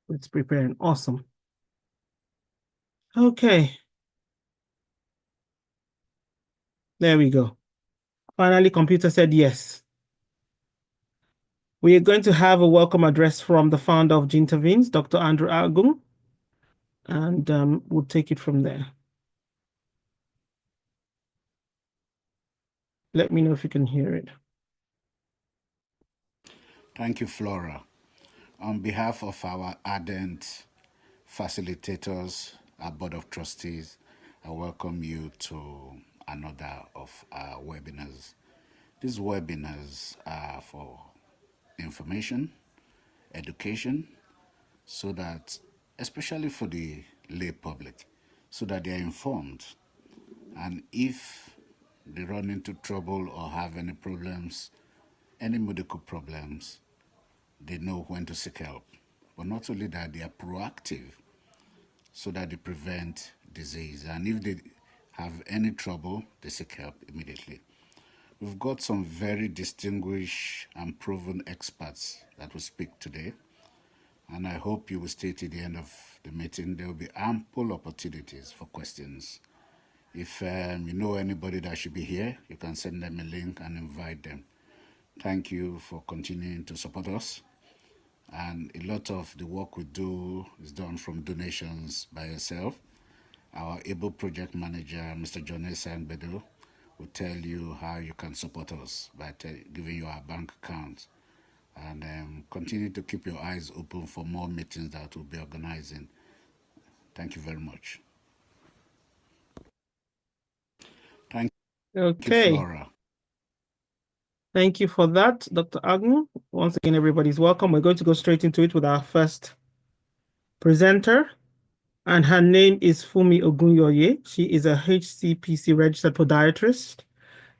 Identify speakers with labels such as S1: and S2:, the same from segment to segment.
S1: It's preparing. Awesome. Okay. There we go. Finally, computer said yes. We are going to have a welcome address from the founder of Gintavenes, Dr. Andrew Agung, and we'll take it from there. Let me know if you can hear it.
S2: Thank you, Flora. On behalf of our ardent facilitators, our Board of Trustees, I welcome you to another of our webinars. These webinars are for information, education, so that, especially for the lay public, so that they are informed. And if they run into trouble or have any problems, any medical problems, they know when to seek help. But not only that, they are proactive so that they prevent disease. And if they have any trouble, they seek help immediately. We've got some very distinguished and proven experts that will speak today. And I hope you will stay to the end of the meeting. There will be ample opportunities for questions. If you know anybody that should be here, you can send them a link and invite them. Thank you for continuing to support us. And a lot of the work we do is done from donations by yourself. Our able project manager, Mr. John Sanbedo, will tell you how you can support us by giving you our bank account. And continue to keep your eyes open for more meetings that we'll be organizing. Thank you very much. Thank you, Flora.
S1: Thank you for that, Dr. Agung. Once again, everybody's welcome. We're going to go straight into it with our first presenter, and her name is Fumi Ogunyoye. She is a HCPC registered podiatrist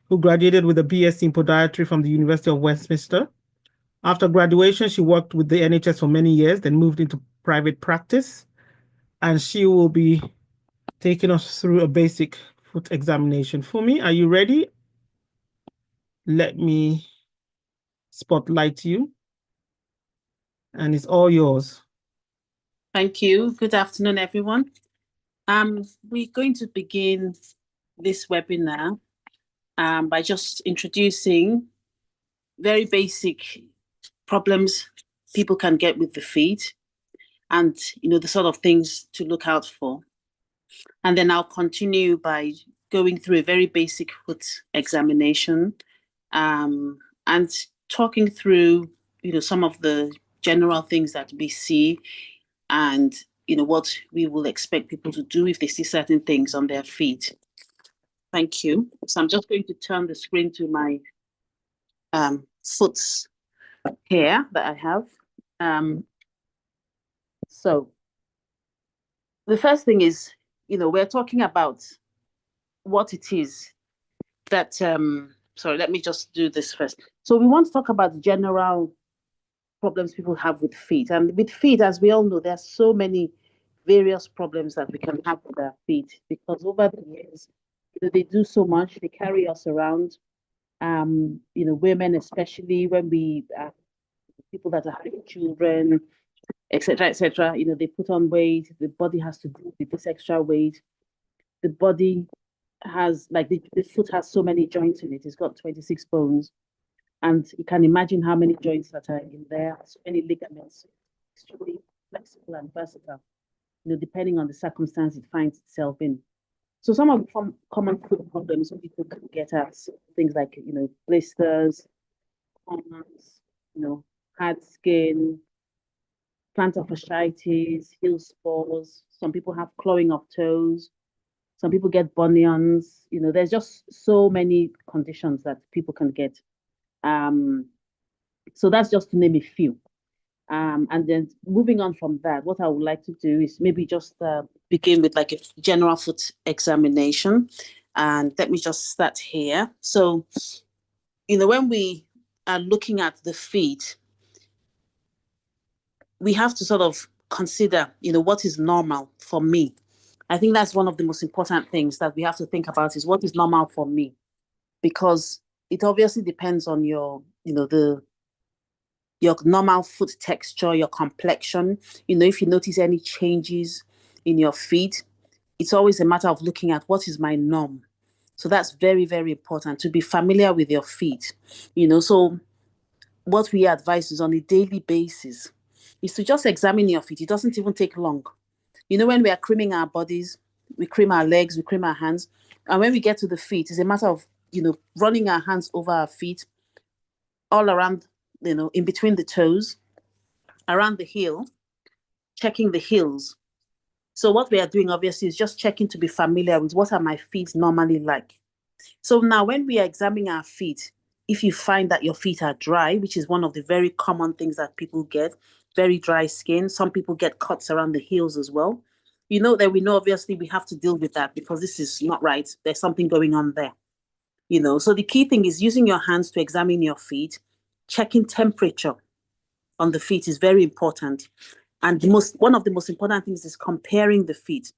S1: who graduated with a BSc in podiatry from the University of Westminster. After graduation, she worked with the NHS for many years, then moved into private practice, and she will be taking us through a basic foot examination. Fumi, are you ready? Let me spotlight you, and it's all yours.
S3: Thank you. Good afternoon, everyone. We're going to begin this webinar by just introducing very basic problems people can get with the feet and, the sort of things to look out for. And then I'll continue by going through a very basic foot examination and talking through, some of the general things that we see and, what we will expect people to do if they see certain things on their feet. Thank you. So I'm just going to turn the screen to my foots here that I have. So the first thing is, we're talking about what it is that, sorry, let me just do this first. So we want to talk about the general problems people have with feet. And with feet, as we all know, there are so many various problems that we can have with our feet because over the years, they do so much. They carry us around. Women, especially when we people that are having children, etc., etc. They put on weight. The body has to deal with this extra weight. The body has the foot has so many joints in it. It's got 26 bones. And you can imagine how many joints that are in there, so many ligaments, extremely flexible and versatile, depending on the circumstance it finds itself in. So some of the common foot problems people can get at things like, blisters, corns, hard skin, plantar fasciitis, heel spores. Some people have clawing of toes. Some people get bunions. There's just so many conditions that people can get. So that's just to name a few. And then moving on from that, what I would like to do is maybe just begin with like a general foot examination. And let me just start here. So, when we are looking at the feet, we have to sort of consider, what is normal for me. I think that's one of the most important things that we have to think about is what is normal for me, because it obviously depends on your your normal foot texture, your complexion. If you notice any changes in your feet, it's always a matter of looking at what is my norm. So that's very, very important to be familiar with your feet. So what we advise is on a daily basis is to just examine your feet. It doesn't even take long. When we are creaming our bodies, we cream our legs, we cream our hands. And when we get to the feet, it's a matter of, running our hands over our feet, all around, in between the toes, around the heel, checking the heels. So what we are doing, obviously, is just checking to be familiar with what are my feet normally like. So now when we are examining our feet, if you find that your feet are dry, which is one of the very common things that people get, very dry skin, some people get cuts around the heels as well. That we know, obviously, we have to deal with that because this is not right. There's something going on there. So the key thing is using your hands to examine your feet, checking temperature on the feet is very important. And one of the most important things is comparing the feet,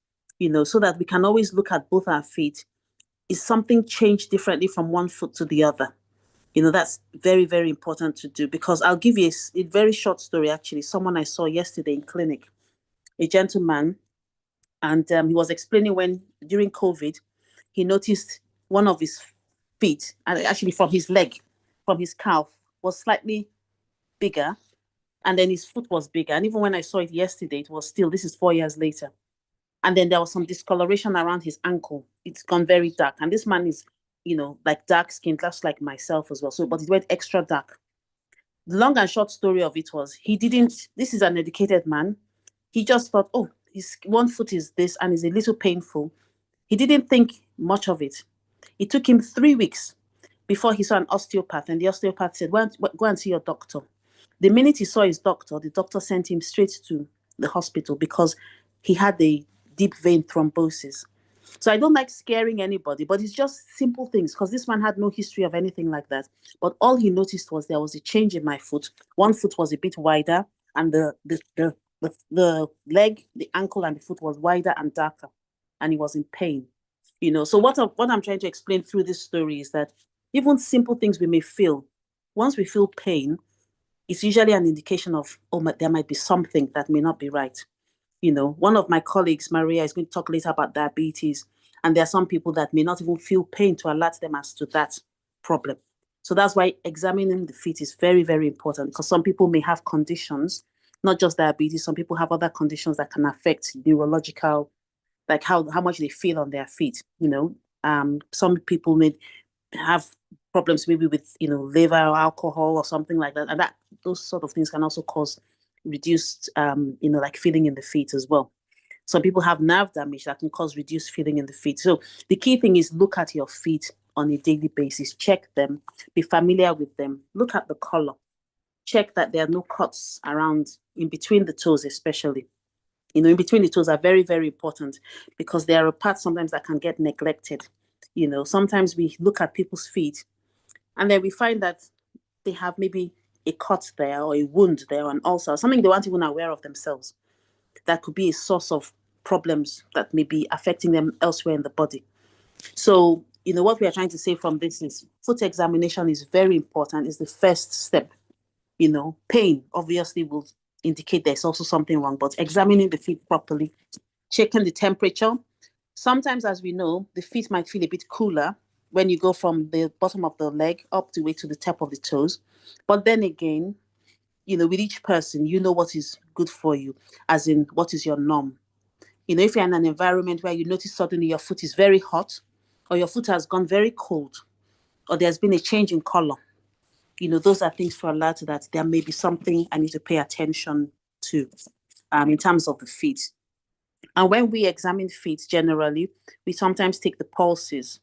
S3: so that we can always look at both our feet. Is something changed differently from one foot to the other? That's very, very important to do because I'll give you a very short story, actually. Someone I saw yesterday in clinic, a gentleman, and he was explaining when during COVID, he noticed one of his feet, and actually from his leg, from his calf, was slightly bigger, and then his foot was bigger. And even when I saw it yesterday, it was still, this is 4 years later. And then there was some discoloration around his ankle. It's gone very dark. And this man is, like dark skinned, just like myself as well. So, but it went extra dark. The long and short story of it was this is an educated man. He just thought, oh, his one foot is this and is a little painful. He didn't think much of it. It took him 3 weeks before he saw an osteopath. And the osteopath said, go and see your doctor. The minute he saw his doctor, the doctor sent him straight to the hospital because he had a deep vein thrombosis. So I don't like scaring anybody, but it's just simple things because this man had no history of anything like that. But all he noticed was there was a change in my foot. One foot was a bit wider, and the leg, the ankle, and the foot was wider and darker, and he was in pain. So what I'm trying to explain through this story is that even simple things we may feel, once we feel pain, it's usually an indication of, there might be something that may not be right. One of my colleagues, Maria, is going to talk later about diabetes. And there are some people that may not even feel pain to alert them as to that problem. So that's why examining the feet is very, very important because some people may have conditions, not just diabetes. Some people have other conditions that can affect neurological, like how much they feel on their feet. Some people may have problems maybe with, liver or alcohol or something like that. And those sort of things can also cause reduced, like feeling in the feet as well. Some people have nerve damage that can cause reduced feeling in the feet. So the key thing is look at your feet on a daily basis, check them, be familiar with them, look at the color, check that there are no cuts around in between the toes, especially. In between the toes are very, very important because there are parts sometimes that can get neglected. Sometimes we look at people's feet and then we find that they have maybe a cut there or a wound there or an ulcer, something they weren't even aware of themselves. That could be a source of problems that may be affecting them elsewhere in the body. So, what we are trying to say from this is foot examination is very important, is the first step. Pain obviously will indicate there's also something wrong, but examining the feet properly, checking the temperature. Sometimes, as we know, the feet might feel a bit cooler when you go from the bottom of the leg up the way to the top of the toes. But then again, with each person, what is good for you, as in what is your norm. If you're in an environment where you notice suddenly your foot is very hot or your foot has gone very cold or there's been a change in color, those are things for alert that there may be something I need to pay attention to in terms of the feet. And when we examine feet generally, we sometimes take the pulses.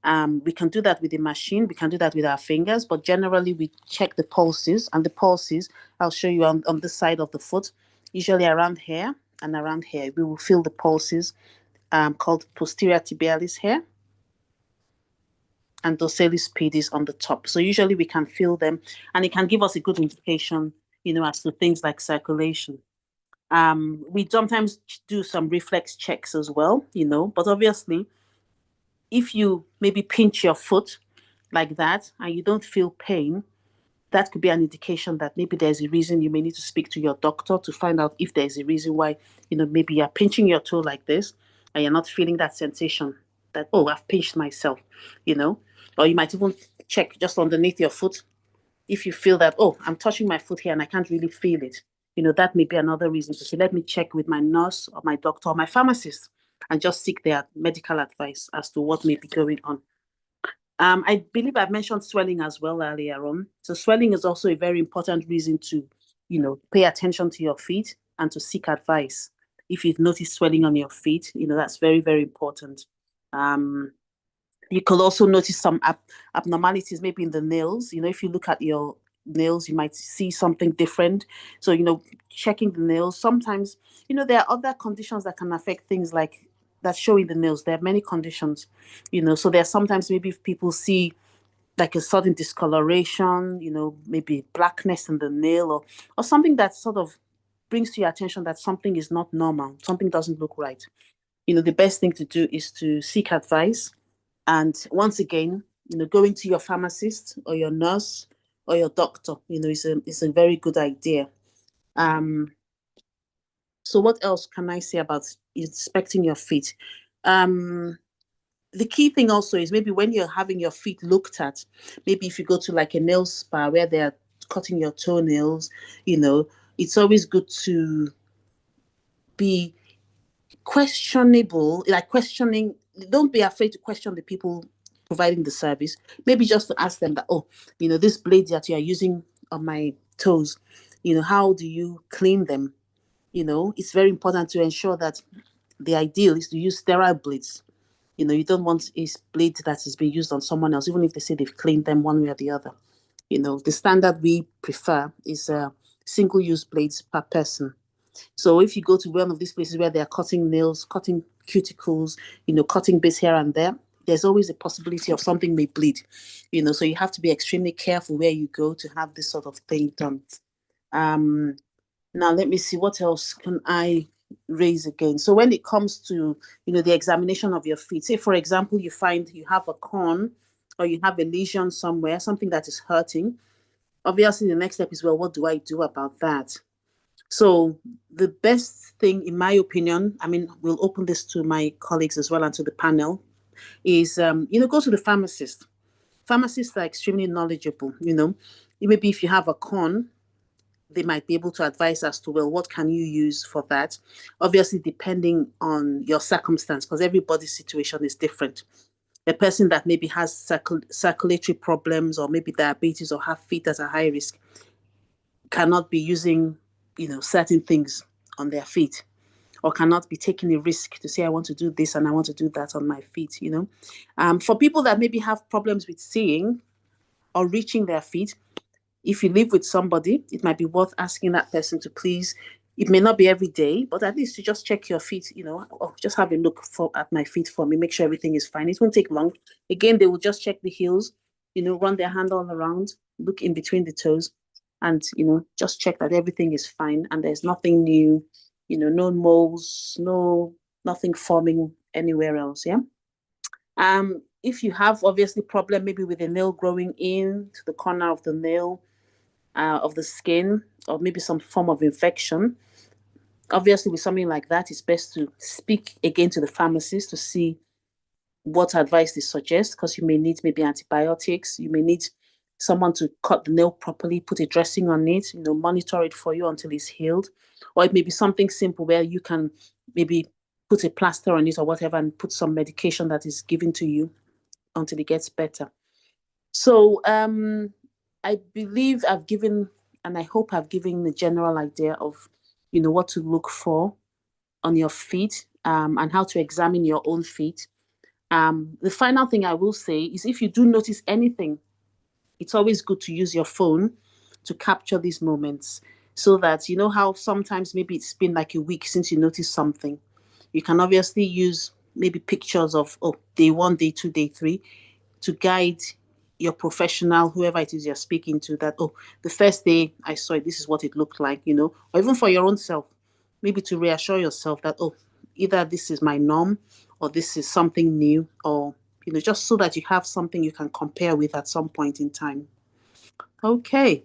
S3: We can do that with a machine. We can do that with our fingers, but generally we check the pulses. And the pulses, I'll show you on this side of the foot, usually around here and around here. We will feel the pulses called posterior tibialis here and dorsalis pedis on the top. So usually we can feel them and it can give us a good indication, as to things like circulation. We sometimes do some reflex checks as well, but obviously if you maybe pinch your foot like that and you don't feel pain, that could be an indication that maybe there's a reason. You may need to speak to your doctor to find out if there's a reason why, maybe you're pinching your toe like this and you're not feeling that sensation that, oh, I've pinched myself, or you might even check just underneath your foot. If you feel that, oh, I'm touching my foot here and I can't really feel it, that may be another reason to say, let me check with my nurse or my doctor or my pharmacist and just seek their medical advice as to what may be going on. I believe I've mentioned swelling as well earlier on. So swelling is also a very important reason to, pay attention to your feet and to seek advice. If you've noticed swelling on your feet, that's very, very important. You could also notice some abnormalities, maybe in the nails. If you look at your nails, you might see something different. So, checking the nails. Sometimes, there are other conditions that can affect things like that show in the nails. There are many conditions, so there are sometimes maybe if people see like a sudden discoloration, maybe blackness in the nail or something that sort of brings to your attention that something is not normal, something doesn't look right. The best thing to do is to seek advice. And once again, going to your pharmacist or your nurse or your doctor, is a very good idea. So what else can I say about inspecting your feet? The key thing also is maybe when you're having your feet looked at, maybe if you go to like a nail spa where they're cutting your toenails, it's always good to be questionable, like questioning. Don't be afraid to question the people providing the service. Maybe just to ask them that, oh, this blade that you are using on my toes, how do you clean them? It's very important to ensure that the ideal is to use sterile blades. You don't want a blade that has been used on someone else, even if they say they've cleaned them one way or the other. The standard we prefer is single-use blades per person. So if you go to one of these places where they're cutting nails, cutting cuticles, cutting bits here and there, there's always a possibility of something may bleed. So you have to be extremely careful where you go to have this sort of thing done. Now let me see, what else can I raise again? So when it comes to, the examination of your feet, say for example, you find you have a corn or you have a lesion somewhere, something that is hurting. Obviously, the next step is, well, what do I do about that? So the best thing, in my opinion, I mean, we'll open this to my colleagues as well and to the panel, is, go to the pharmacist. Pharmacists are extremely knowledgeable, Maybe if you have a corn, they might be able to advise as to, well, what can you use for that? Obviously, depending on your circumstance, because everybody's situation is different. A person that maybe has circulatory problems or maybe diabetes or have feet that are high risk cannot be using, certain things on their feet, or cannot be taking a risk to say, I want to do this and I want to do that on my feet, For people that maybe have problems with seeing or reaching their feet, if you live with somebody, it might be worth asking that person to please, it may not be every day, but at least to just check your feet, or just have a look at my feet for me, make sure everything is fine. It won't take long. Again, they will just check the heels, run their hand all around, look in between the toes, and, just check that everything is fine and there's nothing new, no moles, nothing forming anywhere else, yeah? If you have obviously problem maybe with a nail growing in to the corner of the nail, of the skin, or maybe some form of infection, obviously with something like that, it's best to speak again to the pharmacist to see what advice they suggest, because you may need maybe antibiotics, you may need someone to cut the nail properly, put a dressing on it, monitor it for you until it's healed. Or it may be something simple where you can maybe put a plaster on it or whatever and put some medication that is given to you until it gets better. So I believe I've given, and I hope I've given the general idea of, what to look for on your feet, and how to examine your own feet. The final thing I will say is, if you do notice anything, it's always good to use your phone to capture these moments, so that, how sometimes maybe it's been like a week since you noticed something. You can obviously use maybe pictures of, day 1, day 2, day 3, to guide your professional, whoever it is you're speaking to, that, the first day I saw it, this is what it looked like, or even for your own self, maybe to reassure yourself that, either this is my norm or this is something new, or, just so that you have something you can compare with at some point in time. Okay.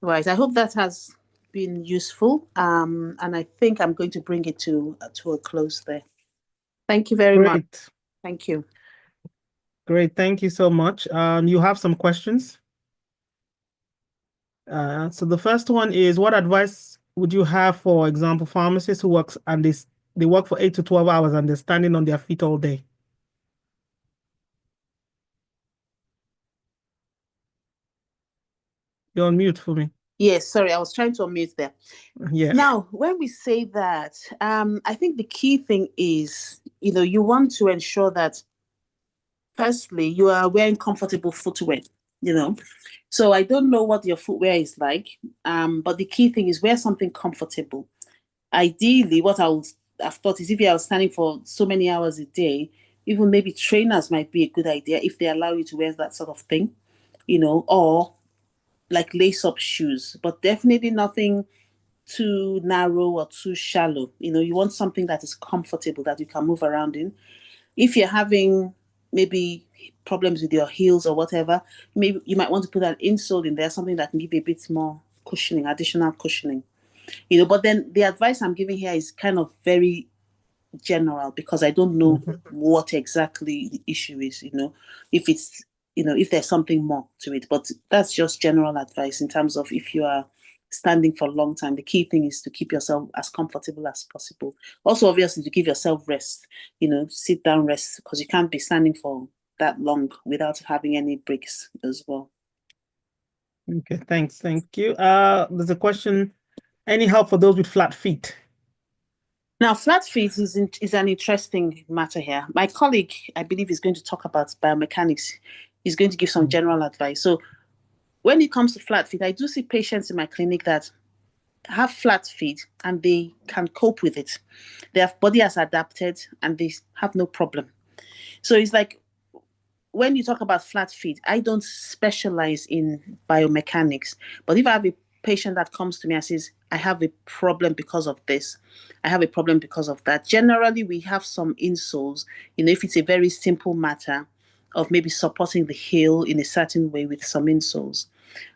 S3: Right. I hope that has been useful. And I think I'm going to bring it to a close there. Thank you very much.
S1: Great.
S3: Thank you.
S1: Great. Thank you so much. You have some questions. So the first one is, what advice would you have, for example, pharmacists who works and they work for 8 to 12 hours and they're standing on their feet all day? You're on mute for me.
S3: Yes, sorry, I was trying to unmute there.
S1: Yeah.
S3: Now, when we say that, I think the key thing is, you want to ensure that firstly, you are wearing comfortable footwear, you know. So I don't know what your footwear is like, but the key thing is wear something comfortable. Ideally, what I would have thought is if you are standing for so many hours a day, even maybe trainers might be a good idea if they allow you to wear that sort of thing, or like lace up shoes, but definitely nothing too narrow or too shallow. You want something that is comfortable that you can move around in. If you're having maybe problems with your heels or whatever, maybe you might want to put an insole in there, something that can give you a bit more cushioning, additional cushioning. But then the advice I'm giving here is kind of very general because I don't know what exactly the issue is, if it's, if there's something more to it. But that's just general advice in terms of if you are standing for a long time. The key thing is to keep yourself as comfortable as possible. Also, obviously, to give yourself rest, sit down, rest, because you can't be standing for that long without having any breaks as well.
S1: Okay, thanks. Thank you. There's a question. Any help for those with flat feet?
S3: Now, flat feet is an interesting matter here. My colleague, I believe, is going to talk about biomechanics. He's going to give some general advice. So, when it comes to flat feet, I do see patients in my clinic that have flat feet and they can cope with it. Their body has adapted and they have no problem. So, it's like when you talk about flat feet, I don't specialize in biomechanics. But if I have a patient that comes to me and says, I have a problem because of this, I have a problem because of that. Generally, we have some insoles, if it's a very simple matter of maybe supporting the heel in a certain way with some insoles.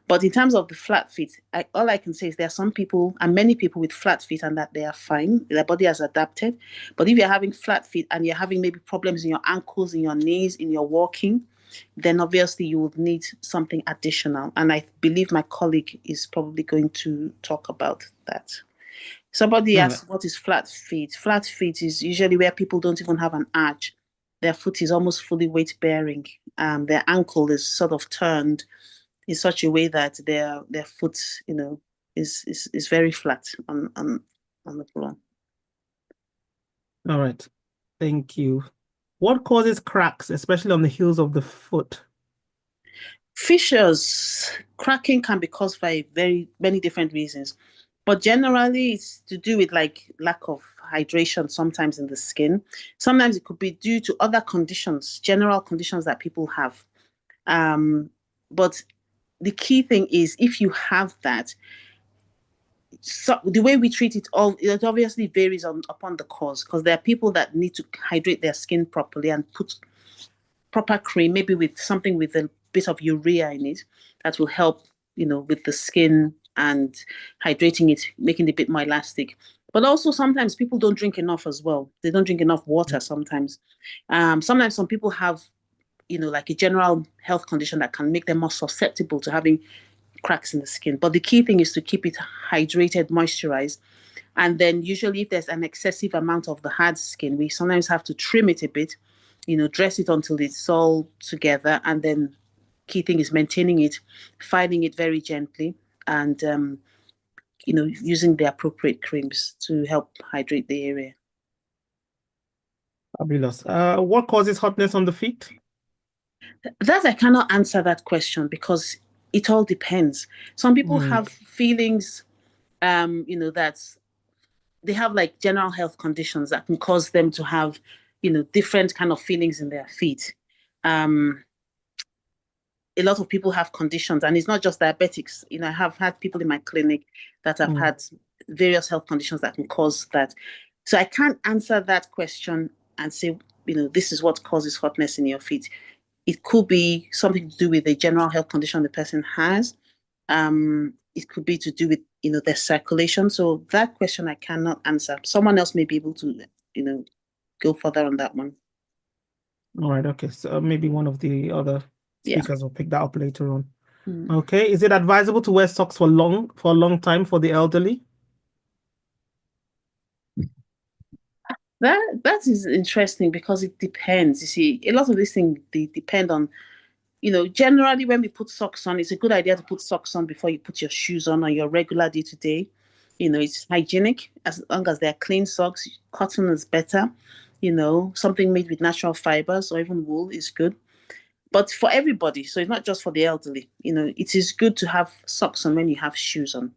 S3: But in terms of the flat feet, all I can say is there are some people and many people with flat feet and that they are fine. Their body has adapted. But if you're having flat feet and you're having maybe problems in your ankles, in your knees, in your walking, then obviously you would need something additional. And I believe my colleague is probably going to talk about that. Somebody
S1: All right.
S3: asked, what is flat feet? Flat feet is usually where people don't even have an arch. Their foot is almost fully weight bearing. Their ankle is sort of turned in such a way that their foot, is very flat on the floor.
S1: All right. Thank you. What causes cracks, especially on the heels of the foot?
S3: Fissures, cracking can be caused by very many different reasons, but generally it's to do with like lack of hydration sometimes in the skin. Sometimes it could be due to other conditions, general conditions that people have. But the key thing is if you have that, so the way we treat it obviously varies upon the cause, because there are people that need to hydrate their skin properly and put proper cream, maybe with something with a bit of urea in it, that will help, with the skin and hydrating it, making it a bit more elastic. But also sometimes people don't drink enough as well. They don't drink enough water sometimes. Sometimes some people have, like a general health condition that can make them more susceptible to having cracks in the skin. But the key thing is to keep it hydrated, moisturized. And then usually if there's an excessive amount of the hard skin, we sometimes have to trim it a bit, dress it until it's all together. And then key thing is maintaining it, filing it very gently, and using the appropriate creams to help hydrate the area.
S1: Fabulous. What causes hotness on the feet?
S3: That I cannot answer that question because it all depends. Some people have feelings, that they have like general health conditions that can cause them to have, different kind of feelings in their feet. A lot of people have conditions, and it's not just diabetics. I have had people in my clinic that have had various health conditions that can cause that. So I can't answer that question and say, this is what causes hotness in your feet. It could be something to do with the general health condition the person has. It could be to do with, their circulation. So that question I cannot answer. Someone else may be able to, go further on that one.
S1: All right. Okay. So maybe one of the other speakers will pick that up later on. Okay. Is it advisable to wear socks for a long time for the elderly?
S3: That is interesting because it depends. You see, a lot of these things, they depend on, generally when we put socks on, it's a good idea to put socks on before you put your shoes on your regular day to day. It's hygienic. As long as they're clean socks, cotton is better. Something made with natural fibers or even wool is good. But for everybody, so it's not just for the elderly, it is good to have socks on when you have shoes on.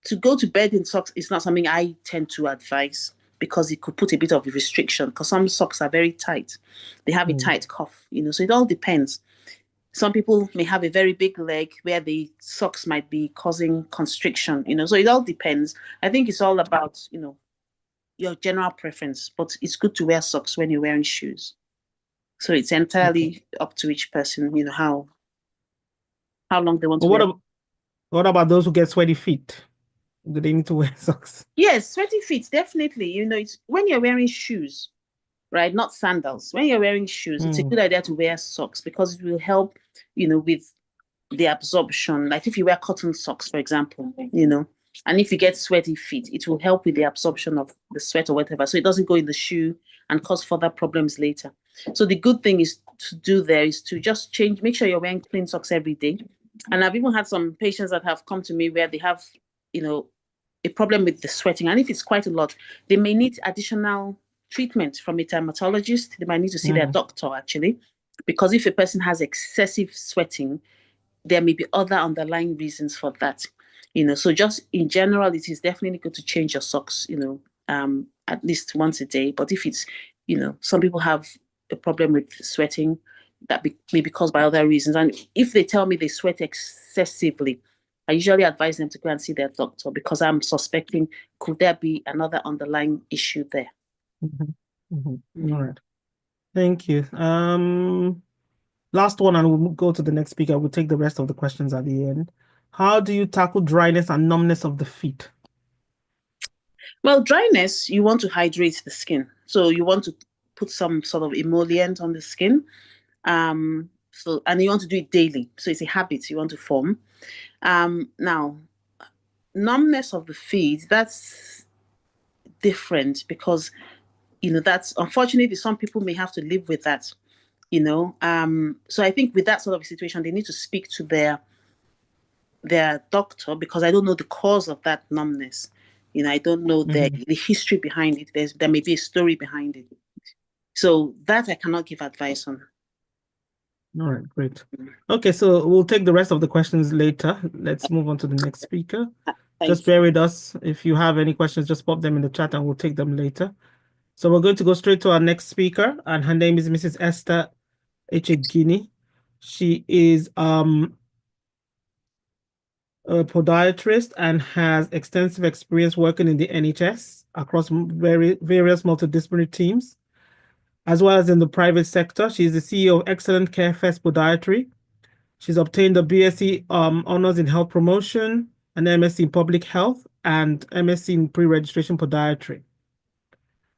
S3: To go to bed in socks is not something I tend to advise because it could put a bit of a restriction because some socks are very tight. They have a tight cuff, so it all depends. Some people may have a very big leg where the socks might be causing constriction, so it all depends. I think it's all about, your general preference, but it's good to wear socks when you're wearing shoes. So it's entirely up to each person, how long they want to wear.
S1: What about those who get sweaty feet? Do they need to wear socks?
S3: Yes, sweaty feet, definitely. It's when you're wearing shoes, right? Not sandals. When you're wearing shoes, it's a good idea to wear socks because it will help, with the absorption. Like if you wear cotton socks, for example, and if you get sweaty feet, it will help with the absorption of the sweat or whatever. So it doesn't go in the shoe and cause further problems later. So the good thing is to do there is to just make sure you're wearing clean socks every day. And I've even had some patients that have come to me where they have, a problem with the sweating. And if it's quite a lot, they may need additional treatment from a dermatologist. They might need to see their doctor, actually, because if a person has excessive sweating, there may be other underlying reasons for that. So just in general, it is definitely good to change your socks, at least once a day. But if it's, some people have a problem with sweating that may be caused by other reasons. And if they tell me they sweat excessively, I usually advise them to go and see their doctor because I'm suspecting could there be another underlying issue there.
S1: All right. Thank you. Last one, and we'll go to the next speaker. We'll take the rest of the questions at the end. How do you tackle dryness and numbness of the feet?
S3: Well, dryness, you want to hydrate the skin. So you want to put some sort of emollient on the skin. And you want to do it daily. So it's a habit you want to form. Now, numbness of the feet, that's different because, that's unfortunately some people may have to live with that, So I think with that sort of a situation, they need to speak to their doctor because I don't know the cause of that numbness. I don't know the history behind it. There may be a story behind it. So that I cannot give advice on.
S1: All right, great. Okay, so we'll take the rest of the questions later. Let's move on to the next speaker. Just bear with us. If you have any questions, just pop them in the chat and we'll take them later. So we're going to go straight to our next speaker, and her name is Mrs. Esther Echegini. She is a podiatrist and has extensive experience working in the NHS across various multidisciplinary teams, as well as in the private sector. She's the CEO of Excellent Care First Podiatry. She's obtained a BSc honors in health promotion, an MSc in public health, and MSc in pre-registration podiatry.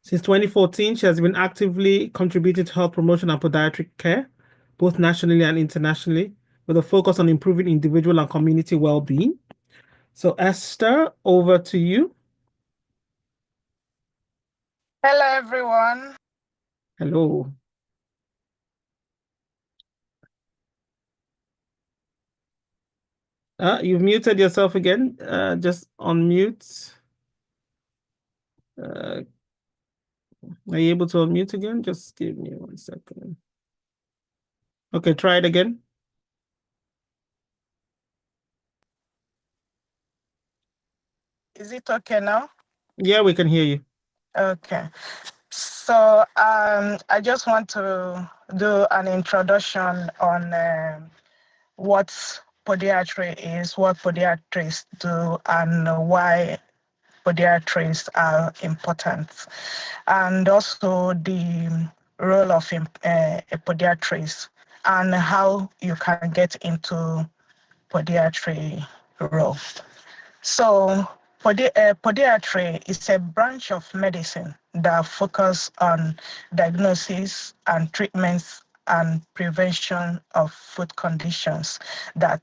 S1: Since 2014, she has been actively contributing to health promotion and podiatric care, both nationally and internationally, with a focus on improving individual and community well-being. So Esther, over to you.
S4: Hello, everyone.
S1: Hello. You've muted yourself again. Just unmute. Are you able to unmute again? Just give me 1 second. Okay, try it again.
S4: Is it okay now?
S1: Yeah, we can hear you.
S4: Okay. So I just want to do an introduction on what podiatry is, what podiatrists do, and why podiatrists are important, and also the role of a podiatrist and how you can get into podiatry role. So podiatry is a branch of medicine that focus on diagnosis and treatments and prevention of food conditions that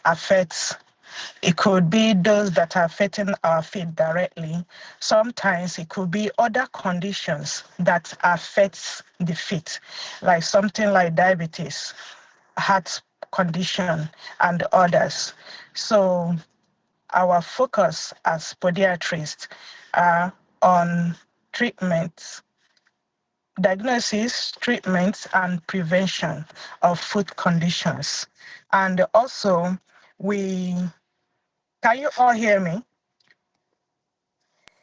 S4: affects. It could be those that are affecting our feet directly. Sometimes it could be other conditions that affects the feet, like something like diabetes, heart condition, and others. So our focus as podiatrists are on treatments, diagnosis, treatments, and prevention of food conditions. And also, can you all hear me?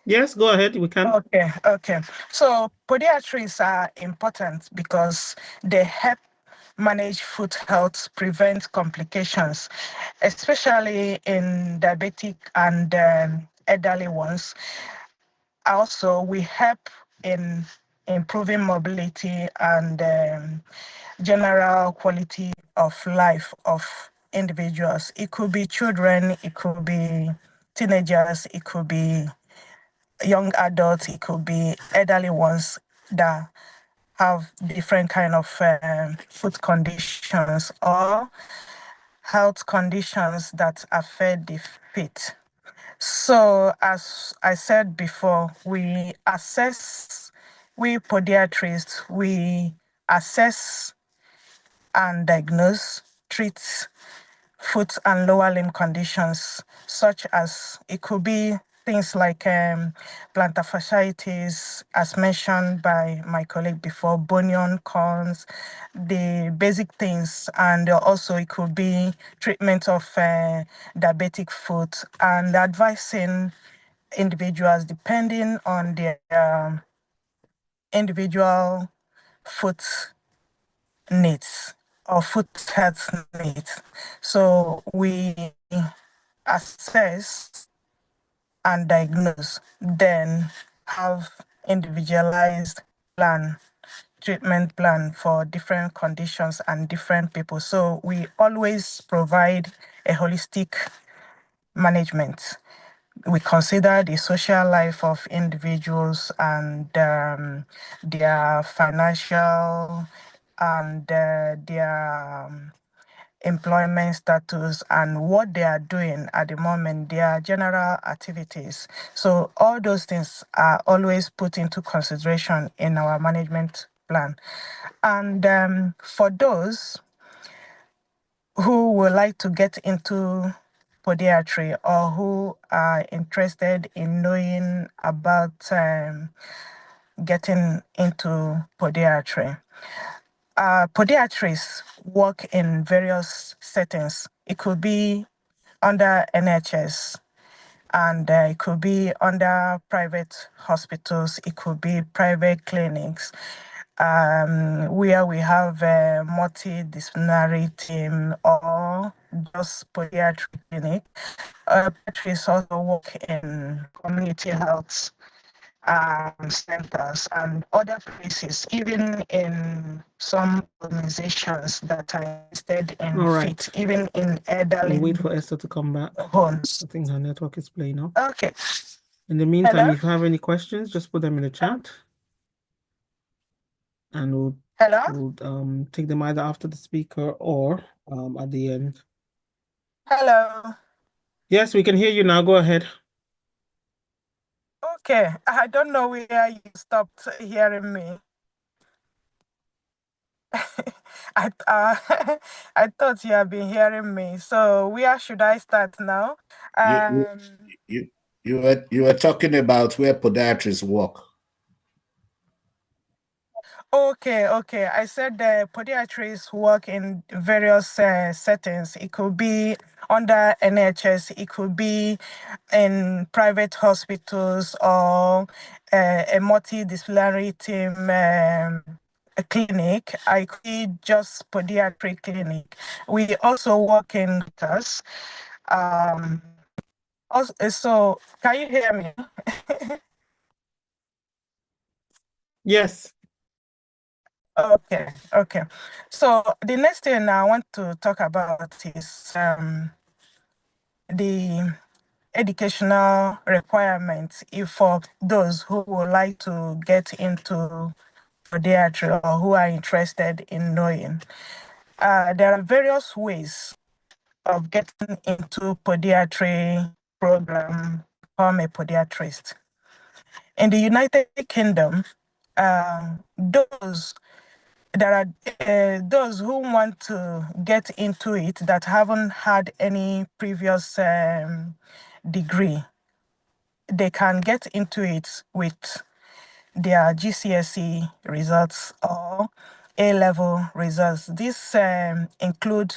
S1: Yes, go ahead. We can.
S4: Okay. So podiatrists are important because they help manage foot health, prevent complications, especially in diabetic and elderly ones. Also, we help in improving mobility and general quality of life of individuals. It could be children, it could be teenagers, it could be young adults, it could be elderly ones that have different kind of foot conditions or health conditions that affect the feet. So, as I said before, we podiatrists, we assess and diagnose, treat foot and lower limb conditions, such as it could be things like plantar fasciitis, as mentioned by my colleague before, bunion corns, the basic things, and also it could be treatment of diabetic foot and advising individuals depending on their individual foot needs or foot health needs. So we assess and diagnose, then have individualized plan, treatment plan for different conditions and different people. So we always provide a holistic management. We consider the social life of individuals and their financial and their employment status and what they are doing at the moment, their general activities. So all those things are always put into consideration in our management plan. And for those who would like to get into podiatry or who are interested in knowing about getting into podiatry, podiatrists work in various settings. It could be under NHS, and it could be under private hospitals, it could be private clinics, where we have a multidisciplinary team or just podiatric clinic. Podiatrists also work in community health centers and other places, even in some organizations that are interested in
S1: All right.
S4: fit, even in elderly
S1: We'll wait for Esther to come back.
S4: homes.
S1: I think her network is playing up.
S4: Okay.
S1: In the meantime,
S4: Hello?
S1: if you have any questions, just put them in the chat. And we'll take them either after the speaker or at the end.
S4: Hello.
S1: Yes, we can hear you now. Go ahead.
S4: Okay. I don't know where you stopped hearing me. I I thought you have been hearing me. So where should I start now?
S2: You were talking about where podiatrists work.
S4: Okay. I said the podiatrists work in various settings. It could be under NHS, it could be in private hospitals or a multidisciplinary team a clinic. I could be just podiatric clinic. We also work in doctors. Also, so can you hear me?
S1: Yes.
S4: Okay. So the next thing I want to talk about is the educational requirements if for those who would like to get into podiatry or who are interested in knowing. There are various ways of getting into podiatry program, become a podiatrist. In the United Kingdom, those there are those who want to get into it that haven't had any previous degree. They can get into it with their GCSE results or A-level results. These include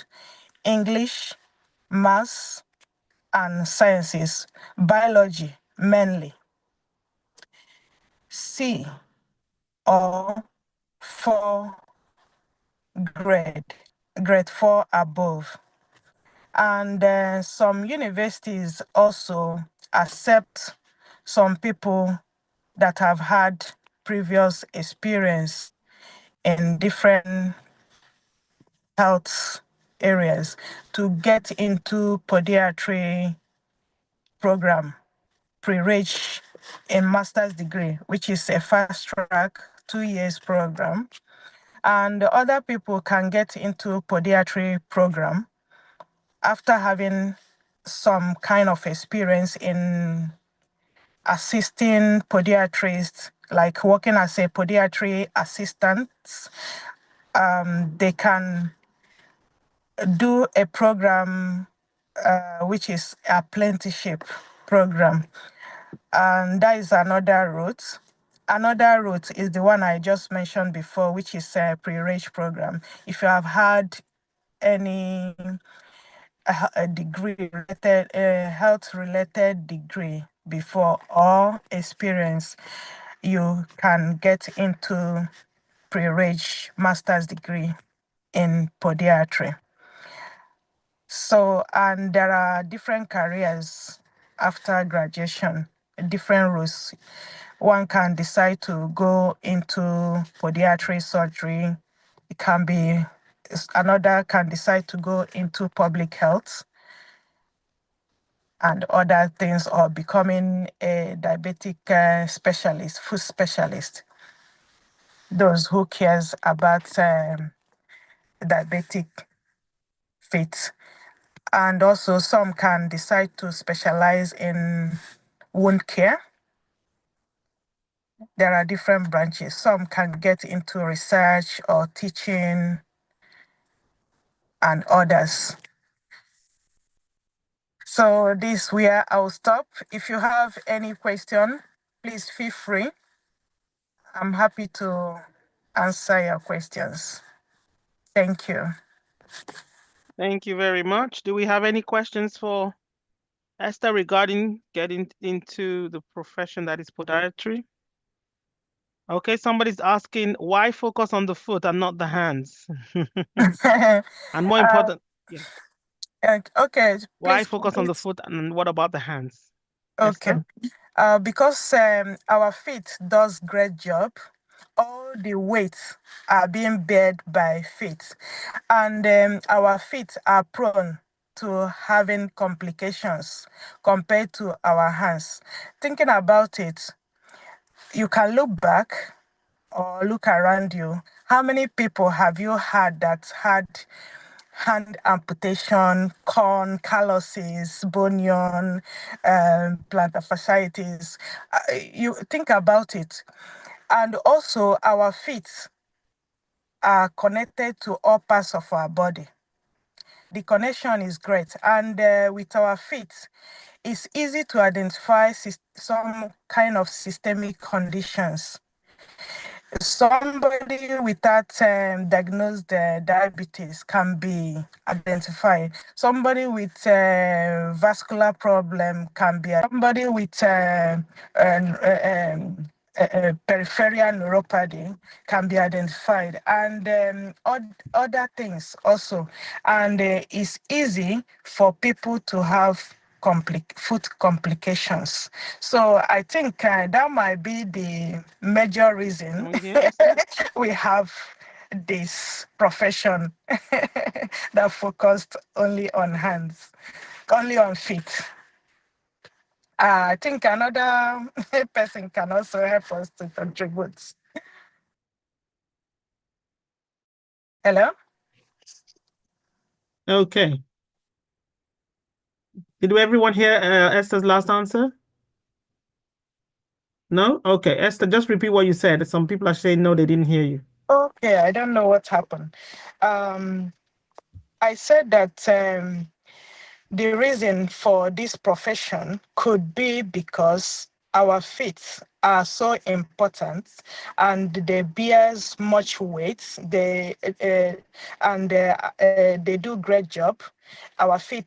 S4: English, maths, and sciences, biology mainly, C or 4 grade 4 above. And some universities also accept some people that have had previous experience in different health areas to get into podiatry program, pre-reach a master's degree, which is a fast track 2 years program. And other people can get into podiatry program after having some kind of experience in assisting podiatrists, like working as a podiatry assistant. They can do a program which is apprenticeship program, and that is another route. Another route is the one I just mentioned before, which is a pre-reg program. If you have had any a degree related, a health related degree before or experience, you can get into pre-reg master's degree in podiatry. So, and there are different careers after graduation, different routes. One can decide to go into podiatry surgery. It can be, another can decide to go into public health and other things, or becoming a diabetic specialist, food specialist. Those who cares about diabetic fit. And also some can decide to specialize in wound care. There are different branches. Some can get into research or teaching and others. So this where I'll stop. If you have any question, please feel free. I'm happy to answer your questions. Thank you.
S1: Thank you very much. Do we have any questions for Esther regarding getting into the profession that is podiatry? Okay, somebody's asking why focus on the foot and not the hands? And more important, yeah.
S4: Okay,
S1: Why
S4: please
S1: focus on the
S4: complete.
S1: foot and what about the hands?
S4: Okay.
S1: Esther?
S4: Because our feet does great job. All the weights are being bared by feet, and our feet are prone to having complications compared to our hands. Thinking about it, you can look back or look around you. How many people have you had that had hand amputation, corn calluses, bunion, plantar fasciitis? You think about it. And also our feet are connected to all parts of our body. The connection is great. And with our feet, it's easy to identify some kind of systemic conditions. Somebody without diagnosed diabetes can be identified. Somebody with vascular problem can be. Somebody with peripheral neuropathy can be identified, and other things also. And it's easy for people to have foot complications. So I think that might be the major reason
S1: Can we hear Esther?
S4: we have this profession that focused only on hands, only on feet. I think another person can also help us to contribute. Hello?
S1: Okay. Did everyone hear Esther's last answer? No? Okay, Esther, just repeat what you said. Some people are saying no, they didn't hear you.
S4: Okay, I don't know what happened. I said that the reason for this profession could be because our feet are so important and they bears much weight. They do great job. Our feet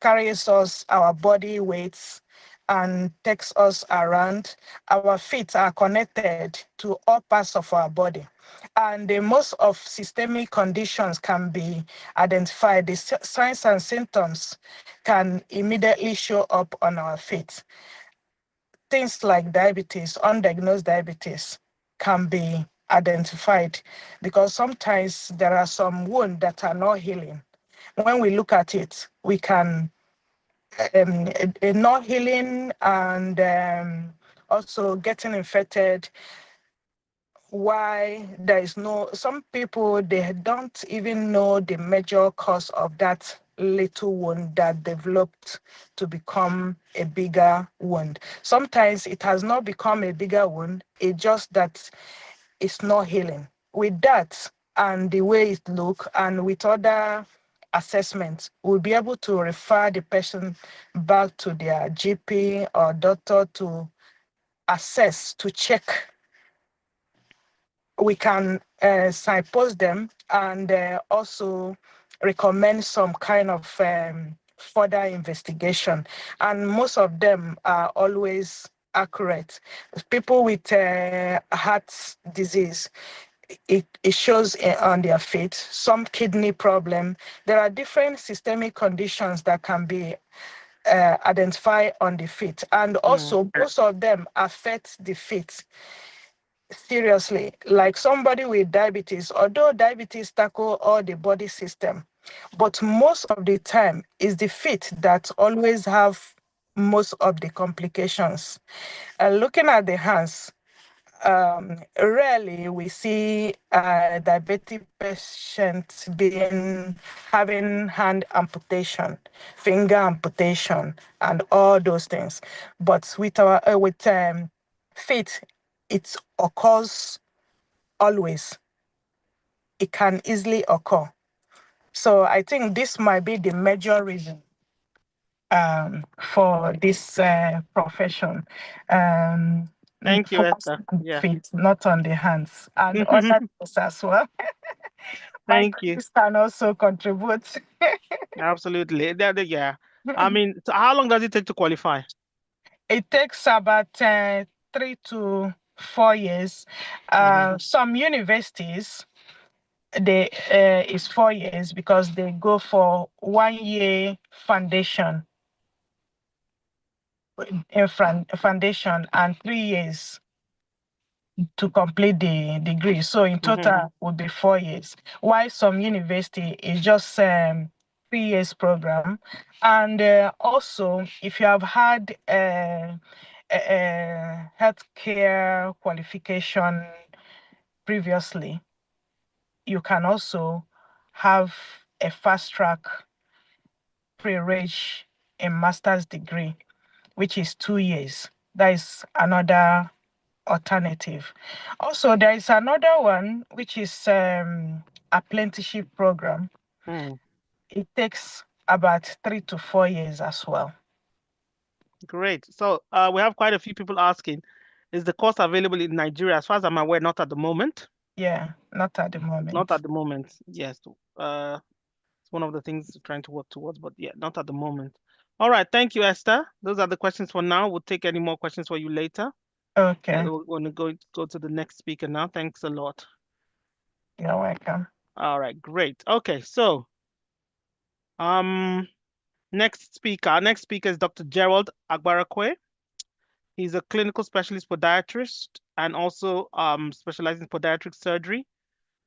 S4: carries us our body weights and takes us around. Our feet are connected to all parts of our body. And most of systemic conditions can be identified. The signs and symptoms can immediately show up on our feet. Things like diabetes, undiagnosed diabetes, can be identified because sometimes there are some wounds that are not healing. When we look at it, we can not healing and also getting infected. Why there is no, some people, they don't even know the major cause of that little wound that developed to become a bigger wound. Sometimes it has not become a bigger wound, it's just that it's not healing. With that and the way it look and with other assessments, we'll be able to refer the person back to their GP or doctor to assess, to check. We can signpost them and also recommend some kind of further investigation. And most of them are always accurate. People with heart disease, it shows on their feet, some kidney problem. There are different systemic conditions that can be identified on the feet. And also, most of them affect the feet seriously. Like somebody with diabetes, although diabetes tackle all the body system, but most of the time is the feet that always have most of the complications. Looking at the hands, rarely we see a diabetic patient having hand amputation, finger amputation, and all those things. But with our feet, it occurs always. It can easily occur. So I think this might be the major reason for this profession.
S1: Thank you,
S4: Focus
S1: Esther.
S4: on the
S1: Yeah.
S4: feet, not on the hands, and other things as well. My
S1: Thank you.
S4: colleagues can also contribute.
S1: Absolutely. Yeah. I mean, so how long does it take to qualify?
S4: It takes about 3 to 4 years. Some universities, they is 4 years because they go for 1 year foundation foundation and 3 years to complete the degree. So in total would be 4 years. While some university is just 3 years program. And also, if you have had a healthcare qualification previously, you can also have a fast track pre-reg a master's degree, which is 2 years. That is another alternative. Also, there is another one, which is apprenticeship program. It takes about 3 to 4 years as well.
S1: Great. So we have quite a few people asking, is the course available in Nigeria? As far as I'm aware, not at the moment.
S4: Yeah, not at the moment.
S1: Not at the moment. Yes. It's one of the things we're trying to work towards, but yeah, not at the moment. All right. Thank you, Esther. Those are the questions for now. We'll take any more questions for you later.
S4: Okay.
S1: We're going to go to the next speaker now. Thanks a lot.
S4: You're welcome.
S1: All right, great. Okay, so next speaker. Our next speaker is Dr. Gerald Agbarakwe. He's a clinical specialist podiatrist and also specializing in podiatric surgery.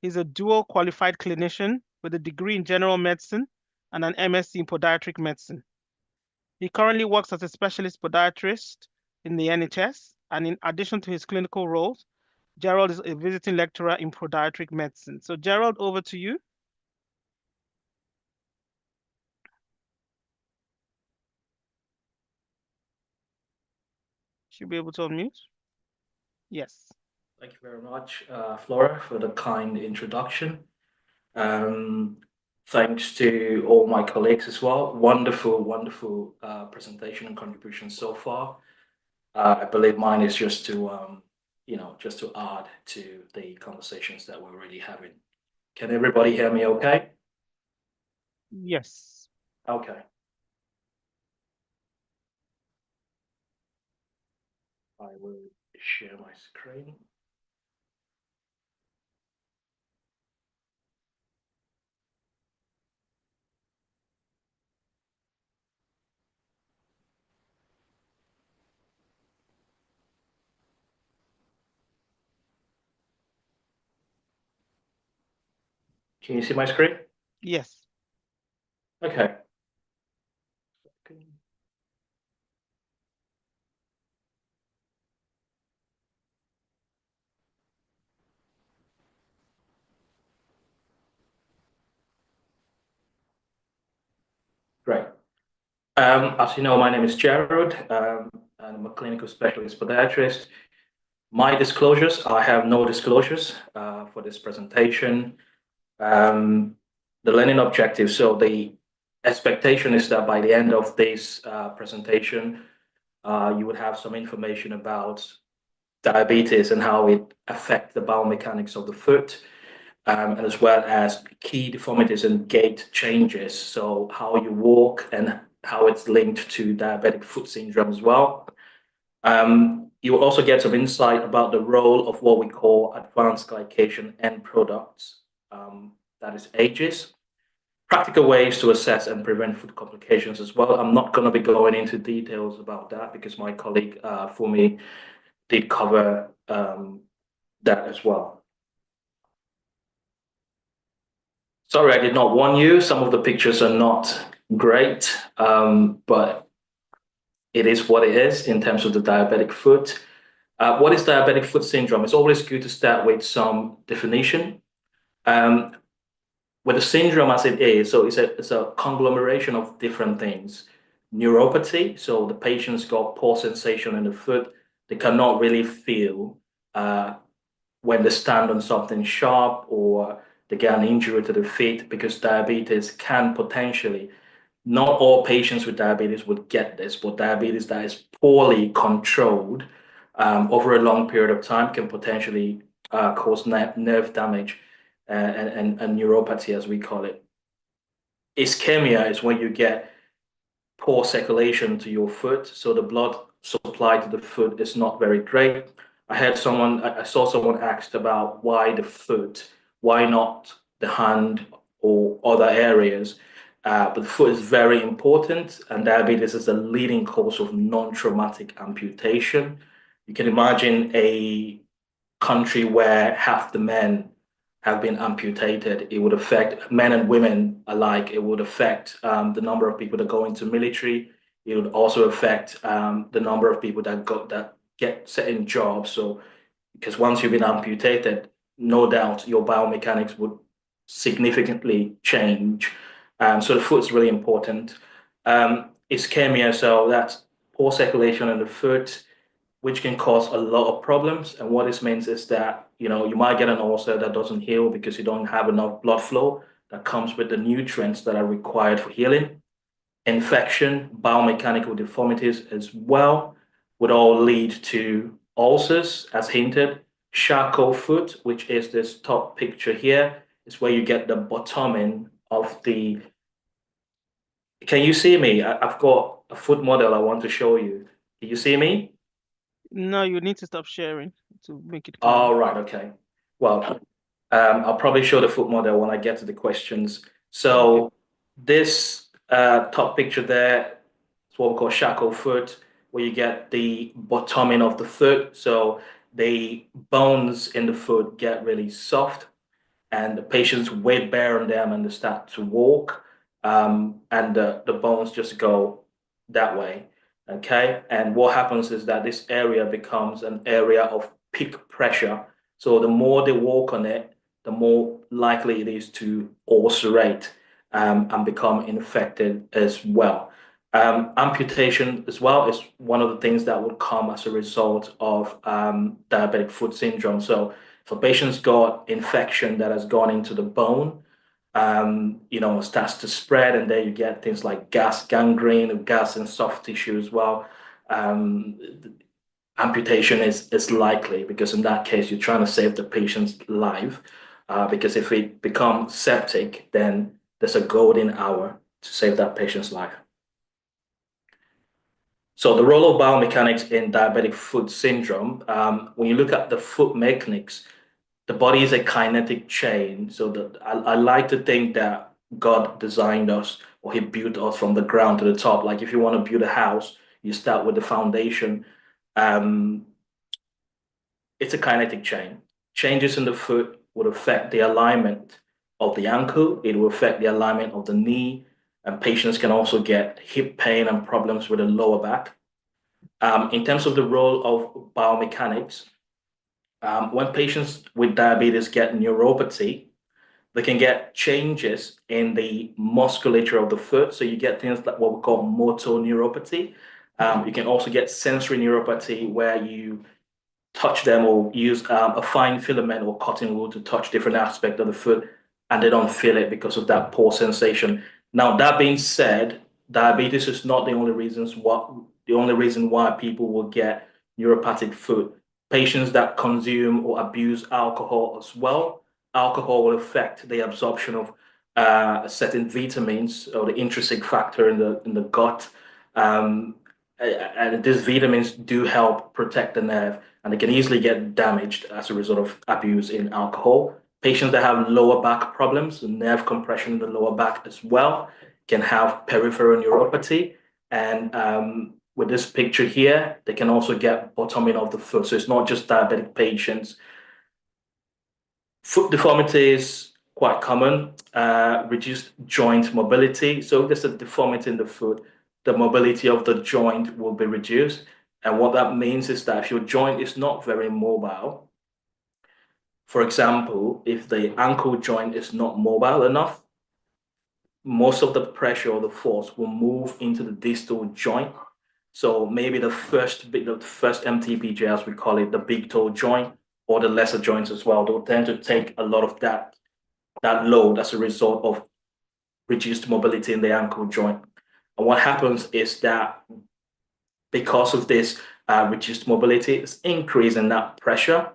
S1: He's a dual qualified clinician with a degree in general medicine and an MSc in podiatric medicine. He currently works as a specialist podiatrist in the NHS, and in addition to his clinical roles, Gerald is a visiting lecturer in podiatric medicine. So Gerald, over to you. Should be able to unmute. Yes.
S5: Thank you very much, Flora, for the kind introduction. Um, Thanks to all my colleagues as well. Wonderful, wonderful presentation and contribution so far. I believe mine is just to, just to add to the conversations that we're already having. Can everybody hear me okay?
S1: Yes.
S5: Okay. I will share my screen. Can you see my screen?
S1: Yes.
S5: Okay. Great. As you know, my name is Gerald, and I'm a clinical specialist podiatrist. My disclosures, I have no disclosures for this presentation. The learning objective, so the expectation is that by the end of this presentation, you would have some information about diabetes and how it affects the biomechanics of the foot, and as well as key deformities and gait changes. So how you walk and how it's linked to diabetic foot syndrome as well. You will also get some insight about the role of what we call advanced glycation end products, that is AGEs, practical ways to assess and prevent foot complications as well. I'm not going to be going into details about that because my colleague Fumi did cover that as well. Sorry, I did not warn you. Some of the pictures are not great, but it is what it is in terms of the diabetic foot. What is diabetic foot syndrome? It's always good to start with some definition. With the syndrome as it is, so it's a conglomeration of different things. Neuropathy, so the patient's got poor sensation in the foot. They cannot really feel when they stand on something sharp or they get an injury to the feet because diabetes can potentially, not all patients with diabetes would get this, but diabetes that is poorly controlled over a long period of time can potentially cause nerve damage and neuropathy, as we call it. Ischemia is when you get poor circulation to your foot, so the blood supply to the foot is not very great. I saw someone asked about why the foot, why not the hand or other areas? But the foot is very important, and diabetes is the leading cause of non-traumatic amputation. You can imagine a country where half the men have been amputated. It would affect men and women alike. It would affect the number of people that go into military. It would also affect the number of people that get certain jobs. So, because once you've been amputated, no doubt your biomechanics would significantly change. So the foot is really important. Ischemia, so that's poor circulation in the foot, which can cause a lot of problems. And what this means is that, you might get an ulcer that doesn't heal because you don't have enough blood flow that comes with the nutrients that are required for healing. Infection, biomechanical deformities as well would all lead to ulcers, as hinted. Charcot foot, which is this top picture here, is where you get the bottoming of the. Can you see me? I've got a foot model I want to show you. Can you see me?
S1: No, you need to stop sharing to make it clear.
S5: All right, okay. Well, I'll probably show the foot model when I get to the questions. So
S1: Okay.
S5: this top picture there is what we call shackle foot, where you get the bottoming of the foot. So the bones in the foot get really soft. and the patients weight bear on them and they start to walk, and the bones just go that way. Okay, and what happens is that this area becomes an area of peak pressure. So the more they walk on it, the more likely it is to ulcerate and become infected as well. Amputation as well is one of the things that would come as a result of diabetic foot syndrome. So if a patient's got infection that has gone into the bone, starts to spread, and then you get things like gas gangrene, gas in soft tissue as well. Um, Amputation is likely, because in that case, you're trying to save the patient's life. Because if it becomes septic, then there's a golden hour to save that patient's life. So the role of biomechanics in diabetic foot syndrome, when you look at the foot mechanics, the body is a kinetic chain. So I like to think that God designed us, or He built us from the ground to the top. Like if you want to build a house, you start with the foundation. Um, it's a kinetic chain. Changes in the foot would affect the alignment of the ankle. It will affect the alignment of the knee, and patients can also get hip pain and problems with the lower back. In terms of the role of biomechanics, when patients with diabetes get neuropathy, they can get changes in the musculature of the foot. So you get things like what we call motor neuropathy. You can also get sensory neuropathy, where you touch them or use a fine filament or cotton wool to touch different aspects of the foot, and they don't feel it because of that poor sensation. Now, that being said, diabetes is not the only reason why people will get neuropathic foot. Patients that consume or abuse alcohol as well. Alcohol will affect the absorption of certain vitamins, or the intrinsic factor in the gut. Um, and these vitamins do help protect the nerve, and they can easily get damaged as a result of abuse in alcohol. Patients that have lower back problems, nerve compression in the lower back as well, can have peripheral neuropathy. And with this picture here, they can also get bottoming of the foot. So it's not just diabetic patients. Foot deformity is quite common, reduced joint mobility. So if there's a deformity in the foot, the mobility of the joint will be reduced. And what that means is that if your joint is not very mobile, for example, if the ankle joint is not mobile enough, most of the pressure or the force will move into the distal joint. So maybe the first MTPJ, as we call it, the big toe joint, or the lesser joints as well, they'll tend to take a lot of that load as a result of reduced mobility in the ankle joint. And what happens is that because of this reduced mobility, it's increase in that pressure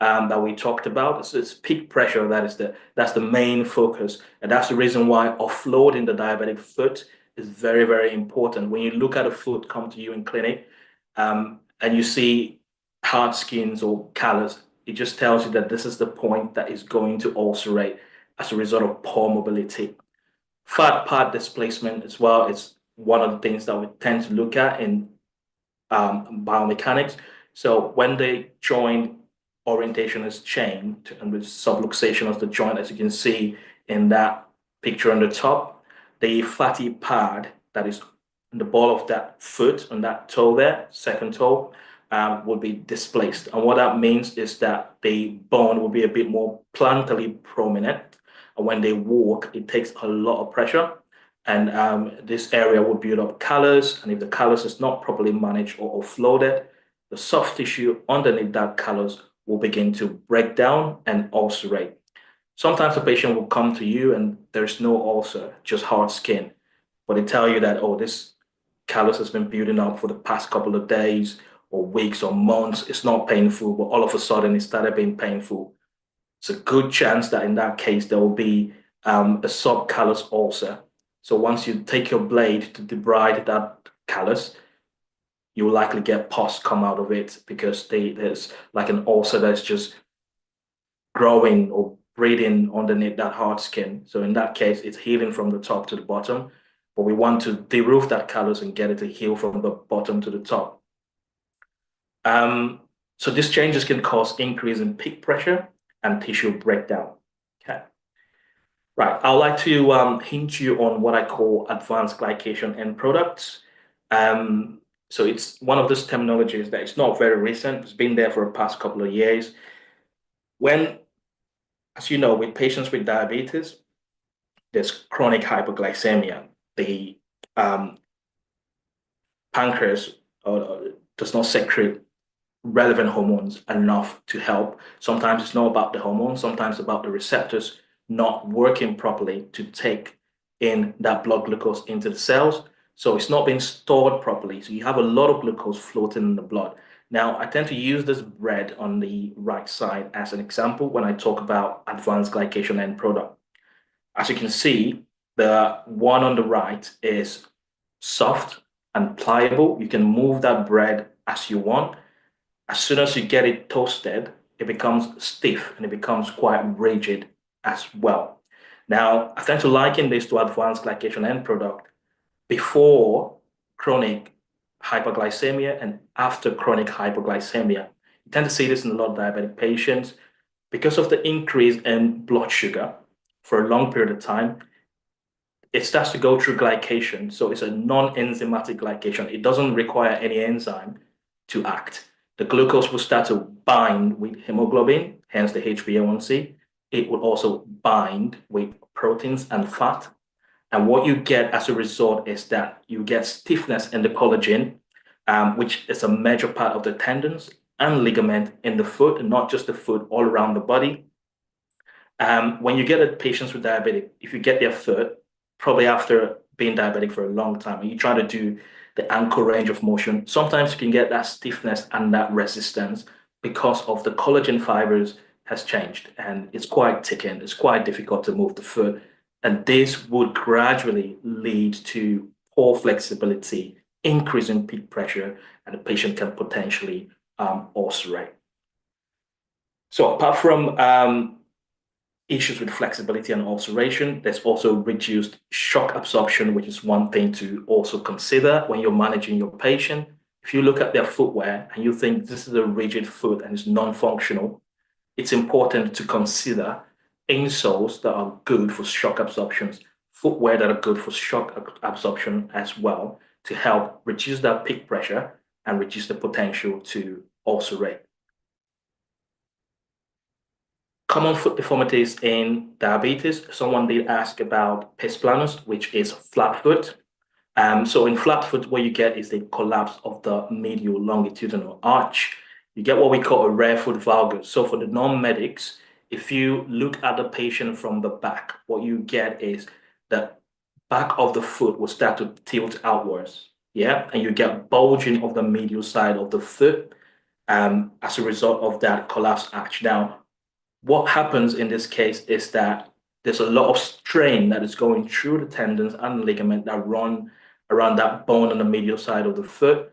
S5: that we talked about. So it's peak pressure that's the main focus, and that's the reason why offloading the diabetic foot is very, very important. When you look at a foot come to you in clinic, and you see hard skins or callus, it just tells you that this is the point that is going to ulcerate as a result of poor mobility. Fat part displacement as well is one of the things that we tend to look at in biomechanics. So when the joint orientation is changed, and with subluxation of the joint, as you can see in that picture on the top, the fatty pad that is in the ball of that foot, on that toe there, second toe, will be displaced. And what that means is that the bone will be a bit more plantally prominent. And when they walk, it takes a lot of pressure. And this area will build up callus. And if the callus is not properly managed or offloaded, the soft tissue underneath that callus will begin to break down and ulcerate. Sometimes a patient will come to you and there's no ulcer, just hard skin. But they tell you that, oh, this callus has been building up for the past couple of days or weeks or months. It's not painful, but all of a sudden it started being painful. It's a good chance that in that case there will be a subcallus ulcer. So once you take your blade to debride that callus, you will likely get pus come out of it, because there's like an ulcer that's just growing or breeding underneath that hard skin. So in that case, it's healing from the top to the bottom, but we want to deroof that callus and get it to heal from the bottom to the top. So these changes can cause increase in peak pressure and tissue breakdown. Okay. Right. I would like to hint you on what I call advanced glycation end products. So it's one of those terminologies that is not very recent. It's been there for the past couple of years. When, as you know, with patients with diabetes, there's chronic hypoglycemia. The pancreas does not secrete relevant hormones enough to help. Sometimes it's not about the hormones, sometimes about the receptors not working properly to take in that blood glucose into the cells. So it's not being stored properly. So you have a lot of glucose floating in the blood. Now, I tend to use this bread on the right side as an example when I talk about advanced glycation end product. As you can see, the one on the right is soft and pliable. You can move that bread as you want. As soon as you get it toasted, it becomes stiff and it becomes quite rigid as well. Now, I tend to liken this to advanced glycation end product before chronic hyperglycemia and after chronic hypoglycemia. You tend to see this in a lot of diabetic patients because of the increase in blood sugar for a long period of time. It starts to go through glycation. So it's a non-enzymatic glycation. It doesn't require any enzyme to act. The glucose will start to bind with hemoglobin, hence the HbA1c. It will also bind with proteins and fat. And what you get as a result is that you get stiffness in the collagen, which is a major part of the tendons and ligament in the foot, and not just the foot, all around the body. When you get a patients with diabetic, if you get their foot, probably after being diabetic for a long time, and you try to do the ankle range of motion, sometimes you can get that stiffness and that resistance because of the collagen fibers has changed and it's quite thickened. It's quite difficult to move the foot. And this would gradually lead to poor flexibility, increase in peak pressure, and the patient can potentially ulcerate. So apart from issues with flexibility and ulceration, there's also reduced shock absorption, which is one thing to also consider when you're managing your patient. If you look at their footwear and you think this is a rigid foot and it's non-functional, it's important to consider insoles that are good for shock absorptions, footwear that are good for shock absorption as well, to help reduce that peak pressure and reduce the potential to ulcerate. Common foot deformities in diabetes. Someone did ask about pes planus, which is flat foot. So in flat foot, what you get is the collapse of the medial longitudinal arch. You get what we call a rear foot valgus. So for the non-medics, if you look at the patient from the back, what you get is the back of the foot will start to tilt outwards. Yeah, and you get bulging of the medial side of the foot as a result of that collapsed arch. Now, what happens in this case is that there's a lot of strain that is going through the tendons and ligament that run around that bone on the medial side of the foot,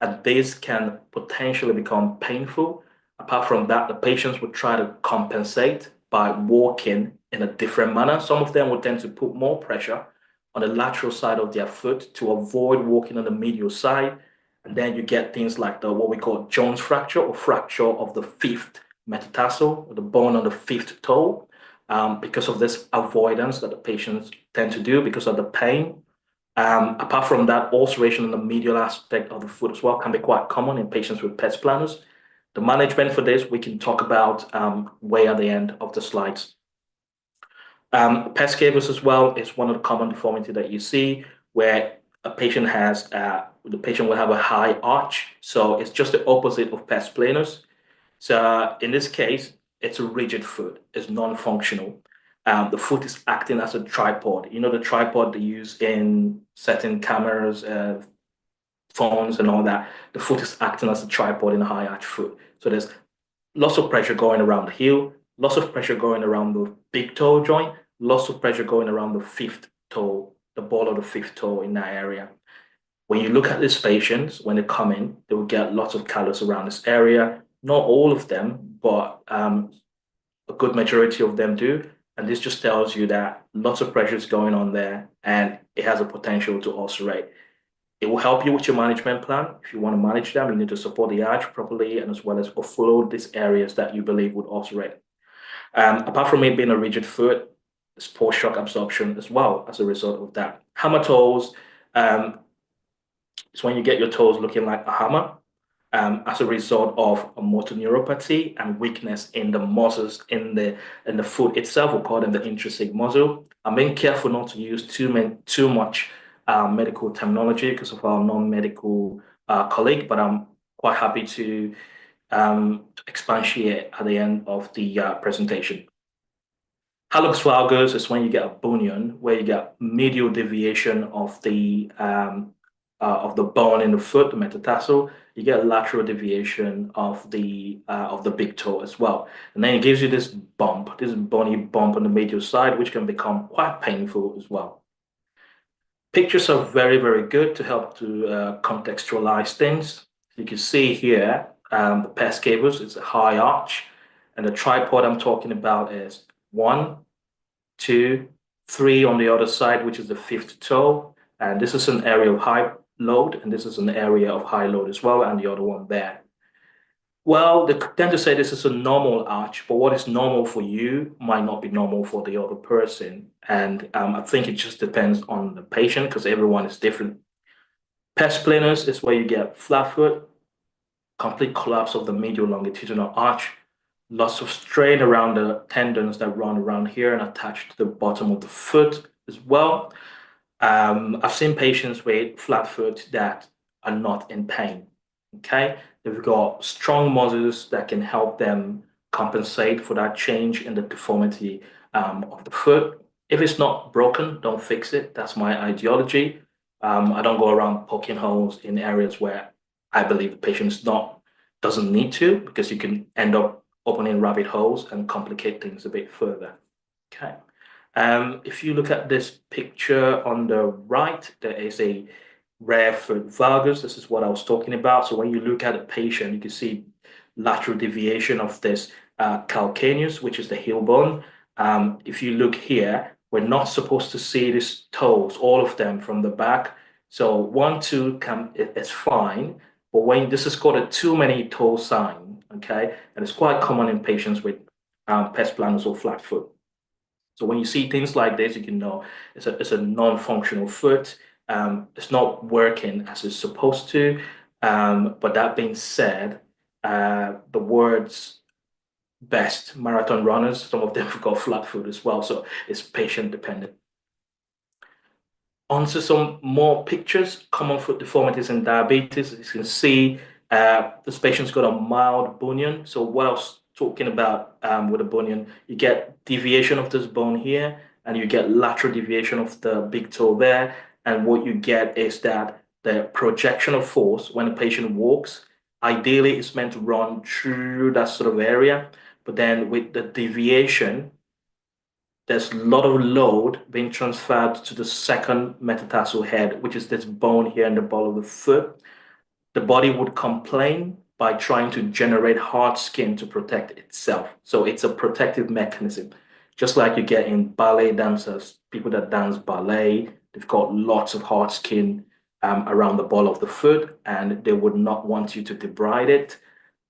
S5: and this can potentially become painful. Apart from that, the patients would try to compensate by walking in a different manner. Some of them would tend to put more pressure on the lateral side of their foot to avoid walking on the medial side. And then you get things like what we call Jones fracture or fracture of the fifth metatarsal, the bone on the fifth toe, because of this avoidance that the patients tend to do because of the pain. Apart from that, ulceration in the medial aspect of the foot as well can be quite common in patients with pes planus. The management for this, we can talk about way at the end of the slides. Pes cavus as well is one of the common deformity that you see where a patient has, the patient will have a high arch. So it's just the opposite of pes planus. So in this case, it's a rigid foot, it's non-functional. The foot is acting as a tripod. You know, the tripod they use in certain cameras, phones and all that. The foot is acting as a tripod in a high arch foot. So there's lots of pressure going around the heel, lots of pressure going around the big toe joint, lots of pressure going around the fifth toe, the ball of the fifth toe in that area. When you look at these patients, when they come in, they will get lots of callus around this area. Not all of them, but a good majority of them do. And this just tells you that lots of pressure is going on there and it has a potential to ulcerate. It will help you with your management plan. If you want to manage them, you need to support the arch properly and as well as offload these areas that you believe would ulcerate. Apart from it being a rigid foot, There's poor shock absorption as well as a result of that. Hammer toes is when you get your toes looking like a hammer as a result of a motor neuropathy and weakness in the muscles in the foot itself. We call them the intrinsic muscle. I'm being careful not to use too much medical terminology because of our non-medical colleague, but I'm quite happy to expatiate at the end of the presentation. Hallux valgus is when you get a bunion, where you get medial deviation of the bone in the foot, the metatarsal. You get lateral deviation of the big toe as well, and then it gives you this bump, this bony bump on the medial side, which can become quite painful as well. Pictures are very, very good to help to contextualize things. You can see here the pes cavus, it's a high arch, and the tripod I'm talking about is 1, 2, 3 on the other side, which is the fifth toe. And this is an area of high load, and this is an area of high load as well, and the other one there. Well, they tend to say this is a normal arch, but what is normal for you might not be normal for the other person. And I think it just depends on the patient because everyone is different. Pes planus is where you get flat foot, complete collapse of the medial longitudinal arch, lots of strain around the tendons that run around here and attach to the bottom of the foot as well. I've seen patients with flat foot that are not in pain. Okay, they've got strong muscles that can help them compensate for that change in the deformity of the foot. If it's not broken, don't fix it. That's my ideology. I don't go around poking holes in areas where I believe the patient doesn't need to, because you can end up opening rabbit holes and complicate things a bit further. Okay. If you look at this picture on the right, there is a rare foot valgus. This is what I was talking about. So when you look at a patient, you can see lateral deviation of this calcaneus, which is the heel bone. If you look here, we're not supposed to see these toes, all of them from the back. So 1, 2 it's fine, but when this is called a too many toe sign, okay, and it's quite common in patients with pes planus or flat foot. So when you see things like this, you can know it's a non-functional foot. It's not working as it's supposed to. But that being said, the words best marathon runners, some of them have got flat foot as well. So it's patient dependent. Onto some more pictures, common foot deformities and diabetes. As you can see, this patient's got a mild bunion. So what I was talking about with a bunion, you get deviation of this bone here, and you get lateral deviation of the big toe there. And what you get is that the projection of force when a patient walks, ideally it's meant to run through that sort of area. But then with the deviation, there's a lot of load being transferred to the second metatarsal head, which is this bone here in the ball of the foot. The body would complain by trying to generate hard skin to protect itself. So it's a protective mechanism. Just like you get in ballet dancers, people that dance ballet, they've got lots of hard skin around the ball of the foot, and they would not want you to debride it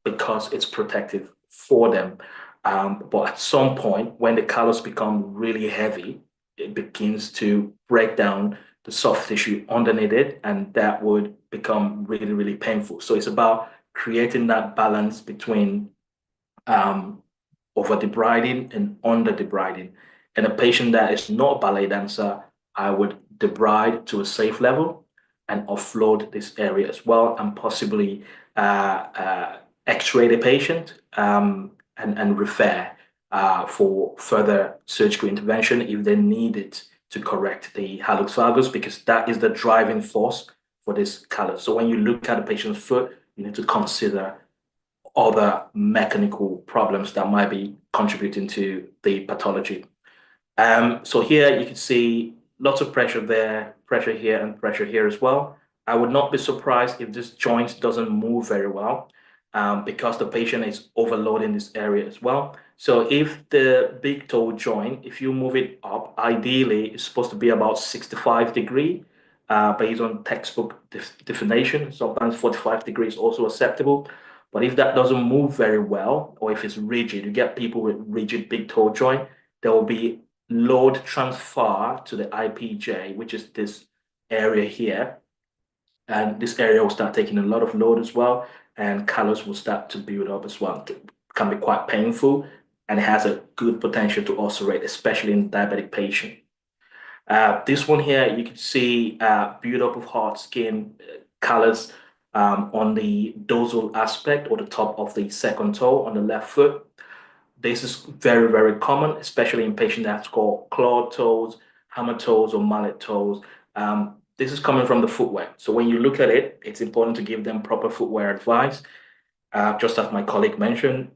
S5: because it's protective for them. But at some point, when the callus become really heavy, it begins to break down the soft tissue underneath it, and that would become really, really painful. So it's about creating that balance between over debriding and under debriding. And a patient that is not a ballet dancer, I would debride to a safe level and offload this area as well, and possibly x-ray the patient and refer for further surgical intervention if they need it to correct the hallux valgus, because that is the driving force for this callus. So when you look at a patient's foot, you need to consider other mechanical problems that might be contributing to the pathology. So here you can see lots of pressure there, pressure here, and pressure here as well. I would not be surprised if this joint doesn't move very well because the patient is overloading this area as well. So if the big toe joint, if you move it up, ideally it's supposed to be about 65 degrees based on textbook definition. Sometimes 45 degrees is also acceptable. But if that doesn't move very well, or if it's rigid, you get people with rigid big toe joint, there will be load transfer to the IPJ, which is this area here. And this area will start taking a lot of load as well, and callus will start to build up as well. It can be quite painful, and it has a good potential to ulcerate, especially in diabetic patient. This one here, you can see build up of hard skin callus on the dorsal aspect or the top of the second toe on the left foot. This is very, very common, especially in patients that's called clawed toes, hammer toes, or mallet toes. This is coming from the footwear. So when you look at it, it's important to give them proper footwear advice. Just as my colleague mentioned,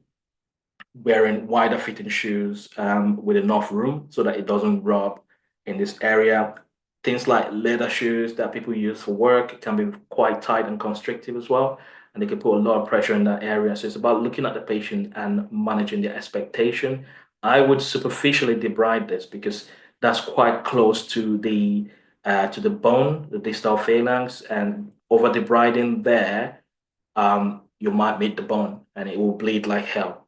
S5: wearing wider fitting shoes with enough room so that it doesn't rub in this area. Things like leather shoes that people use for work can be quite tight and constrictive as well, and they can put a lot of pressure in that area. So it's about looking at the patient and managing their expectation. I would superficially debride this because that's quite close to the bone, the distal phalanx, and over debriding there, you might meet the bone and it will bleed like hell.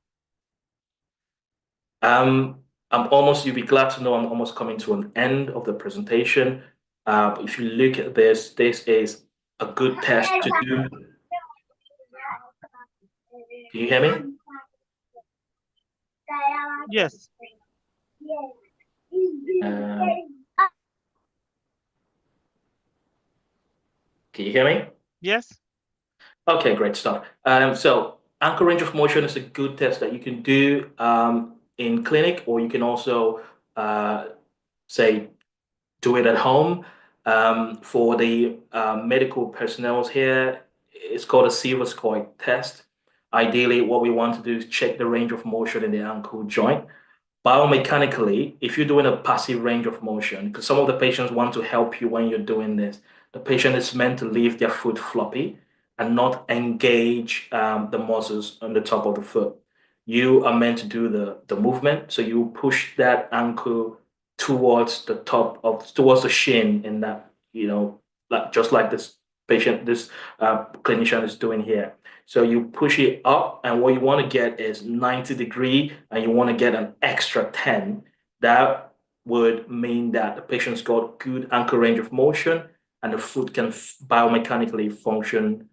S5: You'll be glad to know I'm almost coming to an end of the presentation. If you look at this, this is a good test to do. Can you hear me?
S1: Yes.
S5: Can you hear me?
S1: Yes.
S5: Okay, great stuff. So ankle range of motion is a good test that you can do in clinic, or you can also say do it at home. For the medical personnel here, it's called a silver score test. Ideally, what we want to do is check the range of motion in the ankle joint. Biomechanically, if you're doing a passive range of motion, because some of the patients want to help you when you're doing this, the patient is meant to leave their foot floppy and not engage the muscles on the top of the foot. You are meant to do the movement, so you push that ankle towards the towards the shin in that, like just like this clinician is doing here. So you push it up, and what you want to get is 90 degree, and you want to get an extra 10. That would mean that the patient's got good ankle range of motion, and the foot can biomechanically function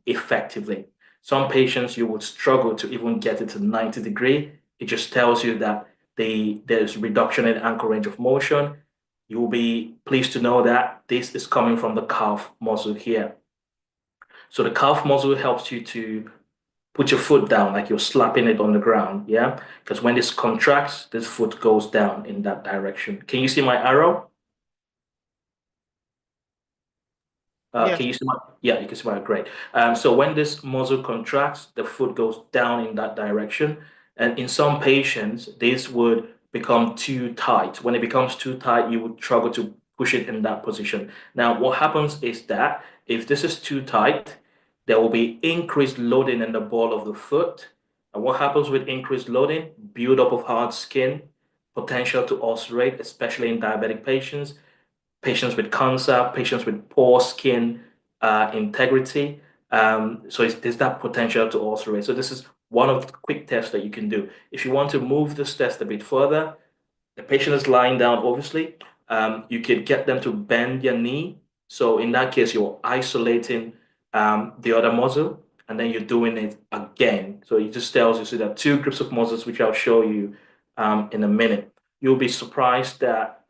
S5: effectively. Some patients, you would struggle to even get it to 90 degree. It just tells you that there's reduction in ankle range of motion. You will be pleased to know that this is coming from the calf muscle here. So the calf muscle helps you to put your foot down like you're slapping it on the ground, yeah? Because when this contracts, this foot goes down in that direction. Can you see my arrow?
S1: Yes.
S5: Can you see my, yeah, you can see my, great. So when this muscle contracts, the foot goes down in that direction. And in some patients, this would become too tight. When it becomes too tight, you would struggle to push it in that position. Now, what happens is that if this is too tight, there will be increased loading in the ball of the foot. And what happens with increased loading? Buildup of hard skin, potential to ulcerate, especially in diabetic patients, patients with cancer, patients with poor skin integrity. So there's that potential to ulcerate. So this is one of the quick tests that you can do. If you want to move this test a bit further, the patient is lying down, obviously. You could get them to bend their knee. So in that case, you're isolating the other muscle, and then you're doing it again. So it just tells you, so there are two groups of muscles, which I'll show you in a minute. You'll be surprised that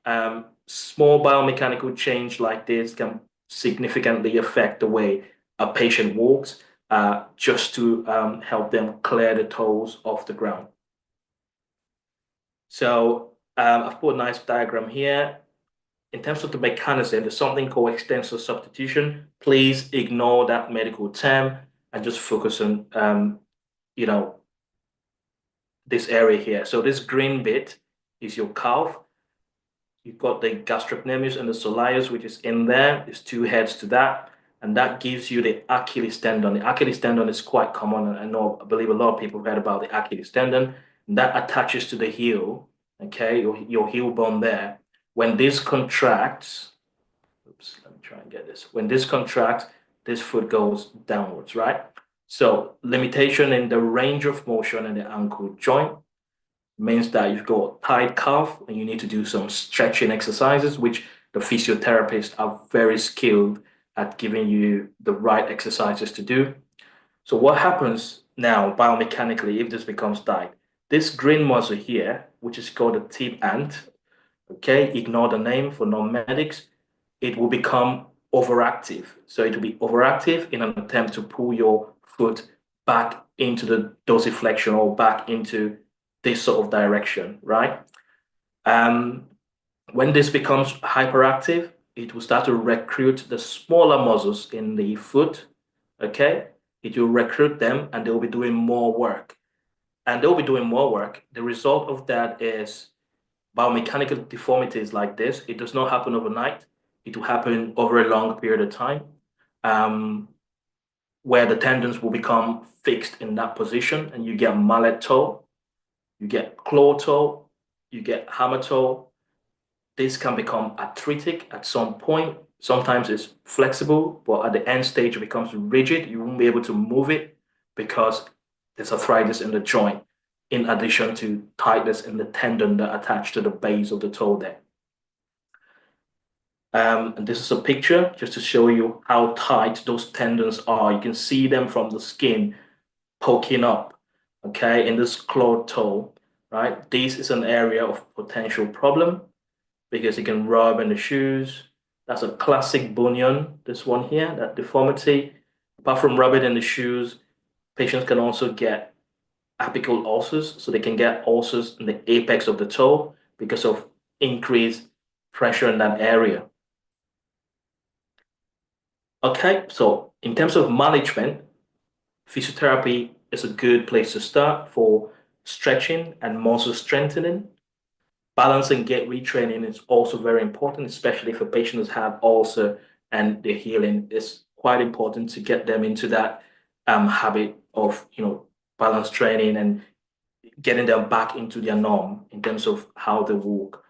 S5: small biomechanical change like this can significantly affect the way a patient walks, just to help them clear the toes off the ground. So I've put a nice diagram here. In terms of the mechanism, there's something called extensor substitution. Please ignore that medical term and just focus on, this area here. So this green bit is your calf. You've got the gastrocnemius and the soleus, which is in there. There's two heads to that. And that gives you the Achilles tendon. The Achilles tendon is quite common. I believe a lot of people have heard about the Achilles tendon. That attaches to the heel, okay, your heel bone there. When this contracts, oops, let me try and get this. When this contracts, this foot goes downwards, right? So limitation in the range of motion in the ankle joint. means that you've got tight calf and you need to do some stretching exercises, which the physiotherapists are very skilled at giving you the right exercises to do. So what happens now biomechanically if this becomes tight? This green muscle here, which is called the tib ant, okay, ignore the name for non-medics, it will become overactive. So it will be overactive in an attempt to pull your foot back into the dorsiflexion or back into this sort of direction, right? Um, when this becomes hyperactive, it will start to recruit the smaller muscles in the foot, okay? It will recruit them and they'll be doing more work. And they'll be doing more work. The result of that is biomechanical deformities like this. It does not happen overnight. It will happen over a long period of time, um, where the tendons will become fixed in that position, and you get mallet toe, you get claw toe, you get hammer toe. This can become arthritic at some point. Sometimes it's flexible, but at the end stage, it becomes rigid. You won't be able to move it because there's arthritis in the joint, in addition to tightness in the tendon that attach to the base of the toe there. And this is a picture just to show you how tight those tendons are. You can see them from the skin poking up, okay, in this clawed toe, right? This is an area of potential problem because it can rub in the shoes. That's a classic bunion, this one here, that deformity. Apart from rubbing in the shoes, patients can also get apical ulcers, so they can get ulcers in the apex of the toe because of increased pressure in that area. Okay, so in terms of management, physiotherapy is a good place to start for stretching and muscle strengthening. Balance and gait retraining is also very important, especially for patients who have ulcer and they're healing. It's quite important to get them into that habit of balance training and getting them back into their norm in terms of how they walk.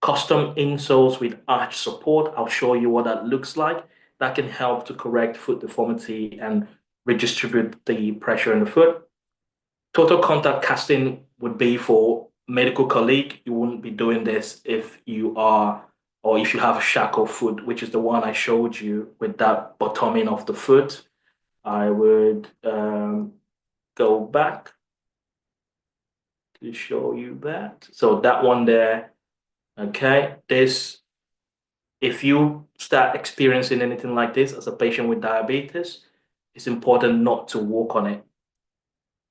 S5: Custom insoles with arch support. I'll show you what that looks like. That can help to correct foot deformity and redistribute the pressure in the foot. Total contact casting would be for medical colleague. You wouldn't be doing this if you are, or if you have a shackle foot, which is the one I showed you with that bottoming of the foot. I would go back to show you that. So that one there, okay, this, if you start experiencing anything like this as a patient with diabetes, it's important not to walk on it.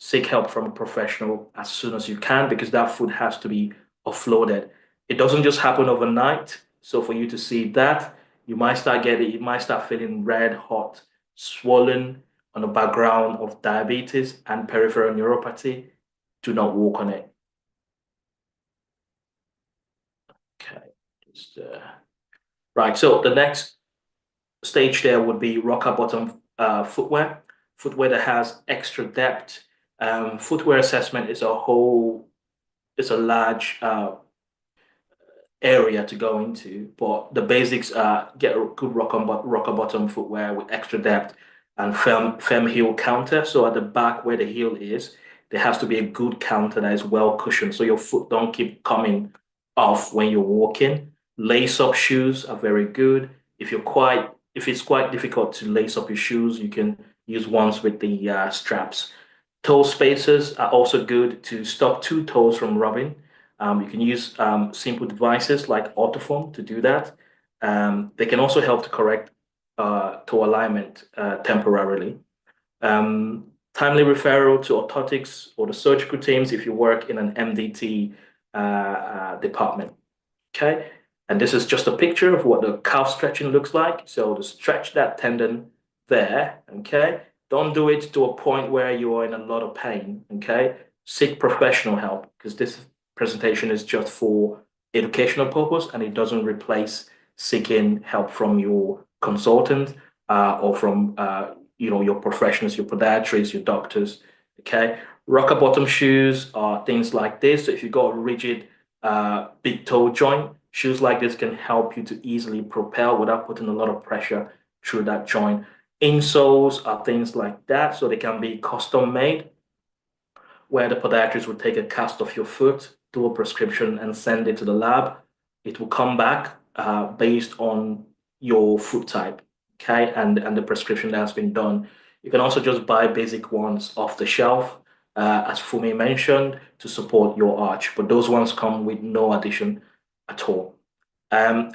S5: Seek help from a professional as soon as you can because that foot has to be offloaded. It doesn't just happen overnight. So for you to see that, you might start feeling red, hot, swollen on the background of diabetes and peripheral neuropathy. Do not walk on it. Okay, just right. So the next stage there would be rocker bottom footwear, footwear that has extra depth. Footwear assessment is a large area to go into, but the basics are get a good rocker bottom footwear with extra depth and firm heel counter. So at the back where the heel is, there has to be a good counter that is well cushioned, so your foot don't keep coming off when you're walking. Lace up shoes are very good. If it's quite difficult to lace up your shoes, you can use ones with the straps. Toe spacers are also good to stop two toes from rubbing. You can use simple devices like Orthoform to do that. They can also help to correct toe alignment temporarily. Timely referral to orthotics or the surgical teams if you work in an MDT department. Okay, and this is just a picture of what the calf stretching looks like. So to stretch that tendon there, okay, don't do it to a point where you are in a lot of pain, okay? Seek professional help because this presentation is just for educational purpose and it doesn't replace seeking help from your consultant or from your professionals, your podiatrists, your doctors, okay? Rocker bottom shoes are things like this. So if you've got a rigid big toe joint, shoes like this can help you to easily propel without putting a lot of pressure through that joint. Insoles are things like that, so they can be custom made. where the podiatrist will take a cast of your foot, do a prescription, and send it to the lab. It will come back based on your foot type, okay, and the prescription that has been done. You can also just buy basic ones off the shelf, as Fumi mentioned, to support your arch, but those ones come with no addition at all. Um,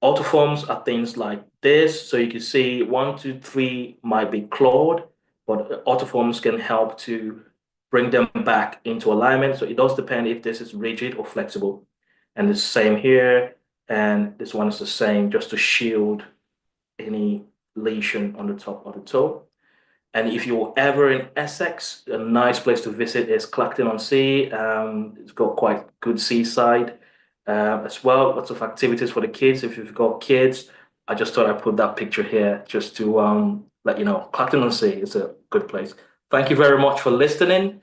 S5: Autoforms are things like this. So you can see 1, 2, 3 might be clawed, but autoforms can help to bring them back into alignment. So it does depend if this is rigid or flexible. And the same here, and this one is the same, just to shield any lesion on the top of the toe. And if you're ever in Essex, a nice place to visit is Clacton-on-Sea. It's got quite good seaside as well. Lots of activities for the kids. If you've got kids, I just thought I'd put that picture here just to let you know. Clacton-on-Sea is a good place. Thank you very much for listening.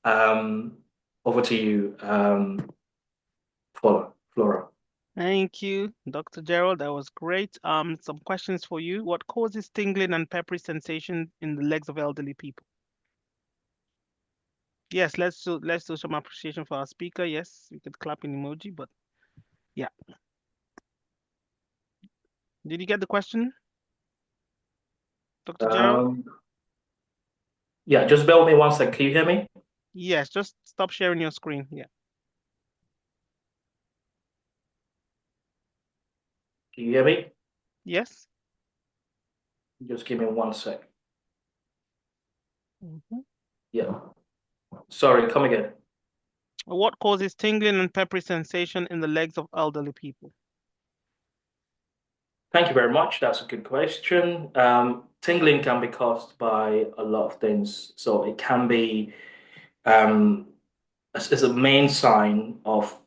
S5: Over to you, Flora.
S1: Thank you, Dr. Gerald. That was great. Some questions for you. What causes tingling and peppery sensation in the legs of elderly people? Yes, let's do some appreciation for our speaker. Yes, we could clap in emoji, but yeah. Did you get the question, Dr. Gerald?
S5: Yeah, just bear with me one second. Can you hear me?
S1: Yes, just stop sharing your screen. Yeah.
S5: Can you hear me?
S1: Yes.
S5: Just give me one sec.
S1: Mhm.
S5: Yeah. Sorry, come again.
S1: What causes tingling and peppery sensation in the legs of elderly people?
S5: Thank you very much. That's a good question. Tingling can be caused by a lot of things. So it can be as a main sign of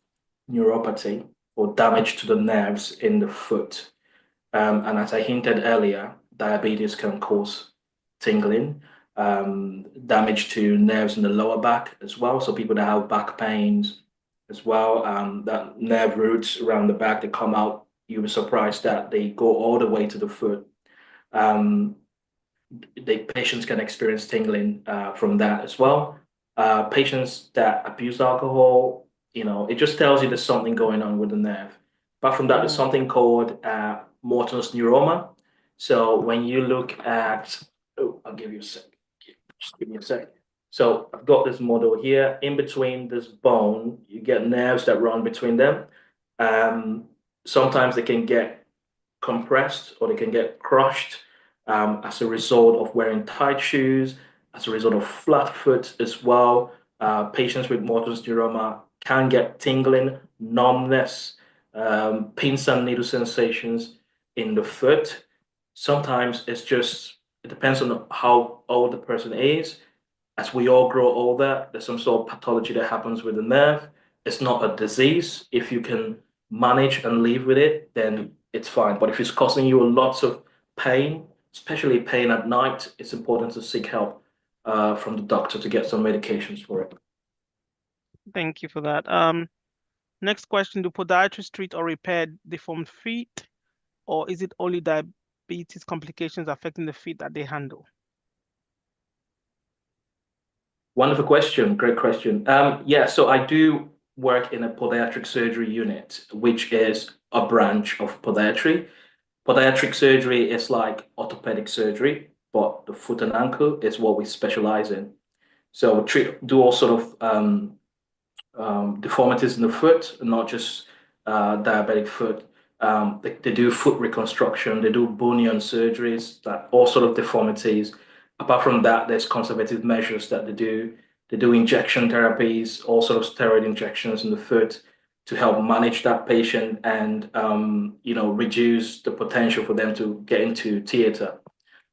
S5: neuropathy or damage to the nerves in the foot. And as I hinted earlier, diabetes can cause tingling, damage to nerves in the lower back as well. So people that have back pains as well, that nerve roots around the back that come out, you were surprised that they go all the way to the foot. Um, the patients can experience tingling from that as well. Patients that abuse alcohol, it just tells you there's something going on with the nerve. Apart from that, there's something called Morton's neuroma. So when you look at, I'll give you a sec. Just give me a sec. So I've got this model here. In between this bone, you get nerves that run between them. Um, Sometimes they can get compressed or they can get crushed as a result of wearing tight shoes, as a result of flat foot as well. Patients with Morton's neuroma can get tingling, numbness, pins and needle sensations in the foot. Sometimes it depends on how old the person is. As we all grow older, there's some sort of pathology that happens with the nerve. It's not a disease. If you can manage and live with it, then it's fine. But if it's causing you lots of pain, especially pain at night, it's important to seek help from the doctor to get some medications for it.
S1: Thank you for that. Next question, do podiatrists treat or repair deformed feet, or is it only diabetes complications affecting the feet that they handle?
S5: Wonderful question. Great question. Yeah, so I do work in a podiatric surgery unit, which is a branch of podiatry. Podiatric surgery is like orthopedic surgery, but the foot and ankle is what we specialize in. So we do all sort of deformities in the foot, not just diabetic foot. They do foot reconstruction, they do bunion surgeries, that all sort of deformities. Apart from that, there's conservative measures that they do. They do injection therapies, all sort of steroid injections in the foot to help manage that patient and reduce the potential for them to get into theater.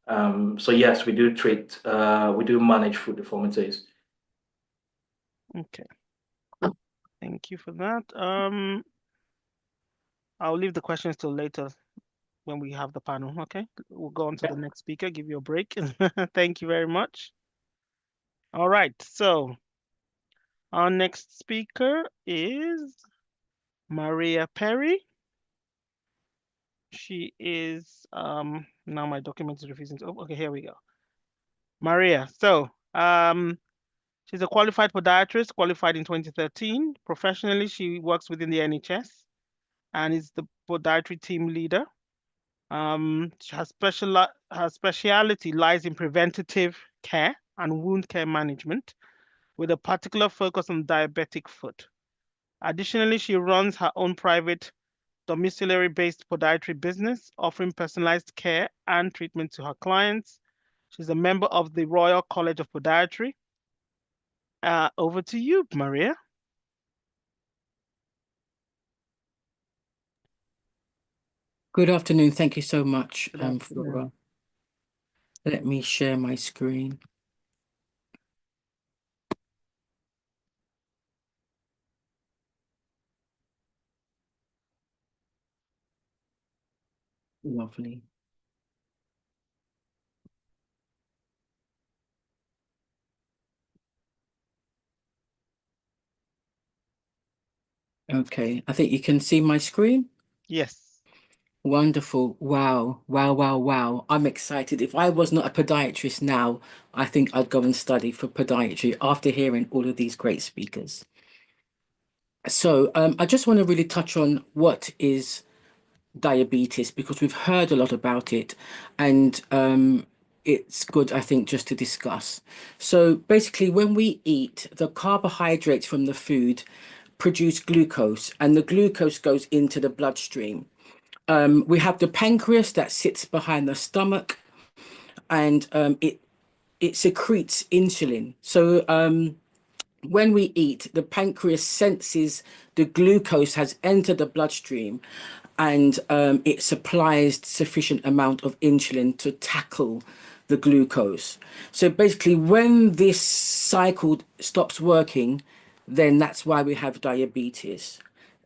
S5: So yes, we do manage foot deformities.
S1: Okay. Thank you for that. I'll leave the questions till later when we have the panel. Okay. We'll go on to the next speaker, give you a break. Thank you very much. All right. So our next speaker is Maria Perry. She is now my document is refusing to. Oh, okay, here we go. Maria. So She's a qualified podiatrist, qualified in 2013. Professionally, she works within the NHS and is the podiatry team leader. Her speciality lies in preventative care and wound care management, with a particular focus on diabetic foot. Additionally, she runs her own private domiciliary-based podiatry business, offering personalized care and treatment to her clients. She's a member of the Royal College of Podiatry. Over to you, Maria.
S6: Good afternoon. Thank you so much,
S1: Good
S6: Flora.
S1: afternoon.
S6: Let me share my screen. Lovely. Okay, I think you can see my screen.
S1: Yes.
S6: Wonderful. Wow, wow, wow, wow. I'm excited. If I was not a podiatrist now, I think I'd go and study for podiatry after hearing all of these great speakers. So I just want to really touch on what is diabetes, because we've heard a lot about it, and it's good, I think, just to discuss. So basically, when we eat, the carbohydrates from the food produce glucose, and the glucose goes into the bloodstream. We have the pancreas that sits behind the stomach, and it secretes insulin. So when we eat, the pancreas senses the glucose has entered the bloodstream, and it supplies sufficient amount of insulin to tackle the glucose. So basically, when this cycle stops working, then that's why we have diabetes.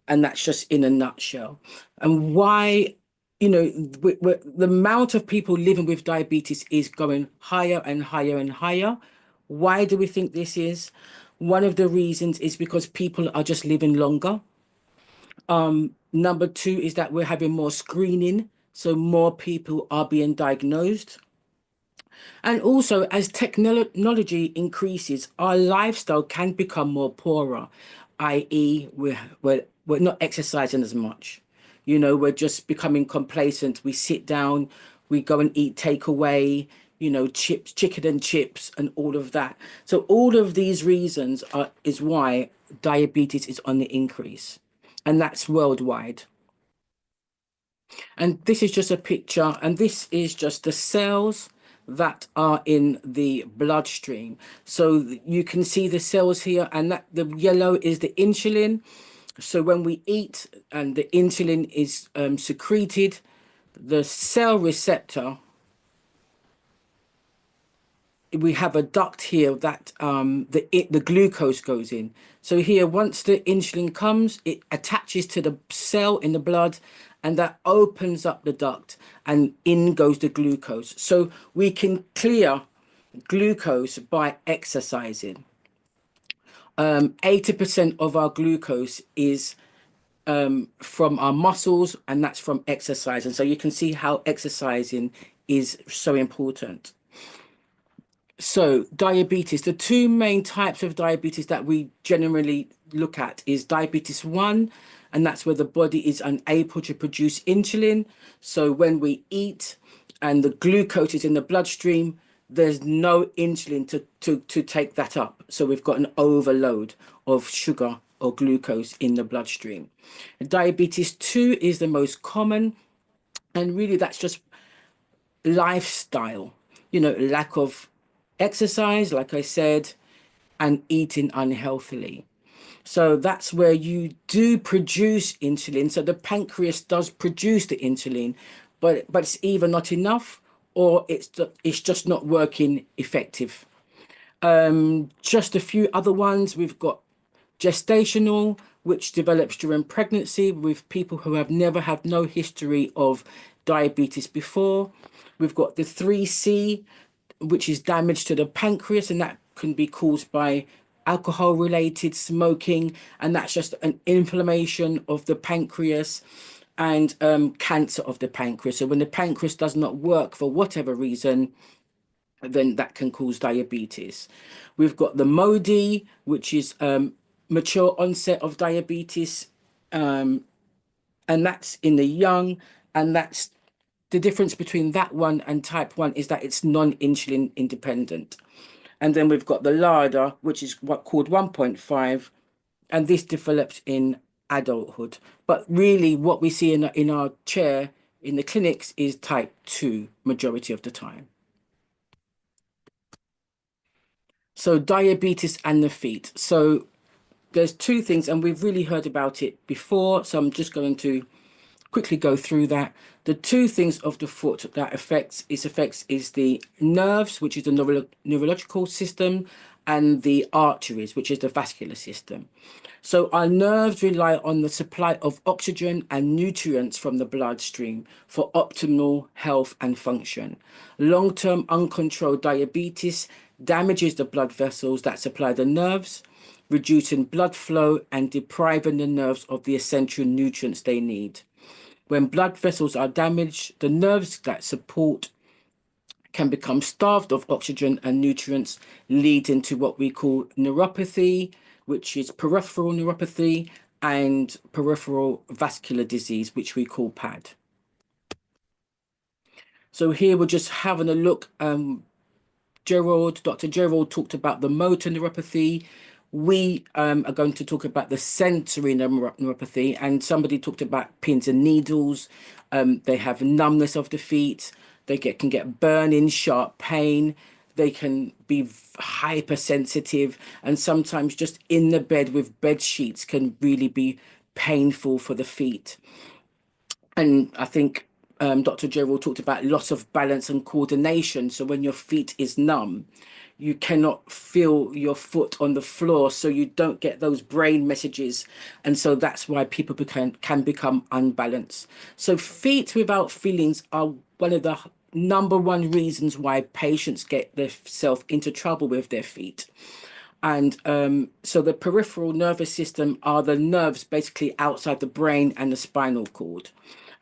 S6: And that's just in a nutshell. And why, the amount of people living with diabetes is going higher and higher and higher. Why do we think this is? One of the reasons is because people are just living longer. Number two is that we're having more screening, so more people are being diagnosed. And also, as technology increases, our lifestyle can become more poorer, i.e., we're not exercising as much. We're just becoming complacent. We sit down, we go and eat takeaway, chips, chicken and chips, and all of that. So all of these reasons is why diabetes is on the increase, and that's worldwide. And this is just a picture, and this is just the cells that are in the bloodstream. So you can see the cells here, and that the yellow is the insulin. So when we eat and the insulin is secreted, the cell receptor, we have a duct here that the glucose goes in. So here, once the insulin comes, it attaches to the cell in the blood, and that opens up the duct, and in goes the glucose. So we can clear glucose by exercising. 80% of our glucose is from our muscles, and that's from exercise. And so you can see how exercising is so important. So diabetes, the two main types of diabetes that we generally look at is diabetes 1, and that's where the body is unable to produce insulin. So when we eat and the glucose is in the bloodstream, there's no insulin to take that up. So we've got an overload of sugar or glucose in the bloodstream. Diabetes 2 is the most common, and really that's just lifestyle, lack of exercise, like I said, and eating unhealthily. So that's where you do produce insulin. So the pancreas does produce the insulin, but it's either not enough or it's just not working effective. Just a few other ones. We've got gestational, which develops during pregnancy with people who have never had no history of diabetes before. We've got the 3C, which is damage to the pancreas, and that can be caused by alcohol related smoking, and that's just an inflammation of the pancreas and cancer of the pancreas. So when the pancreas does not work for whatever reason, then that can cause diabetes. We've got the MODY, which is mature onset of diabetes, and that's in the young, and that's the difference between that one and type 1 is that it's non-insulin independent. And then we've got the LADA, which is what called 1.5, and this develops in adulthood. But really what we see in our chair in the clinics is type 2 majority of the time. So diabetes and the feet. So there's two things, and we've really heard about it before, so I'm just going to quickly go through that. The two things of the foot that affects is the nerves, which is the neurological system, and the arteries, which is the vascular system. So our nerves rely on the supply of oxygen and nutrients from the bloodstream for optimal health and function. Long-term uncontrolled diabetes damages the blood vessels that supply the nerves, reducing blood flow and depriving the nerves of the essential nutrients they need. When blood vessels are damaged, the nerves that support can become starved of oxygen and nutrients, leading to what we call neuropathy, which is peripheral neuropathy, and peripheral vascular disease, which we call PAD. So here we're just having a look. Dr. Gerald talked about the motor neuropathy. We are going to talk about the sensory neuropathy, and somebody talked about pins and needles. They have numbness of the feet. They can get burning, sharp pain. They can be hypersensitive, and sometimes just in the bed with bed sheets can really be painful for the feet. And I think Dr. Gerald talked about loss of balance and coordination. So when your feet is numb, you cannot feel your foot on the floor, so you don't get those brain messages. And so that's why people can become unbalanced. So feet without feelings are one of the #1 reasons why patients get themselves into trouble with their feet. And so the peripheral nervous system are the nerves basically outside the brain and the spinal cord.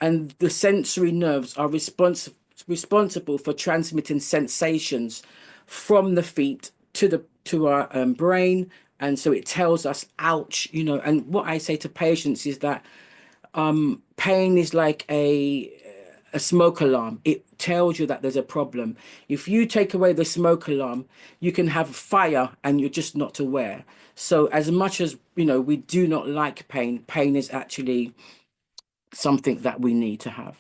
S6: And the sensory nerves are responsible for transmitting sensations from the feet to our brain. And so it tells us, ouch, you know. And what I say to patients is that pain is like a smoke alarm. It tells you that there's a problem. If you take away the smoke alarm, you can have fire and you're just not aware. So as much as, you know, we do not like pain, pain is actually something that we need to have.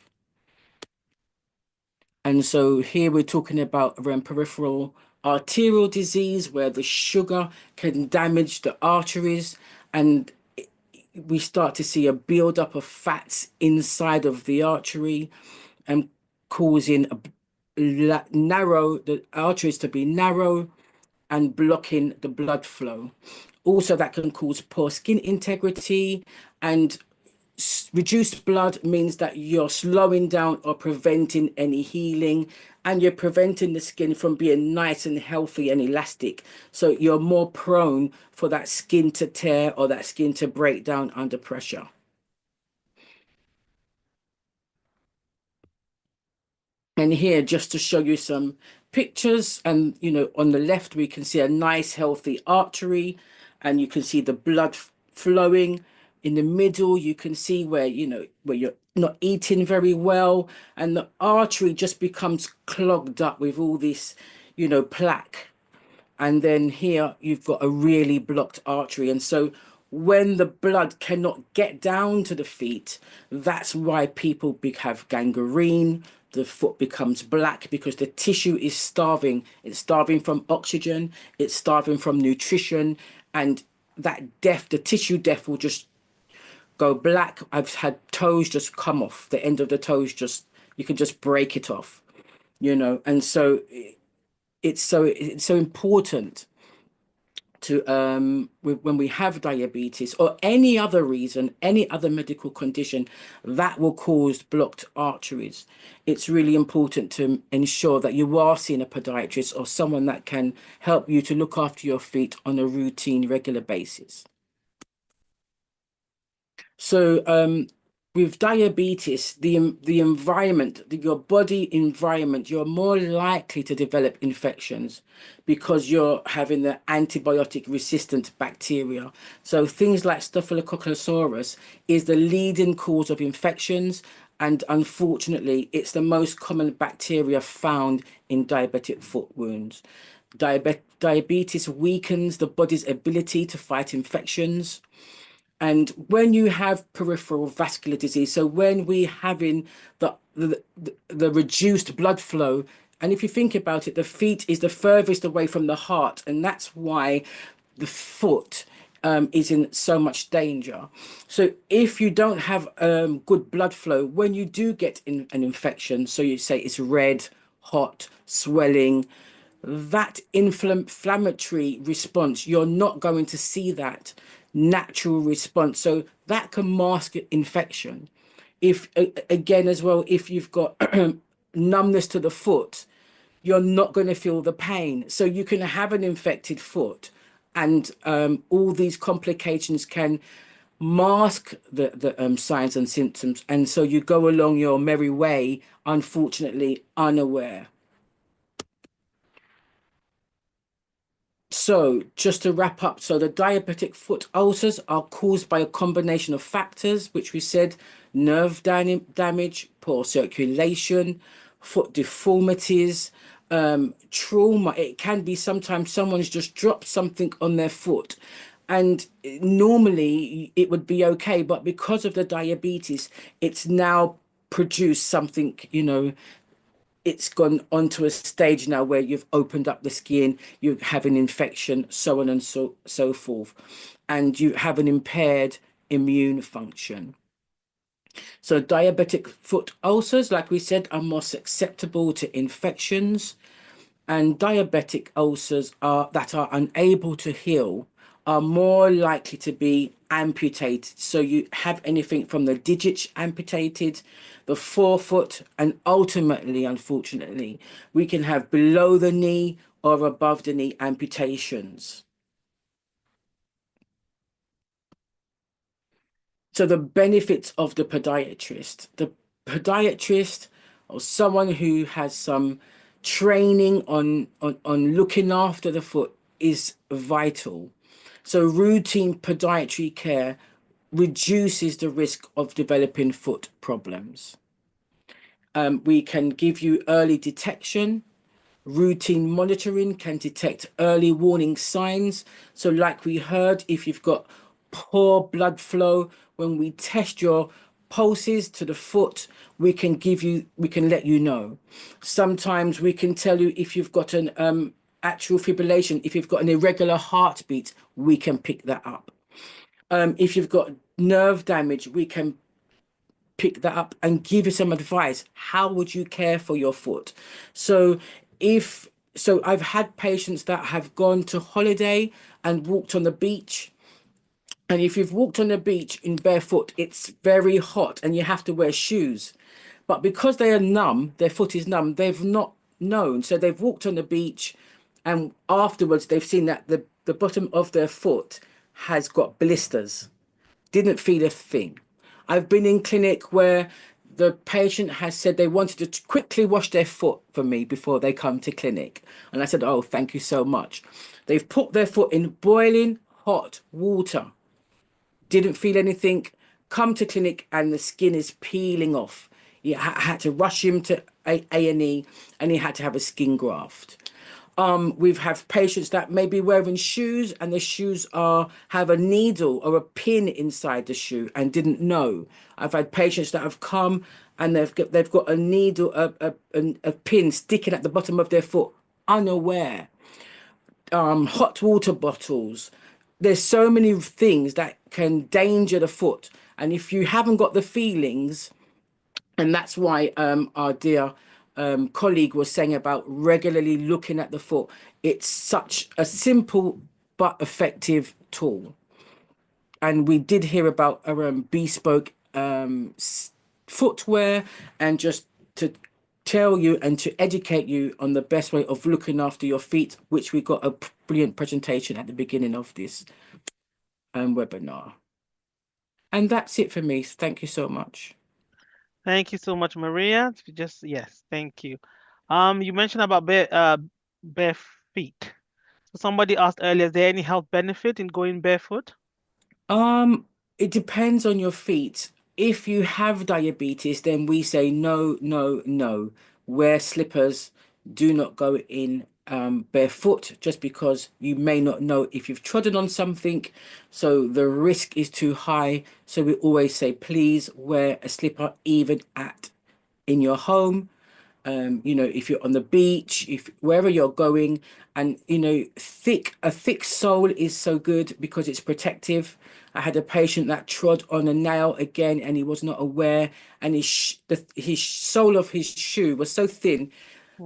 S6: And so here we're talking about peripheral arterial disease, where the sugar can damage the arteries, and we start to see a buildup of fats inside of the artery and causing the arteries to be narrow and blocking the blood flow. Also, that can cause poor skin integrity, and reduced blood means that you're slowing down or preventing any healing, and you're preventing the skin from being nice and healthy and elastic. So you're more prone for that skin to tear or that skin to break down under pressure. And here, just to show you some pictures, and you know, on the left we can see a nice healthy artery, and you can see the blood flowing. In the middle you can see where, you know, where you're not eating very well, and the artery just becomes clogged up with all this, you know, plaque. And then here you've got a really blocked artery. And so when the blood cannot get down to the feet, that's why people have gangrene. The foot becomes black because the tissue is starving. It's starving from oxygen, it's starving from nutrition, and that death, the tissue death, will just go black. I've had toes just come off, the end of the toes, just, you can just break it off, you know. And so it's so important to when we have diabetes or any other reason, any other medical condition that will cause blocked arteries, it's really important to ensure that you are seeing a podiatrist or someone that can help you to look after your feet on a routine, regular basis. So with diabetes, the environment, your body environment, you're more likely to develop infections because you're having the antibiotic resistant bacteria. So things like Staphylococcus is the leading cause of infections. And unfortunately, it's the most common bacteria found in diabetic foot wounds. Diabetes weakens the body's ability to fight infections. And when you have peripheral vascular disease, so when we're having the reduced blood flow, and if you think about it, the feet is the furthest away from the heart, and that's why the foot is in so much danger. So if you don't have good blood flow, when you do get an infection, so you say it's red, hot, swelling, that inflammatory response, you're not going to see that natural response. So that can mask infection. If again as well, if you've got numbness to the foot, you're not going to feel the pain. So you can have an infected foot, and all these complications can mask the signs and symptoms. And so you go along your merry way, unfortunately, unaware. So just to wrap up, so the diabetic foot ulcers are caused by a combination of factors, which we said, nerve damage, poor circulation, foot deformities, trauma. It can be sometimes someone's just dropped something on their foot, and normally it would be okay, but because of the diabetes, it's now produced something, it's gone onto a stage now where you've opened up the skin, you have an infection, so on and so forth, and you have an impaired immune function. So diabetic foot ulcers, like we said, are more susceptible to infections, and diabetic ulcers that are unable to heal are more likely to be amputated. So you have anything from the digits amputated, the forefoot, and ultimately, unfortunately, we can have below the knee or above the knee amputations. So the benefits of the podiatrist or someone who has some training on looking after the foot is vital. So routine podiatry care reduces the risk of developing foot problems. We can give you early detection. Routine monitoring can detect early warning signs. So like we heard, if you've got poor blood flow, when we test your pulses to the foot, we can let you know. Sometimes we can tell you if you've got an atrial fibrillation, if you've got an irregular heartbeat, we can pick that up. If you've got nerve damage, we can pick that up and give you some advice. How would you care for your foot? So I've had patients that have gone to holiday and walked on the beach. And if you've walked on the beach in barefoot, it's very hot and you have to wear shoes. But because they are numb, their foot is numb, they've not known. So they've walked on the beach and afterwards they've seen that the bottom of their foot has got blisters. Didn't feel a thing. I've been in clinic where the patient has said they wanted to quickly wash their foot for me before they come to clinic. And I said, oh, thank you so much. They've put their foot in boiling hot water. Didn't feel anything, come to clinic and the skin is peeling off. I had to rush him to A&E and he had to have a skin graft. We've had patients that may be wearing shoes and the shoes have a needle or a pin inside the shoe and didn't know. I've had patients that have come and they've got a needle, a pin sticking at the bottom of their foot, unaware. Hot water bottles. There's so many things that can danger the foot. And if you haven't got the feelings, and that's why our dear colleague was saying about regularly looking at the foot. It's such a simple but effective tool. And we did hear about bespoke footwear, and just to tell you and to educate you on the best way of looking after your feet, which we got a brilliant presentation at the beginning of this webinar. And that's it for me. Thank you so much.
S1: Thank you so much, Maria. Yes, thank you. You mentioned about bare feet. So somebody asked earlier, is there any health benefit in going barefoot?
S6: Um, it depends on your feet. If you have diabetes, then we say no, no, no. Wear slippers. Do not go in barefoot just because you may not know if you've trodden on something. So the risk is too high. So we always say, please wear a slipper even at in your home. You know, if you're on the beach, if wherever you're going, and you know, a thick sole is so good because it's protective. I had a patient that trod on a nail again, and he was not aware, and his sole of his shoe was so thin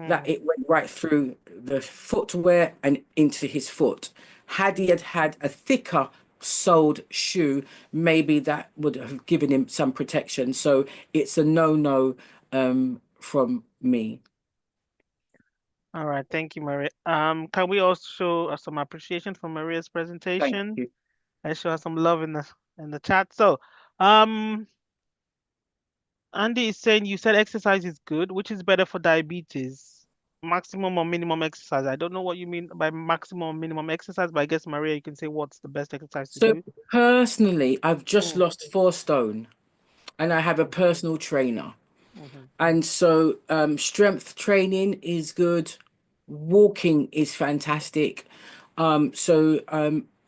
S6: that it went right through the footwear and into his foot. Had he had a thicker soled shoe, maybe that would have given him some protection. So it's a no-no from me.
S1: All right, thank you, Maria. Can we also show some appreciation for Maria's
S6: Thank
S1: presentation?
S6: you.
S1: Let's show her some love in the chat. So, um, Andy is saying you said exercise is good. Which is better for diabetes? Maximum or minimum exercise? I don't know what you mean by maximum or minimum exercise, but I guess Maria, you can say what's the best exercise to
S6: So
S1: do.
S6: personally, I've just
S1: Mm,
S6: lost 4 stone and I have a
S1: mm,
S6: personal trainer.
S1: mhm,
S6: And so strength training is good. Walking is fantastic.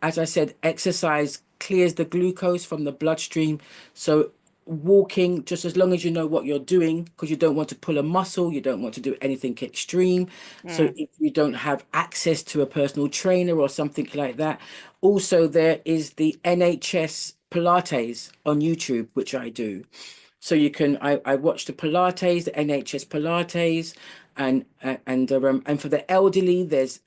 S6: As I said, exercise clears the glucose from the bloodstream. So walking, just as long as you know what you're doing, because you don't want to pull a muscle, you don't want to do anything extreme. So
S1: mm,
S6: if you don't have access to a personal trainer or something like that, also there is the NHS Pilates on YouTube, which I do. So you can I watch the Pilates, the NHS Pilates, and for the elderly, there's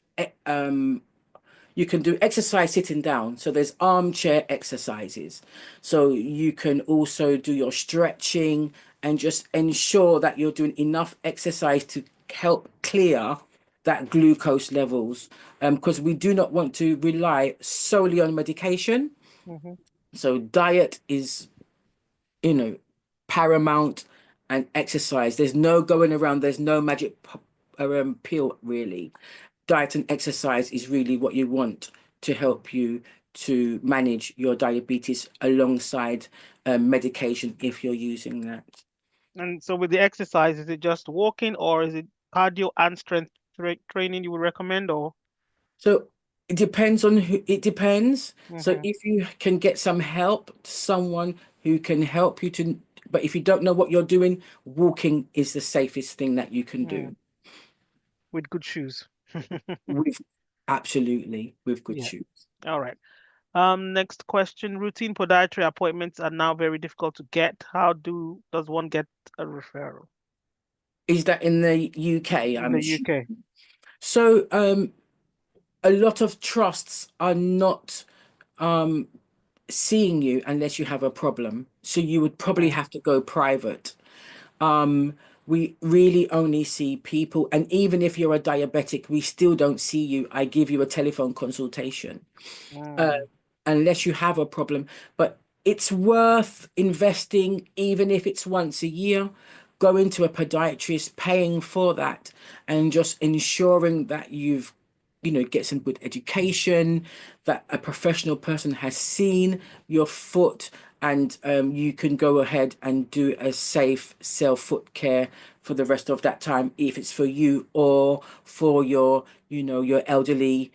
S6: you can do exercise sitting down. So there's armchair exercises. So you can also do your stretching and just ensure that you're doing enough exercise to help clear that glucose levels. Because we do not want to rely solely on medication.
S1: mhm.
S6: So diet is, you know, paramount, and exercise. There's no going around, there's no magic pill, really. Diet and exercise is really what you want to help you to manage your diabetes alongside medication if you're using that.
S1: And so with the exercise, is it just walking or is it cardio and strength training you would recommend or?
S6: So it depends on who, it depends. So
S1: Mhm,
S6: if you can get some help, someone who can help you to, but if you don't know what you're doing, walking is the safest thing that you can
S1: mm,
S6: do.
S1: with good shoes.
S6: With absolutely with good
S1: Yeah.
S6: shoes.
S1: All right. Next question. Routine podiatry appointments are now very difficult to get. Does one get a referral
S6: Is that in the UK?
S1: in the UK?
S6: So a lot of trusts are not seeing you unless you have a problem. So you would probably
S1: Mm,
S6: have to go private. We really only see people, and even if you're a diabetic, we still don't see you. I give you a telephone consultation. uh,
S1: mm,
S6: unless you have a problem. But it's worth investing, even if it's once a year, going to a podiatrist, paying for that, and just ensuring that get some good education, that a professional person has seen your foot, and you can go ahead and do a safe self foot care for the rest of that time, if it's for you or for your elderly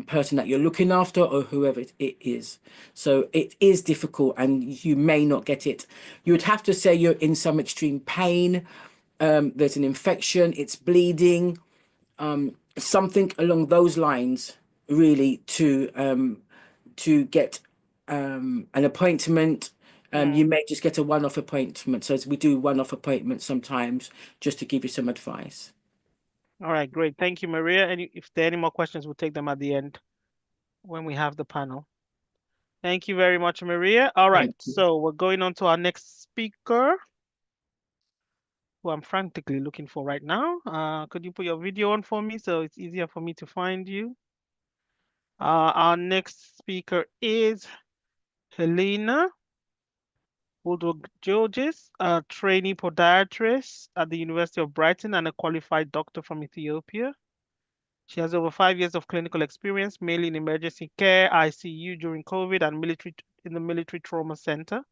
S6: person that you're looking after, or whoever it is. So it is difficult and you may not get it. You would have to say you're in some extreme pain, there's an infection, it's bleeding, something along those lines, really, to get an appointment. You
S1: mm.
S6: may just get a one-off appointment. So we do one-off appointments sometimes just to give you some advice.
S1: All right, great. Thank you, Maria. And if there are any more questions, we'll take them at the end when we have the panel. Thank you very much, Maria. All right,
S6: Thank you.
S1: so we're going on to our next speaker, who I'm frantically looking for right now. Could you put your video on for me so it's easier for me to find you? Our next speaker is Helena. Bulldog Georges, a trainee podiatrist at the University of Brighton and a qualified doctor from Ethiopia. She has over 5 years of clinical experience, mainly in emergency care, ICU during COVID, and in the military trauma center.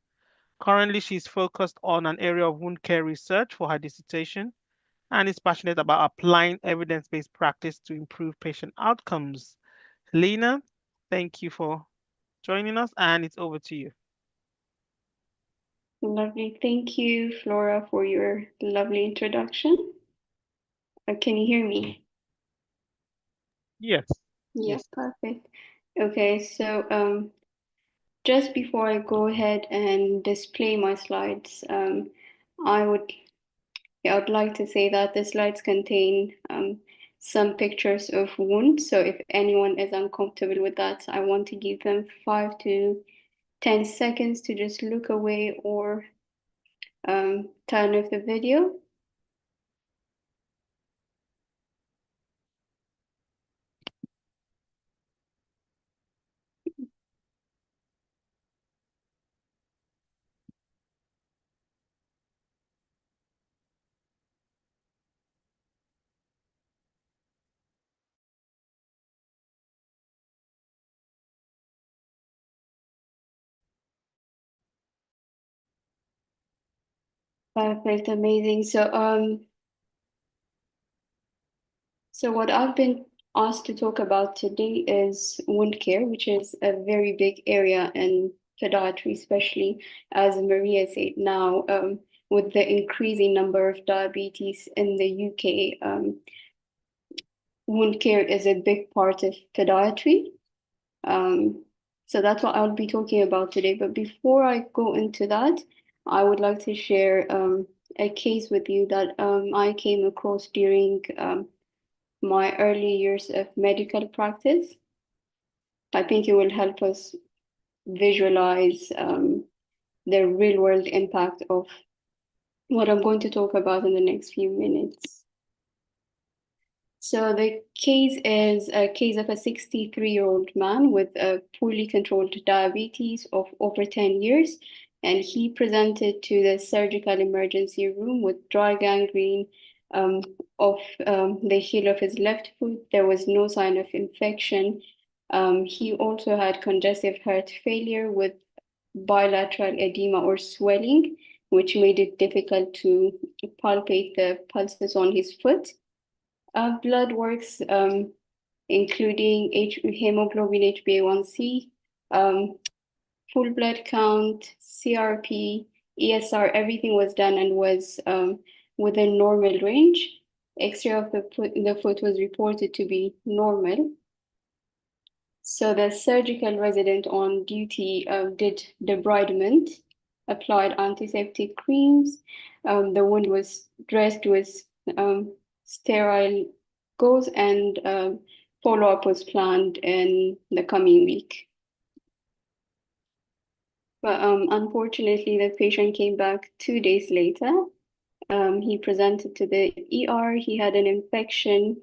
S1: Currently, she's focused on an area of wound care research for her dissertation and is passionate about applying evidence-based practice to improve patient outcomes. Lena, thank you for joining us, and it's over to you.
S7: Lovely. Thank you, Flora, for your lovely introduction. Can you hear me?
S1: Yes.
S7: Yes, perfect. Okay, so just before I go ahead and display my slides, I would like to say that the slides contain some pictures of wounds. So if anyone is uncomfortable with that, I want to give them 5 to 10 seconds to just look away or turn off the video. Perfect, amazing. So what I've been asked to talk about today is wound care, which is a very big area in podiatry, especially as Maria said now, with the increasing number of diabetes in the UK, wound care is a big part of podiatry. So that's what I'll be talking about today. But before I go into that, I would like to share a case with you that I came across during my early years of medical practice. I think it will help us visualize the real world impact of what I'm going to talk about in the next few minutes. So the case is a case of a 63-year-old man with a poorly controlled diabetes of over 10 years. And he presented to the surgical emergency room with dry gangrene of the heel of his left foot. There was no sign of infection. He also had congestive heart failure with bilateral edema or swelling, which made it difficult to palpate the pulses on his foot. Blood works, including hemoglobin HbA1c, full blood count, CRP, ESR, everything was done and was within normal range. X-ray of the foot was reported to be normal. So the surgical resident on duty did debridement, applied antiseptic creams. The wound was dressed with sterile gauze, and follow-up was planned in the coming week. But unfortunately, the patient came back 2 days later. He presented to the ER. He had an infection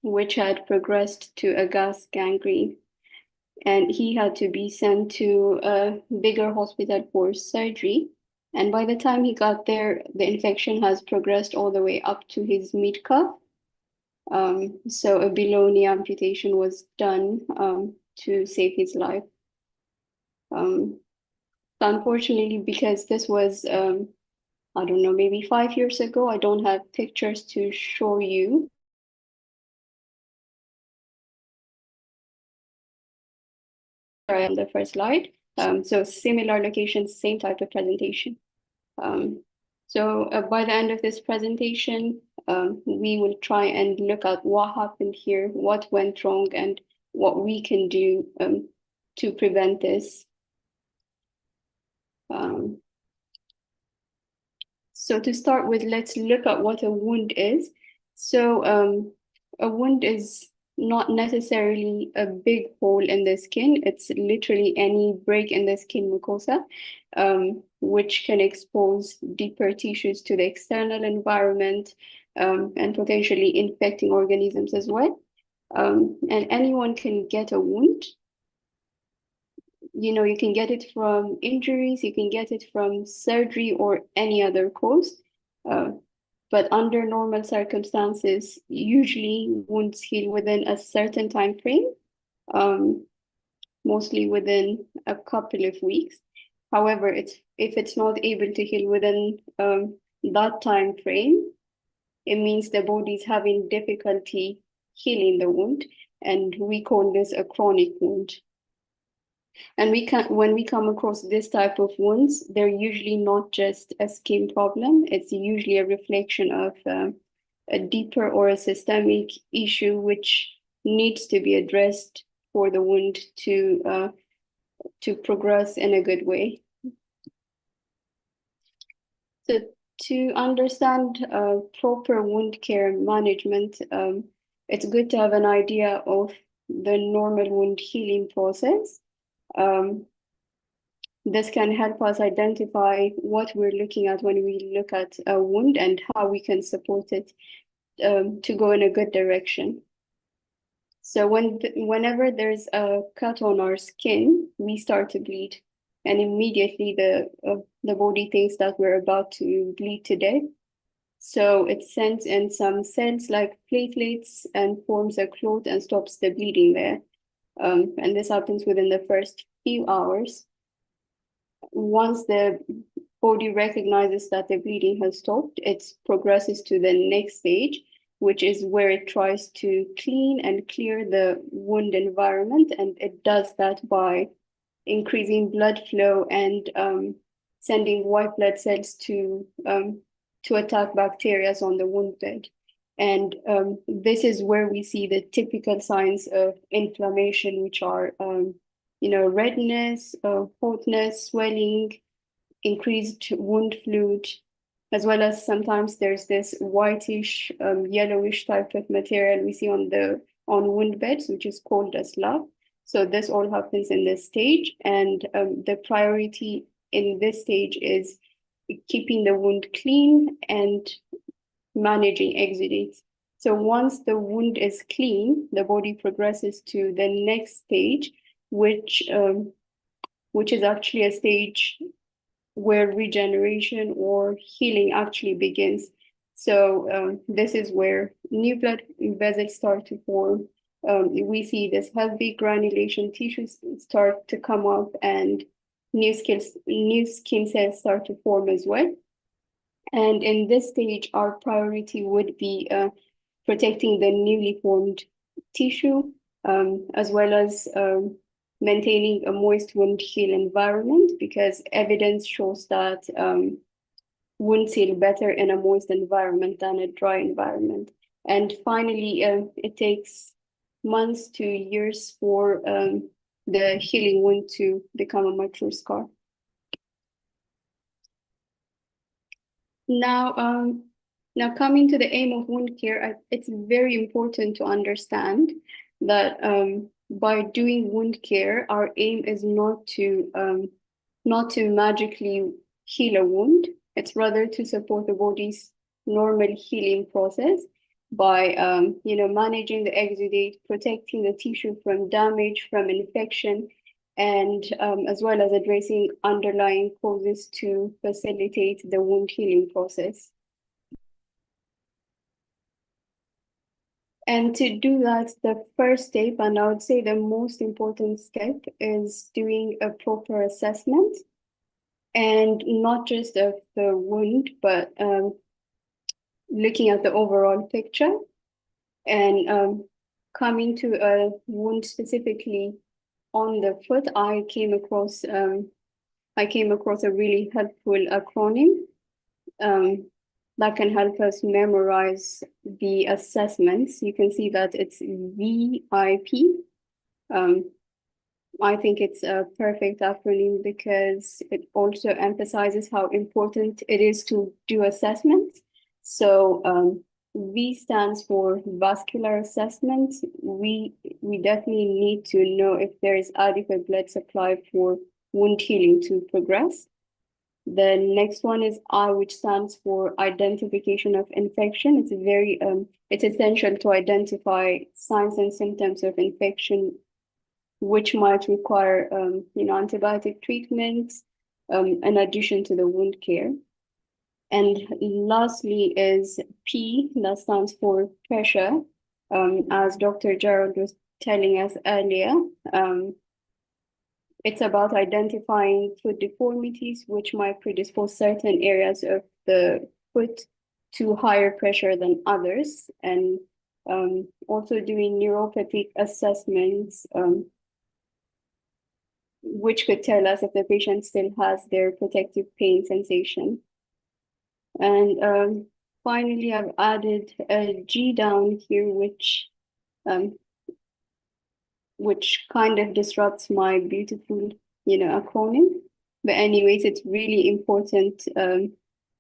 S7: which had progressed to a gas gangrene. And he had to be sent to a bigger hospital for surgery. And by the time he got there, the infection has progressed all the way up to his mid-cuff. So a below-knee amputation was done to save his life. Unfortunately, because this was, I don't know, maybe 5 years ago, I don't have pictures to show you. On the first slide. So similar locations, same type of presentation. So by the end of this presentation, we will try and look at what happened here, what went wrong, and what we can do to prevent this. So to start with, let's look at what a wound is. So a wound is not necessarily a big hole in the skin. It's literally any break in the skin mucosa, which can expose deeper tissues to the external environment and potentially infecting organisms as well. And anyone can get a wound. you can get it from injuries, you can get it from surgery or any other cause. But under normal circumstances, usually wounds heal within a certain time frame, mostly within a couple of weeks. However, if it's not able to heal within that time frame, it means the body is having difficulty healing the wound, and we call this a chronic wound. And when we come across this type of wounds, they're usually not just a skin problem. It's usually a reflection of a deeper or a systemic issue which needs to be addressed for the wound to progress in a good way. So to understand proper wound care management, it's good to have an idea of the normal wound healing process. This can help us identify what we're looking at when we look at a wound and how we can support it to go in a good direction. So whenever there's a cut on our skin, we start to bleed, and immediately the body thinks that we're about to bleed to death. So it sends in some cells like platelets and forms a clot and stops the bleeding there. And this happens within the first few hours. Once the body recognizes that the bleeding has stopped, it progresses to the next stage, which is where it tries to clean and clear the wound environment. And it does that by increasing blood flow and sending white blood cells to attack bacteria on the wound bed. And this is where we see the typical signs of inflammation, which are redness, hotness, swelling, increased wound fluid, as well as sometimes there's this whitish, yellowish type of material we see on wound beds, which is called a slab. So this all happens in this stage, and the priority in this stage is keeping the wound clean and managing exudates. So once the wound is clean, the body progresses to the next stage, which is actually a stage where regeneration or healing actually begins. So this is where new blood vessels start to form. We see this healthy granulation tissues start to come up, and new skin cells start to form as well. And in this stage, our priority would be protecting the newly formed tissue, as well as maintaining a moist wound heal environment, because evidence shows that wounds heal better in a moist environment than a dry environment. And finally, it takes months to years for the healing wound to become a mature scar. Now, coming to the aim of wound care, it's very important to understand that by doing wound care, our aim is not to magically heal a wound. It's rather to support the body's normal healing process by managing the exudate, protecting the tissue from damage, from infection, and as well as addressing underlying causes to facilitate the wound healing process. And to do that, the first step, and I would say the most important step, is doing a proper assessment, and not just of the wound, but looking at the overall picture. And coming to a wound specifically on the foot, I came across a really helpful acronym that can help us memorize the assessments. You can see that it's VIP. I think it's a perfect acronym because it also emphasizes how important it is to do assessments. So V stands for vascular assessment. We definitely need to know if there is adequate blood supply for wound healing to progress. The next one is I, which stands for identification of infection. It's essential to identify signs and symptoms of infection which might require antibiotic treatment in addition to the wound care. And lastly is P, that stands for pressure. As Dr. Gerald was telling us earlier, it's about identifying foot deformities which might predispose certain areas of the foot to higher pressure than others, and also doing neuropathic assessments, which could tell us if the patient still has their protective pain sensation. And finally, I've added a G down here, which kind of disrupts my beautiful, acronym. But anyways, it's really important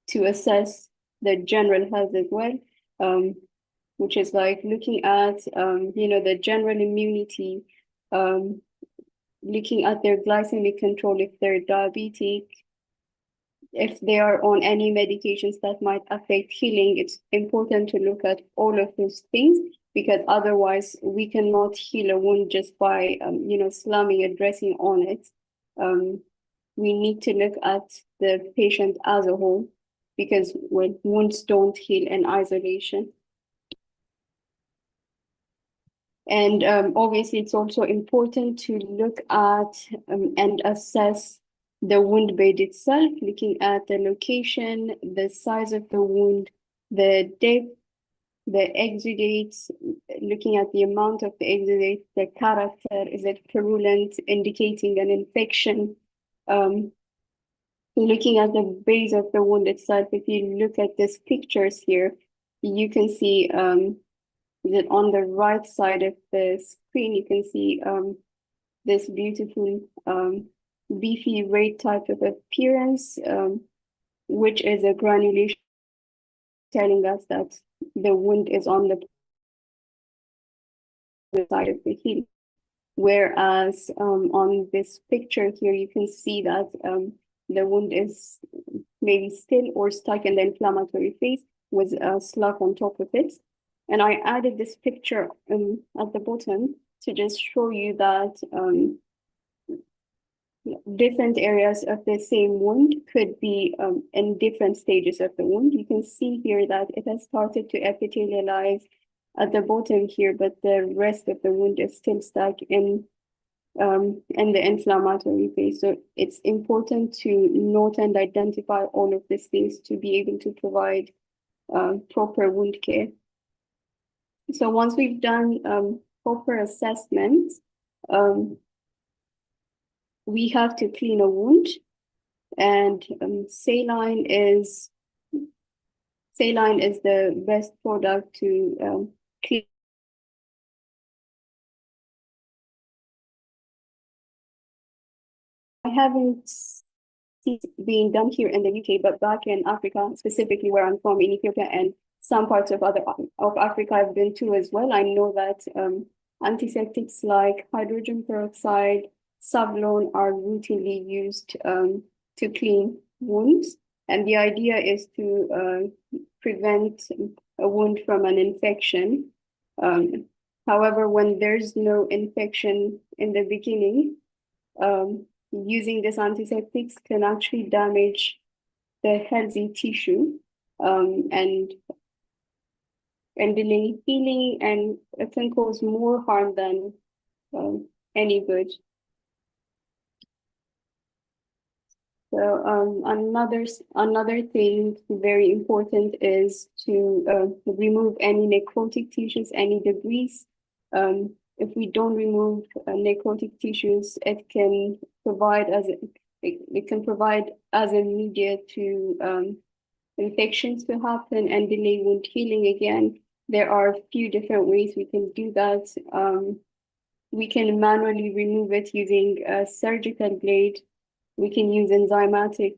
S7: to assess the general health as well, which is like looking at, the general immunity, looking at their glycemic control if they're diabetic, if they are on any medications that might affect healing. It's important to look at all of those things, because otherwise we cannot heal a wound just by, slamming a dressing on it. We need to look at the patient as a whole, because wounds don't heal in isolation. And obviously, it's also important to look at and assess the wound bed itself, looking at the location, the size of the wound, the depth, the exudates, looking at the amount of the exudate, the character, is it purulent, indicating an infection, looking at the base of the wound itself. If you look at these pictures here, you can see that on the right side of the screen, you can see this beautiful beefy red type of appearance, which is a granulation telling us that the wound is on the side of the heel. Whereas on this picture here, you can see that the wound is maybe still or stuck in the inflammatory phase with a slug on top of it. And I added this picture at the bottom to just show you that different areas of the same wound could be in different stages of the wound. You can see here that it has started to epithelialize at the bottom here, but the rest of the wound is still stuck in the inflammatory phase. So it's important to note and identify all of these things to be able to provide proper wound care. So once we've done proper assessment, we have to clean a wound, and saline is the best product to clean. I haven't seen it being done here in the UK, but back in Africa, specifically where I'm from, in Ethiopia, and some parts of Africa I've been to as well. I know that antiseptics like hydrogen peroxide, Savlon are routinely used to clean wounds. And the idea is to prevent a wound from an infection. However, when there's no infection in the beginning, using these antiseptics can actually damage the healthy tissue and delay healing, and it can cause more harm than any good. So another thing very important is to remove any necrotic tissues, any debris. If we don't remove necrotic tissues, it can provide as a media to infections to happen and delay wound healing again. There are a few different ways we can do that. We can manually remove it using a surgical blade. We can use enzymatic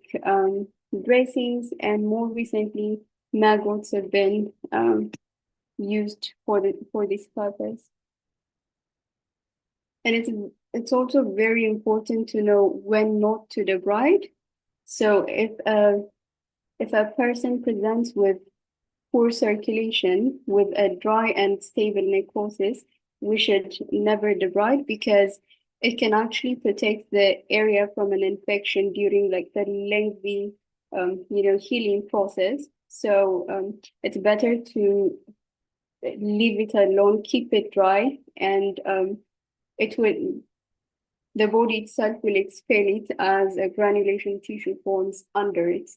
S7: dressings, and more recently, maggots have been used for this purpose. And it's also very important to know when not to debride. So if a person presents with poor circulation, with a dry and stable necrosis, we should never debride, because it can actually protect the area from an infection during like the lengthy, healing process. So it's better to leave it alone, keep it dry, and it will the body itself will expel it as a granulation tissue forms under it.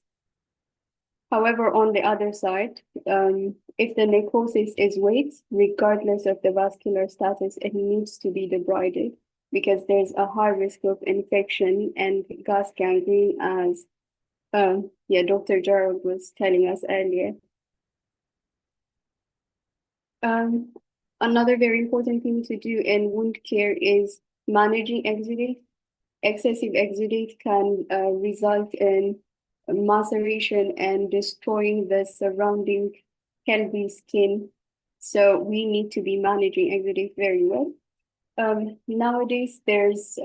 S7: However, on the other side, if the necrosis is weight, regardless of the vascular status, it needs to be debrided because there's a high risk of infection and gas gangrene, as Dr. Gerald was telling us earlier. Another very important thing to do in wound care is managing exudate. Excessive exudate can result in maceration and destroying the surrounding healthy skin. So we need to be managing exudate very well. Nowadays, there's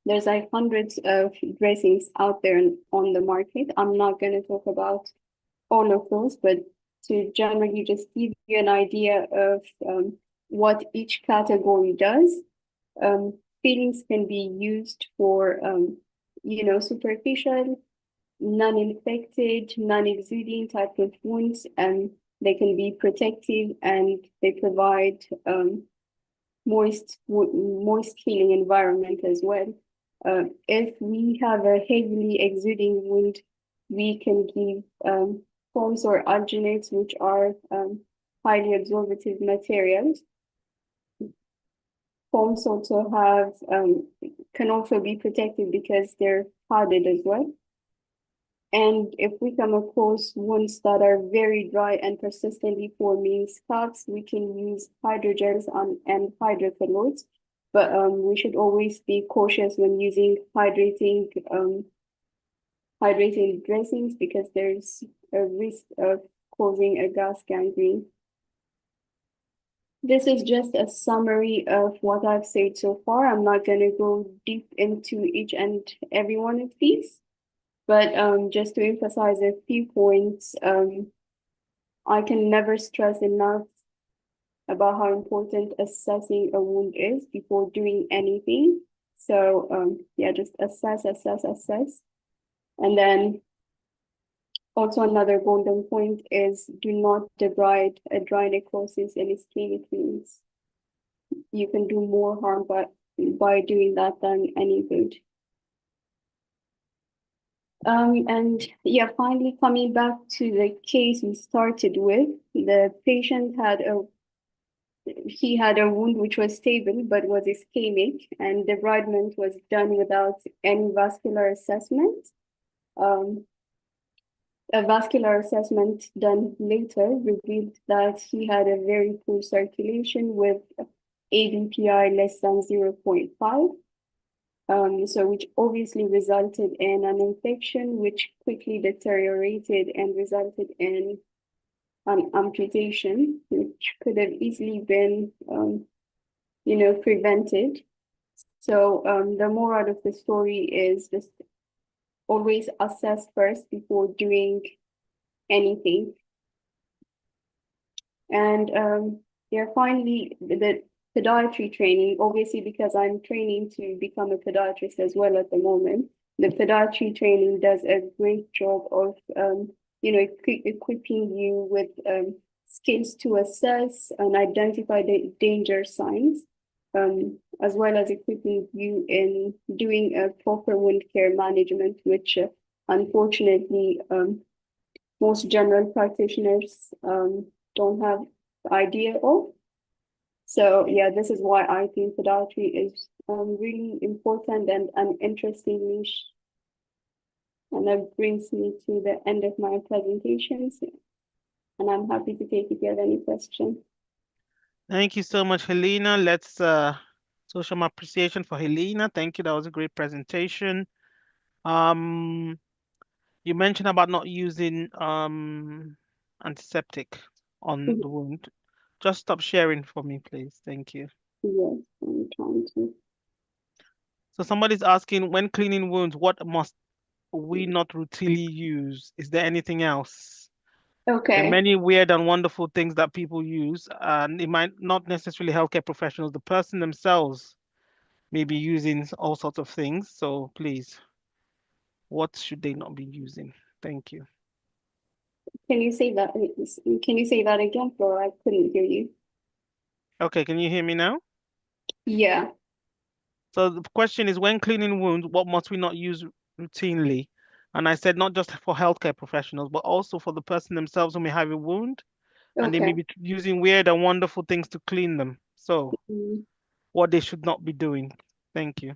S7: like hundreds of dressings out there on the market. I'm not going to talk about all of those, but to generally just give you an idea of what each category does. Fillings can be used for, superficial, non-infected, non-exuding type of wounds, and they can be protective and they provide moist healing environment as well. If we have a heavily exuding wound, we can give foams or alginates, which are highly absorptive materials. Foams also can also be protected because they're hardened as well. And if we come across wounds that are very dry and persistently forming scabs, we can use hydrogels and hydrocolloids. But we should always be cautious when using hydrating dressings because there's a risk of causing a gas gangrene. This is just a summary of what I've said so far. I'm not going to go deep into each and every one of these, but just to emphasize a few points, I can never stress enough about how important assessing a wound is before doing anything. So just assess. And then also another golden point is do not debride a dry necrosis in ischemic wounds. You can do more harm by doing that than any good. Finally coming back to the case we started with, the patient had a wound which was stable but was ischemic, and debridement was done without any vascular assessment. A vascular assessment done later revealed that he had a very poor circulation with ABPI less than 0.5. Which obviously resulted in an infection which quickly deteriorated and resulted in an amputation, which could have easily been, prevented. So the moral of the story is just always assess first before doing anything. And finally, the podiatry training, obviously, because I'm training to become a podiatrist as well at the moment, the podiatry training does a great job of, equipping you with skills to assess and identify the danger signs, as well as equipping you in doing a proper wound care management, which unfortunately most general practitioners don't have the idea of. So this is why I think podiatry is really important and an interesting niche. And that brings me to the end of my presentations. And I'm happy to take if you have any questions.
S1: Thank you so much, Helena. Let's show some appreciation for Helena. Thank you. That was a great presentation. You mentioned about not using antiseptic on the wound. Just stop sharing for me, please. Thank you.
S7: Yes, I'm trying to.
S1: So somebody's asking, when cleaning wounds, what must we not routinely use? Is there anything else?
S7: Okay.
S1: There are many weird and wonderful things that people use, and it might not necessarily healthcare professionals, the person themselves maybe using all sorts of things. So please, what should they not be using? Thank you.
S7: Can you say that? Can you say that again, Flora? I couldn't hear you.
S1: Okay, can you hear me now?
S7: Yeah.
S1: So the question is, when cleaning wounds, what must we not use routinely? And I said not just for healthcare professionals, but also for the person themselves who may have a wound and they may
S7: Okay.
S1: be using weird and wonderful things to clean them. So
S7: Mm.
S1: what they should not be doing. Thank you.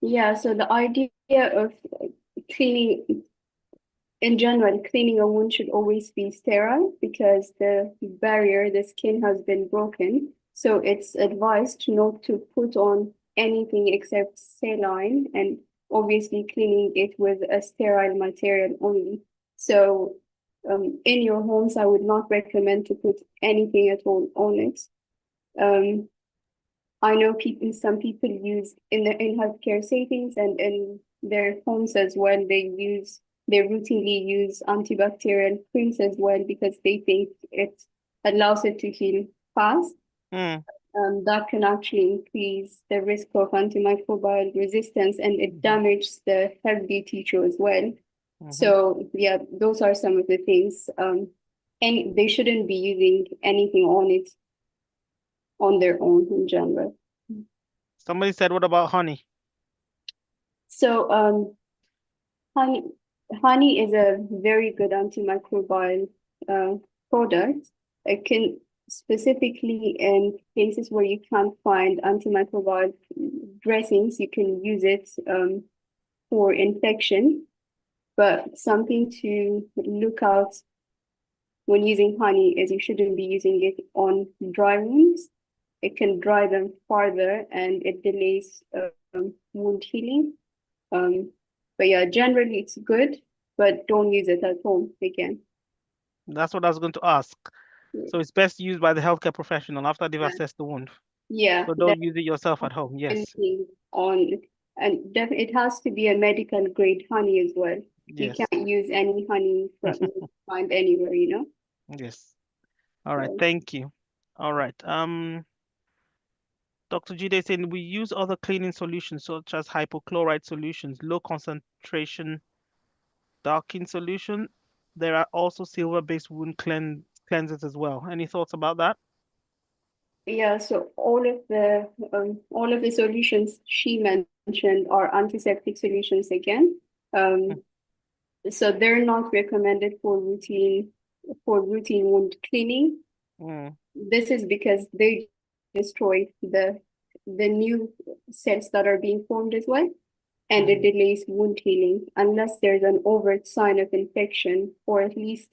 S7: Yeah. So the idea of cleaning in general, cleaning a wound should always be sterile because the barrier, the skin has been broken. So it's advised not to put on anything except saline and obviously cleaning it with a sterile material only. So in your homes, I would not recommend to put anything at all on it. Um, I know some people use in healthcare settings and in their homes as well. They routinely use antibacterial creams as well because they think it allows it to heal fast.
S1: Mm,
S7: That can actually increase the risk of antimicrobial resistance and it damages the healthy tissue as well.
S1: mhm.
S7: So yeah, those are some of the things. And they shouldn't be using anything on it on their own in general.
S1: Somebody said, what about honey?
S7: So honey, honey is a very good antimicrobial uh, product. It can specifically in cases where you can't find antimicrobial dressings, you can use it for infection. But something to look out when using honey is you shouldn't be using it on dry wounds. It can dry them farther and it delays wound healing. Um, but yeah, generally it's good, but don't use it at home again.
S1: That's what I was going to ask.
S7: Yeah,
S1: So it's best used by the healthcare professional after they've assessed the wound.
S7: yeah,
S1: So
S7: that
S1: don't use it yourself at home. Yes.
S7: anything on, and it has to be a medical grade honey as well. You
S1: Yes.
S7: can't use any honey from you find anywhere, you know.
S1: Yes. All right.
S7: So,
S1: Thank you. All right. Dr. Jide saying we use other cleaning solutions such as hypochlorite solutions, low concentration darking solution. There are also silver-based wound cleansers as well. Any thoughts about that?
S7: yeah, so all of the solutions she mentioned are antiseptic solutions again.
S1: Mm,
S7: Um, so they're not recommended for routine wound cleaning.
S1: mm,
S7: This is because they destroy the new cells that are being formed as well, and it
S1: mhm.
S7: delays wound healing unless there's an overt sign of infection or at least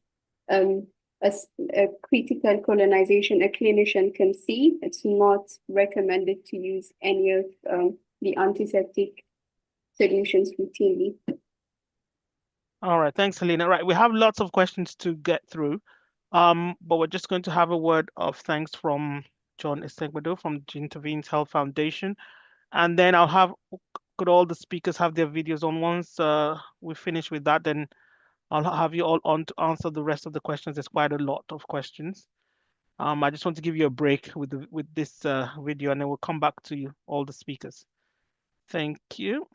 S7: um, a critical colonization a clinician can see. It's not recommended to use any of the antiseptic solutions routinely.
S1: All right. Thanks, Helena. Right. We have lots of questions to get through. But we're just going to have a word of thanks from John Esegbedo from Gintavenes Health Foundation. And then I'll have could all the speakers have their videos on. Once we finish with that, then I'll have you all on to answer the rest of the questions. There's quite a lot of questions. I just want to give you a break with this video, and then we'll come back to you, all the speakers. Thank you.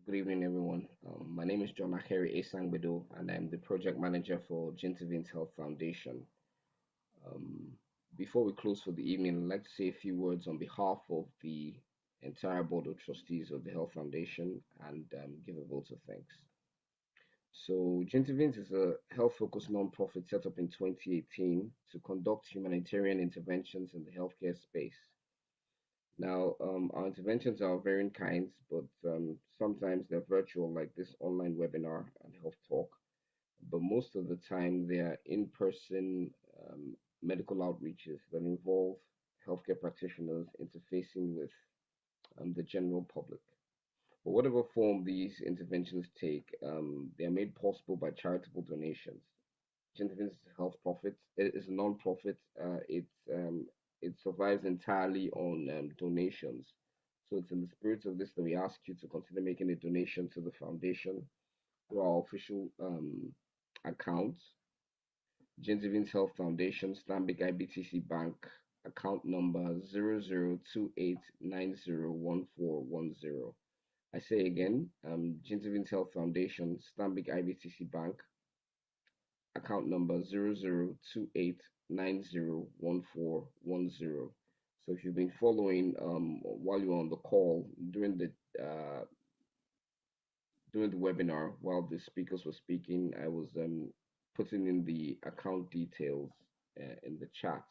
S8: Good evening, everyone. My name is John Akeri Esangbedo, and I'm the project manager for Gintavenes Health Foundation. Um, Before we close for the evening, I'd like to say a few words on behalf of the entire board of trustees of the Health Foundation and give a vote of thanks. So, Gintavenes is a health-focused nonprofit set up in 2018 to conduct humanitarian interventions in the healthcare space. Now, our interventions are of varying kinds, but sometimes they're virtual, like this online webinar and health talk. But most of the time, they are in-person medical outreaches that involve healthcare practitioners interfacing with the general public. But whatever form these interventions take, they are made possible by charitable donations. Gentlemen's Health Profit is a non-profit. It survives entirely on donations. So it's in the spirit of this that we ask you to consider making a donation to the foundation through our official account, Gintavenes Health Foundation, Stanbic IBTC Bank, account number 0028901410. I say again, Gintavenes Health Foundation, Stanbic IBTC Bank, account number 0028901410. So if you've been following while you're on the call during the webinar, while the speakers were speaking, I was putting in the account details in the chat,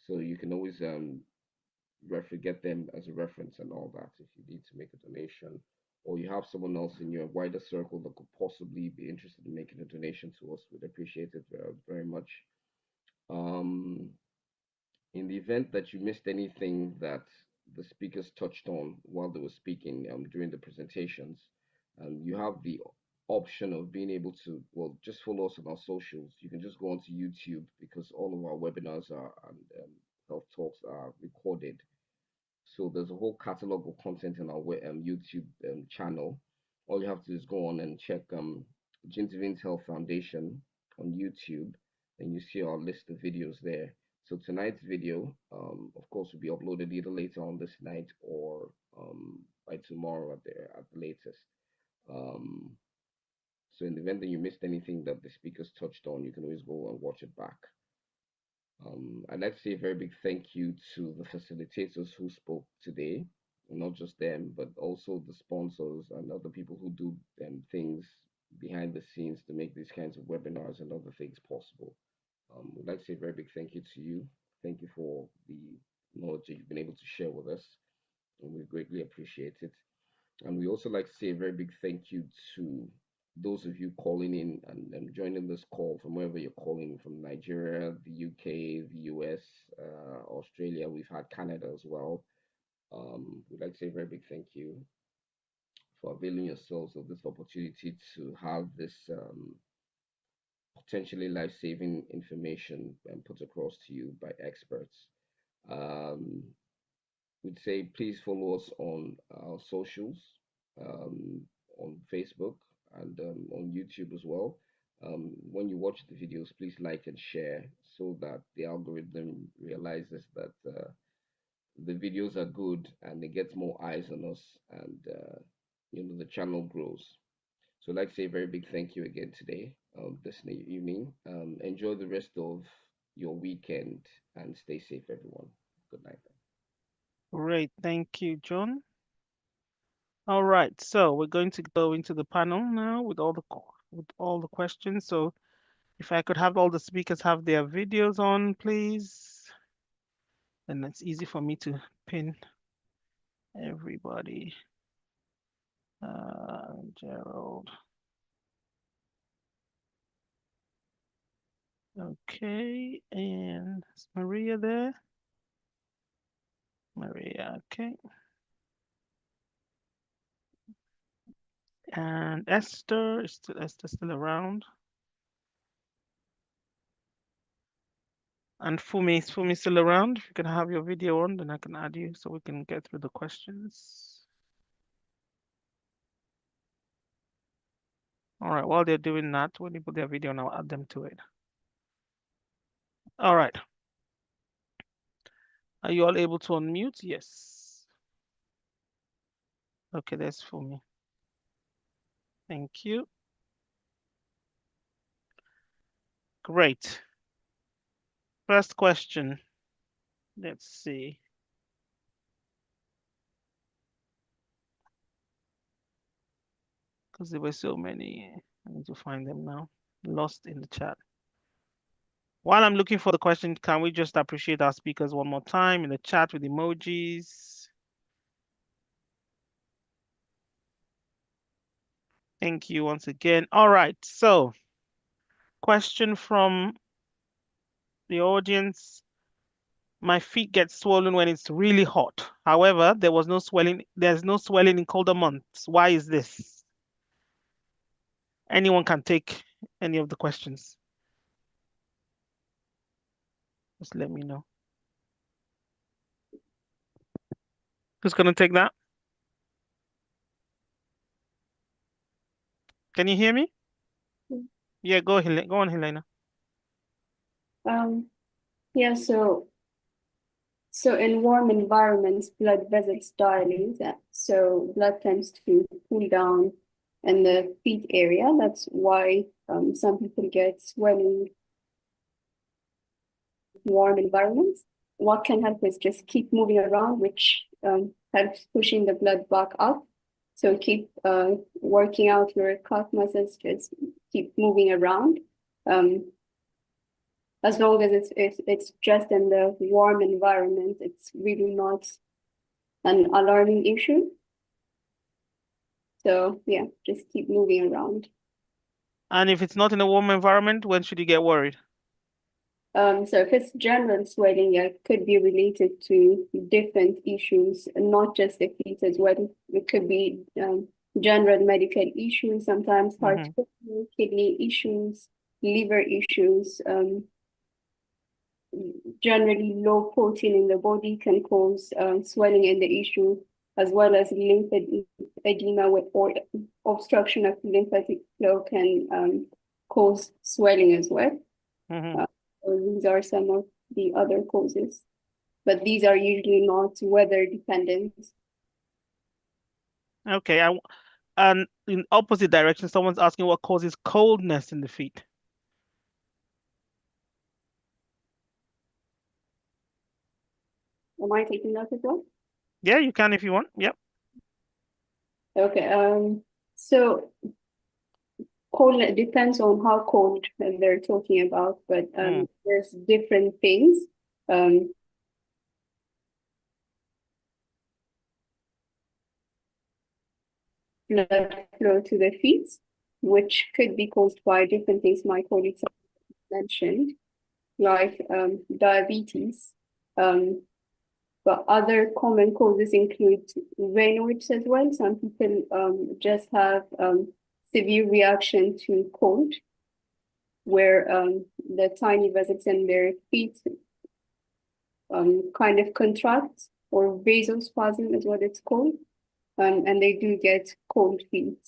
S8: so you can always get them as a reference and all that if you need to make a donation, or you have someone else in your wider circle that could possibly be interested in making a donation to us. We'd appreciate it very, very much. In the event that you missed anything that the speakers touched on while they were speaking during the presentations, you have the option of being able to, well, just follow us on our socials. You can just go onto YouTube, because all of our webinars and health talks are recorded. So there's a whole catalog of content on our YouTube channel. All you have to do is go on and check Gintavenes Health Foundation on YouTube, and you see our list of videos there. So tonight's video, of course, will be uploaded either later on this night or by tomorrow at the latest. So in the event that you missed anything that the speakers touched on, you can always go and watch it back. I'd like to say a very big thank you to the facilitators who spoke today, not just them, but also the sponsors and other people who do things behind the scenes to make these kinds of webinars and other things possible. We'd like to say a very big thank you to you. Thank you for the knowledge that you've been able to share with us, and we greatly appreciate it. And we also like to say a very big thank you to those of you calling in and joining this call from wherever you're calling from: Nigeria, the UK, the US, Australia. We've had Canada as well. We'd like to say a very big thank you for availing yourselves of this opportunity to have this potentially life-saving information put across to you by experts. We'd say please follow us on our socials, on Facebook and on YouTube as well. When you watch the videos, please like and share so that the algorithm realizes that the videos are good and it gets more eyes on us, and the channel grows. So I'd like to say a very big thank you again today, this evening. Enjoy the rest of your weekend and stay safe, everyone. Good night.
S1: Great. Thank you, John. All right. So we're going to go into the panel now with all the questions. So if I could have all the speakers have their videos on, please. Then it's easy for me to pin everybody. Gerald. Okay, and is Maria there? Maria, okay. And Esther, is Esther still around? And Fumi, is Fumi still around? If you can have your video on, then I can add you so we can get through the questions. All right, while they're doing that, when you put their video on, I'll add them to it. All right. Are you all able to unmute? Yes. Okay, that's Fumi. Thank you. Great. First question. Let's see. Because there were so many. I need to find them now. Lost in the chat. While I'm looking for the question, can we just appreciate our speakers one more time in the chat with emojis? Thank you once again. All right, so question from the audience. My feet get swollen when it's really hot. However, there's no swelling in colder months. Why is this? Anyone can take any of the questions. Just let me know. Who's going to take that? Can you hear me? Yeah, go on, Helena.
S7: Yeah, so in warm environments, blood vessels dilate, so blood tends to cool down in the feet area. That's why some people get swelling in warm environments. What can help is just keep moving around, which helps pushing the blood back up. So keep working out your calf muscles, just keep moving around. As long as it's just in the warm environment, it's really not an alarming issue. So yeah, just keep moving around.
S1: And if it's not in a warm environment, when should you get worried?
S7: So if it's general swelling, it could be related to different issues, not just the feet as well. It could be general medical issues, sometimes heart failure, kidney issues, liver issues. Generally, low protein in the body can cause swelling in the issue, as well as lymphedema or obstruction of lymphatic flow can cause swelling as well. These are some of the other causes, but these are usually not weather dependent.
S1: Okay, and in opposite direction, someone's asking what causes coldness in the feet.
S7: Am I taking that as well?
S1: Yeah, you can if you want. Yep.
S7: Okay. So cold depends on how cold they're talking about, but there's different things. Blood flow to the feet, which could be caused by different things my colleagues mentioned, like diabetes. But other common causes include Raynaud's as well. Some people just have severe reaction to cold, where the tiny vessels in their feet kind of contract, or vasospasm is what it's called. And they do get cold feet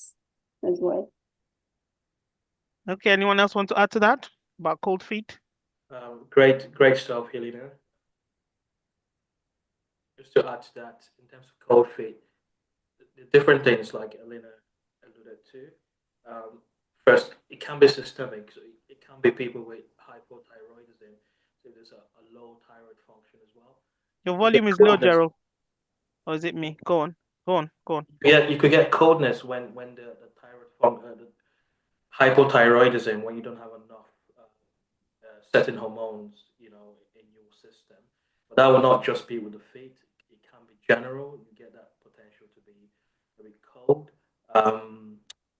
S7: as well.
S1: Okay, anyone else want to add to that about cold feet?
S5: Great stuff, Helena. Just to add to that, in terms of cold feet, the different things like Helena alluded to. First, it can be systemic, so it can be people with hypothyroidism. So there's a low thyroid function as well.
S1: Your
S5: You get
S1: volume is low,
S5: coldness.
S1: Gerald. Or is it me? Go on.
S5: Yeah, you could get coldness when the the hypothyroidism, when you don't have enough certain hormones, in your system. But that will not just be with the feet. It can be general. You get that potential to be very cold.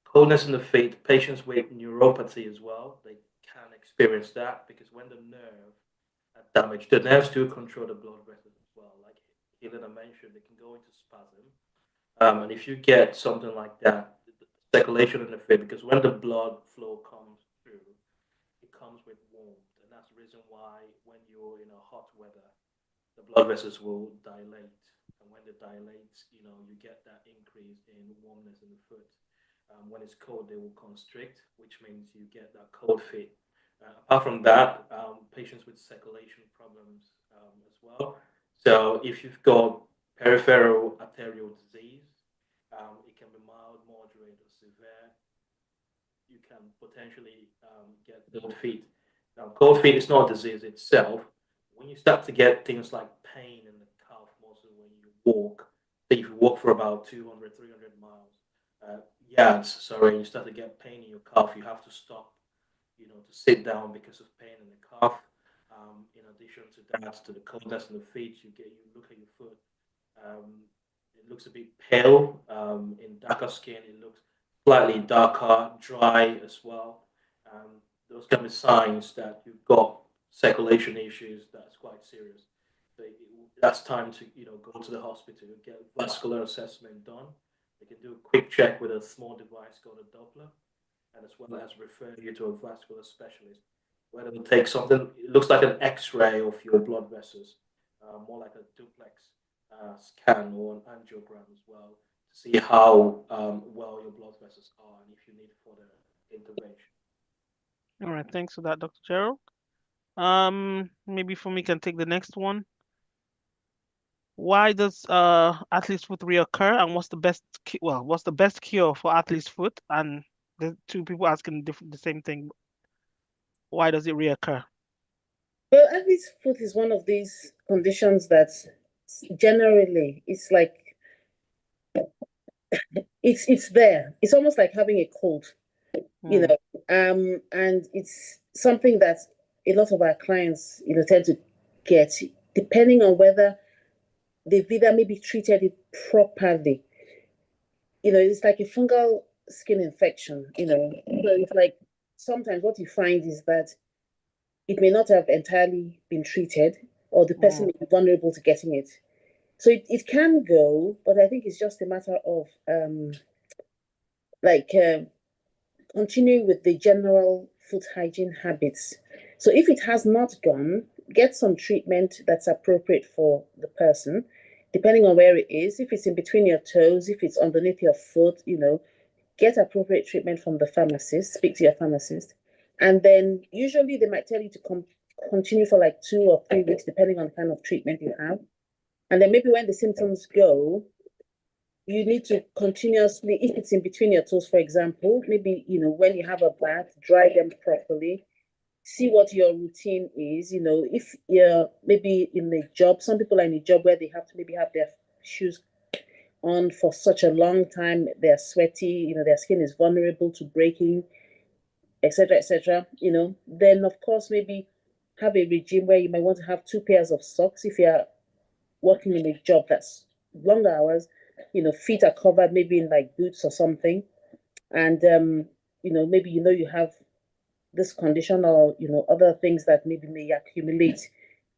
S5: Coldness in the feet. Patients with neuropathy as well, they can experience that because when the nerve are damaged, the nerves do control the blood vessels as well. Like Helena mentioned, they can go into spasm. And if you get something like that, circulation in the feet, because when the blood flow comes through, it comes with warmth, and that's the reason why when you're in a hot weather, the blood vessels will dilate, and when they dilate, you get that increase in warmness in the foot. When it's cold, they will constrict, which means you get that cold feet. Apart from that, patients with circulation problems as well. So if you've got peripheral arterial disease, it can be mild, moderate, or severe. You can potentially get cold feet. Now, cold feet is not a disease itself. When you start to get things like pain in the calf muscle when you walk, say if you walk for about 200, 300 miles, yards, sorry, you start to get pain in your calf, you have to stop, to sit down because of pain in the calf. In addition to that, to the coldness in the feet, you look at your foot. Um, it looks a bit pale. In darker skin, it looks slightly darker, dry as well. Those can be signs that you've got circulation issues that's quite serious. So that's time to go to the hospital, get vascular assessment done. They can do a quick check with a small device called a Doppler, and as well as refer you to a vascular specialist, where they will take something. It looks like an X-ray of your blood vessels, more like a duplex, scan or an angiogram as well to see how well your blood vessels are and if you need further intervention.
S1: All right, thanks for that, Dr. Gerald. Maybe for me can take the next one. Why does athlete's foot reoccur, and what's the best cure for athlete's foot? And the two people asking the same thing. Why does it reoccur?
S3: Well, athlete's foot is one of these conditions that generally it's like it's there. It's almost like having a cold, you know. And it's something that a lot of our clients, tend to get, depending on whether they've either maybe treated it properly. It's like a fungal skin infection, So it's like sometimes what you find is that it may not have entirely been treated, or the person may be vulnerable to getting it. So it can go, but I think it's just a matter of like continuing with the general foot hygiene habits. So if it has not gone, get some treatment that's appropriate for the person, depending on where it is. If it's in between your toes, if it's underneath your foot, get appropriate treatment from the pharmacist, speak to your pharmacist. And then usually they might tell you to continue for like 2 or 3 weeks, depending on the kind of treatment you have. And then maybe when the symptoms go, you need to continuously, if it's in between your toes, for example, maybe, when you have a bath, dry them properly, see what your routine is. If you're maybe in a job, some people are in a job where they have to maybe have their shoes on for such a long time, they're sweaty, their skin is vulnerable to breaking, etc., etc. Then of course maybe have a regime where you might want to have 2 pairs of socks if you're working in a job that's longer hours. Feet are covered maybe in like boots or something, and maybe you have this condition, or other things that maybe may accumulate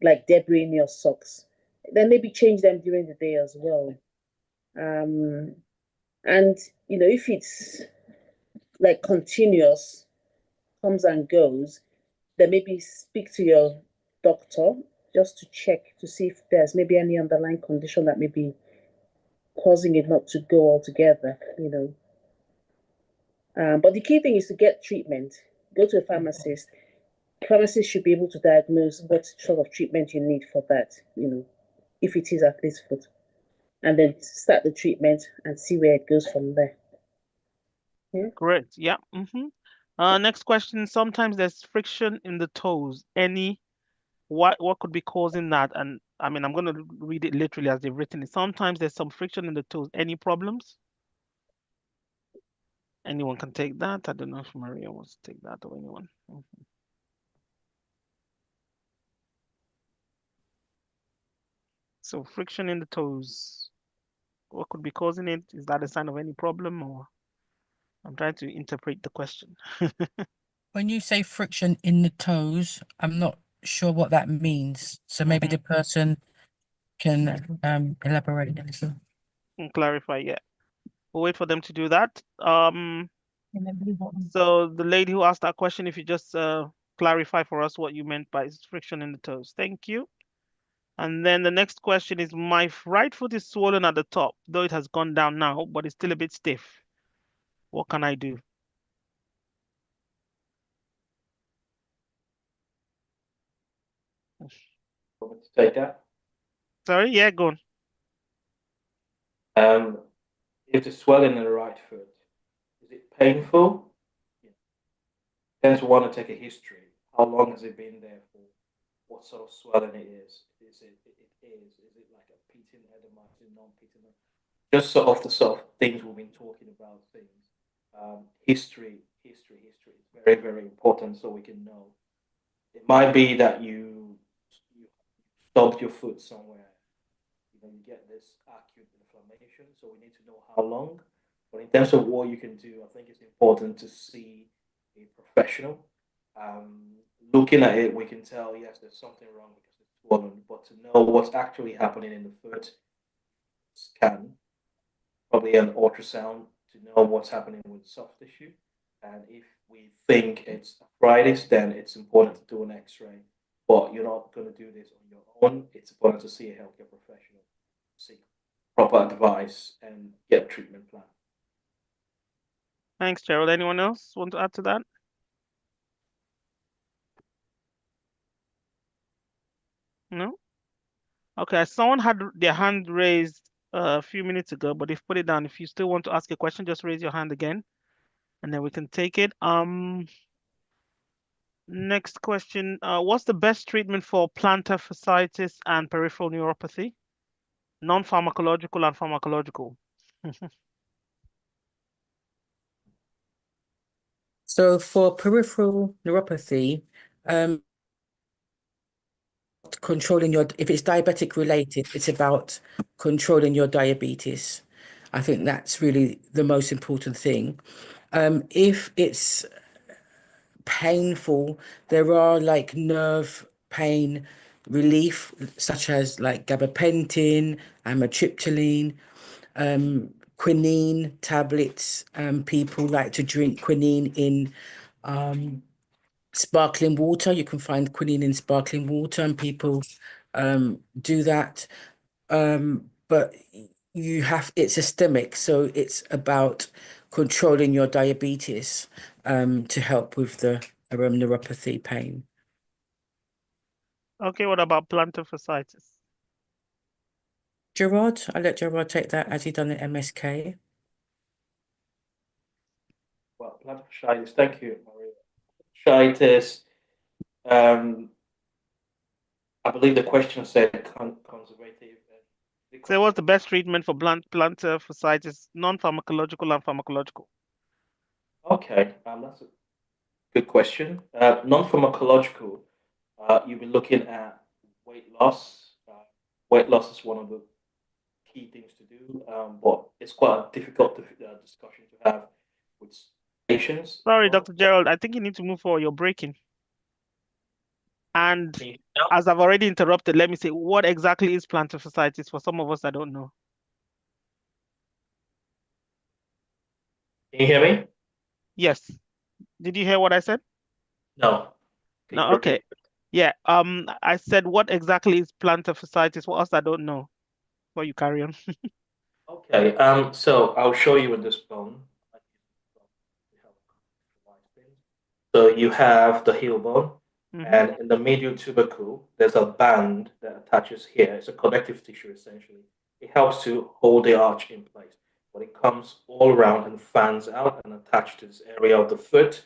S3: like debris in your socks. Then maybe change them during the day as well. um and if it's like continuous, comes and goes, then maybe speak to your doctor just to check to see if there's maybe any underlying condition that may be causing it not to go altogether. But the key thing is to get treatment. Go to a pharmacist. Pharmacist should be able to diagnose what sort of treatment you need for that, if it is athlete's foot. And then start the treatment and see where it goes from there. Yeah.
S1: Great. Yeah. Next question. Sometimes there's friction in the toes. What could be causing that? And I mean, I'm going to read it literally as they've written it. Sometimes there's some friction in the toes. Any problems? Anyone can take that. I don't know if Maria wants to take that or anyone. So friction in the toes. What could be causing it? Is that a sign of any problem, or I'm trying to interpret the question.
S6: When you say friction in the toes, I'm not sure what that means. So maybe the person can elaborate a little.
S1: And clarify, yeah. We'll wait for them to do that. So the lady who asked that question, if you just clarify for us what you meant by friction in the toes. Thank you. And then the next question is, my right foot is swollen at the top, though it has gone down now, but it's still a bit stiff. What can I do?
S5: Want me to take that?
S1: Sorry, yeah, go on.
S5: If the swelling in the right foot, is it painful? Yeah. Tends to want to take a history. How long has it been there for? What sort of swelling it is? Is it like a pitting edema, is it non-pitting? Just sort of things we've been talking about. Things. History is very, very important so we can know. It might be that you stubbed your foot somewhere. You get this acute inflammation, so we need to know how long. But in terms of what you can do, I think it's important to see a professional. Um, Looking at it, we can tell yes, there's something wrong because it's swollen. But to know what's actually happening in the foot, scan, probably an ultrasound to know what's happening with soft tissue. And if we think it's arthritis, then it's important to do an X-ray. But you're not going to do this on your own. It's important to see a healthcare professional seek proper advice and get a treatment plan.
S1: Thanks, Gerald. Anyone else want to add to that? No? Okay, someone had their hand raised a few minutes ago, but they've put it down. If you still want to ask a question, just raise your hand again, and then we can take it. Next question. What's the best treatment for plantar fasciitis and peripheral neuropathy? Non-pharmacological and pharmacological.
S6: So for peripheral neuropathy, controlling your, if it's diabetic related, it's about controlling your diabetes. I think that's really the most important thing. If it's painful, there are like nerve pain relief, such as like gabapentin, amitriptyline, quinine tablets. People like to drink quinine in sparkling water. You can find quinine in sparkling water, and people do that. But it's systemic, so it's about controlling your diabetes to help with the neuropathy pain.
S1: Okay, what about plantar fasciitis?
S6: Gerard, I'll let Gerard take that as he done at MSK.
S5: Well, plantar fasciitis, thank you, Maria. Fasciitis, I believe the question said conservative.
S1: So what's the best treatment for plantar fasciitis, non-pharmacological and pharmacological?
S5: Okay, that's a good question. Non-pharmacological, you'll be looking at weight loss. Weight loss is one of the key things to do, but it's quite a difficult discussion to have with patients.
S1: Sorry,
S5: Well.
S1: Dr. Gerald, I think you need to move forward. You're breaking. And
S5: Can you
S1: as I've already interrupted, let me say, what exactly is plantar fasciitis for some of us that don't know?
S5: hear me?
S1: Yes. Did you hear what I said?
S5: No. Can you
S1: No,
S5: repeat?
S1: okay. Yeah. I said, what exactly is plantar fasciitis for us that don't know? Before you carry on.
S5: Okay. So I'll show you with this bone. So you have the heel bone, and in the medial tubercle, there's a band that attaches here. It's a connective tissue essentially. It helps to hold the arch in place, but it comes all around and fans out and attached to this area of the foot.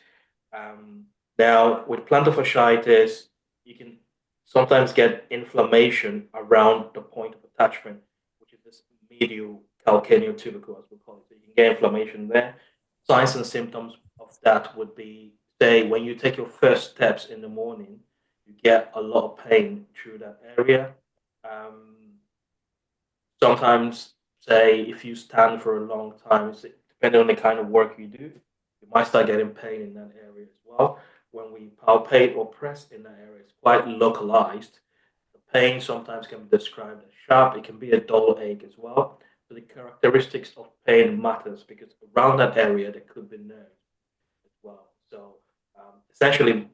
S5: Now, with plantar fasciitis, you can sometimes get inflammation around the point of attachment, which is this medial calcaneal tubercle, as we call it. So you can get inflammation there. Signs and symptoms of that would be, say, when you take your first steps in the morning, you get a lot of pain through that area. Sometimes, say, if you stand for a long time, depending on the kind of work you do, you might start getting pain in that area as well. When we palpate or press in that area, it's quite localized. The pain sometimes can be described as sharp. It can be a dull ache as well. So the characteristics of pain matters because around that area there could be nerves as well. So essentially,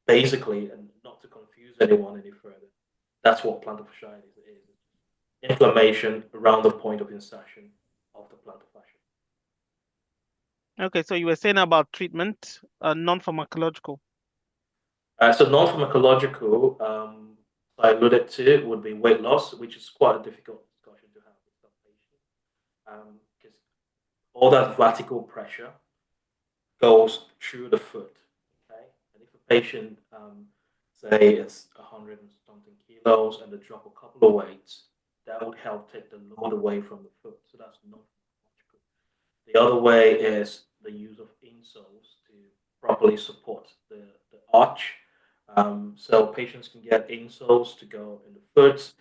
S5: basically, and not to confuse anyone any further, that's what plantar fasciitis is. Inflammation around the point of insertion of the plantar fascia.
S1: Okay, so you were saying about treatment, non-pharmacological.
S5: So non-pharmacological, I alluded to, would be weight loss, which is quite a difficult discussion to have with some patients, because all that vertical pressure goes through the foot. Okay, and if a patient, say, is 100 and something kilos, and they drop a couple of weights, that would help take the load away from the foot. So that's non-pharmacological. The other way is the use of insoles to properly support the arch. So patients can get insoles to go in the foot.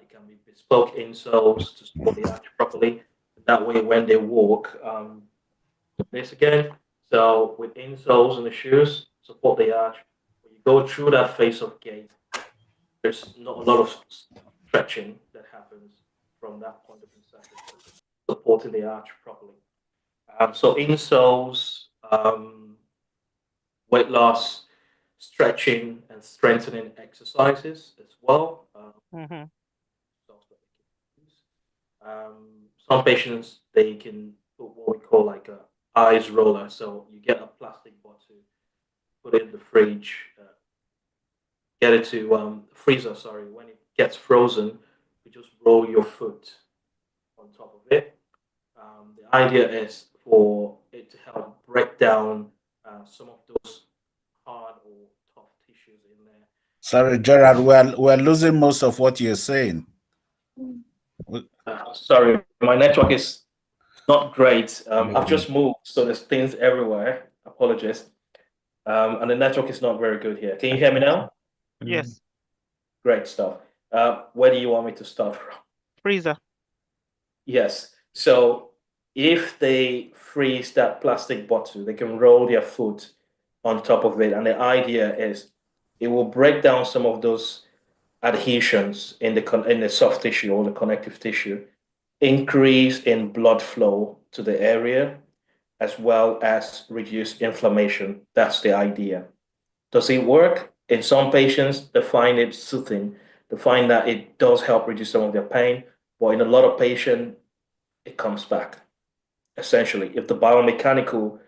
S5: It can be bespoke insoles to support the arch properly. That way, when they walk, this again. So with insoles in the shoes, support the arch. When you go through that phase of gait, there's not a lot of stretching that happens from that point of insertion, supporting the arch properly. So insoles, weight loss, stretching, and strengthening exercises as well.
S1: Mm-hmm.
S5: Some patients, they can put what we call like a ice roller. So you get a plastic bottle, put it in the fridge, get it to freezer. Sorry, when it gets frozen, you just roll your foot on top of it. The idea is for it to help break down some of those hard or tough tissues in there.
S2: Sorry, Gerard, we're losing most of what you're saying.
S5: Sorry, my network is not great. I've
S2: Okay.
S5: just moved, so there's things everywhere. Apologies. And the network is not very good here. Can you hear me now?
S1: Yes.
S5: Great stuff. Where do you want me to start from?
S1: Freezer.
S5: Yes. So if they freeze that plastic bottle, they can roll their foot on top of it. And the idea is it will break down some of those adhesions in the soft tissue or the connective tissue, increase in blood flow to the area, as well as reduce inflammation. That's the idea. Does it work? In some patients, they find it soothing. They find that it does help reduce some of their pain, but in a lot of patients, it comes back. Essentially, if the biomechanical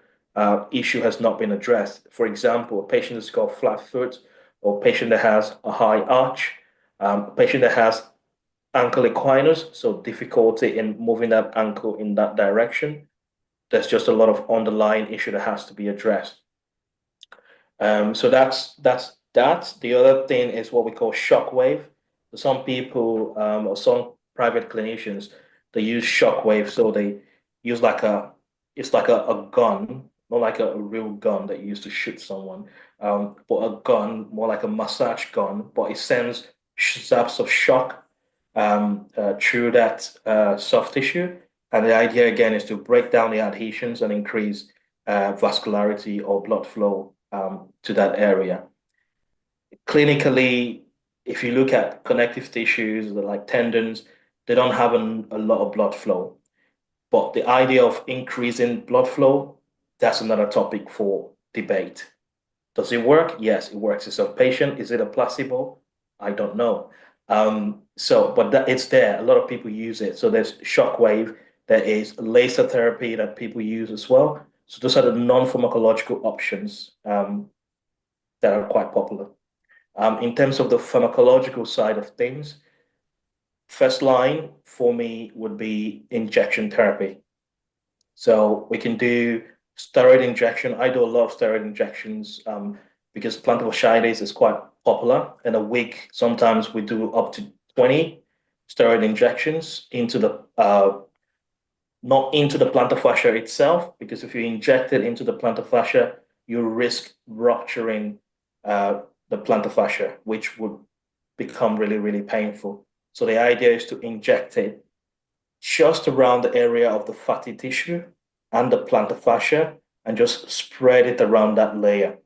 S5: issue has not been addressed, for example, a patient that's got flat foot, or a patient that has a high arch, a patient that has ankle equinus, so difficulty in moving that ankle in that direction, there's just a lot of underlying issue that has to be addressed. So that's that. The other thing is what we call shockwave. Some people or some private clinicians, they use shockwave, so they use like it's like a gun, not like a real gun that you use to shoot someone, but a gun, more like a massage gun, but it sends zaps of shock through that soft tissue. And the idea again is to break down the adhesions and increase vascularity or blood flow to that area. Clinically, if you look at connective tissues like tendons, they don't have a lot of blood flow. But the idea of increasing blood flow, that's another topic for debate. Does it work? Yes, it works. It's a patient. Is it a placebo? I don't know. But it's there. A lot of people use it. So there's shockwave. There is laser therapy that people use as well. So those are the non-pharmacological options that are quite popular. In terms of the pharmacological side of things, first line for me would be injection therapy. So we can do steroid injection. I do a lot of steroid injections because plantar fasciitis is quite popular. In a week, sometimes we do up to 20 steroid injections into the not into the plantar fascia itself, because if you inject it into the plantar fascia, you risk rupturing the plantar fascia, which would become really, really painful. So the idea is to inject it just around the area of the fatty tissue and the plantar fascia and just spread it around that layer.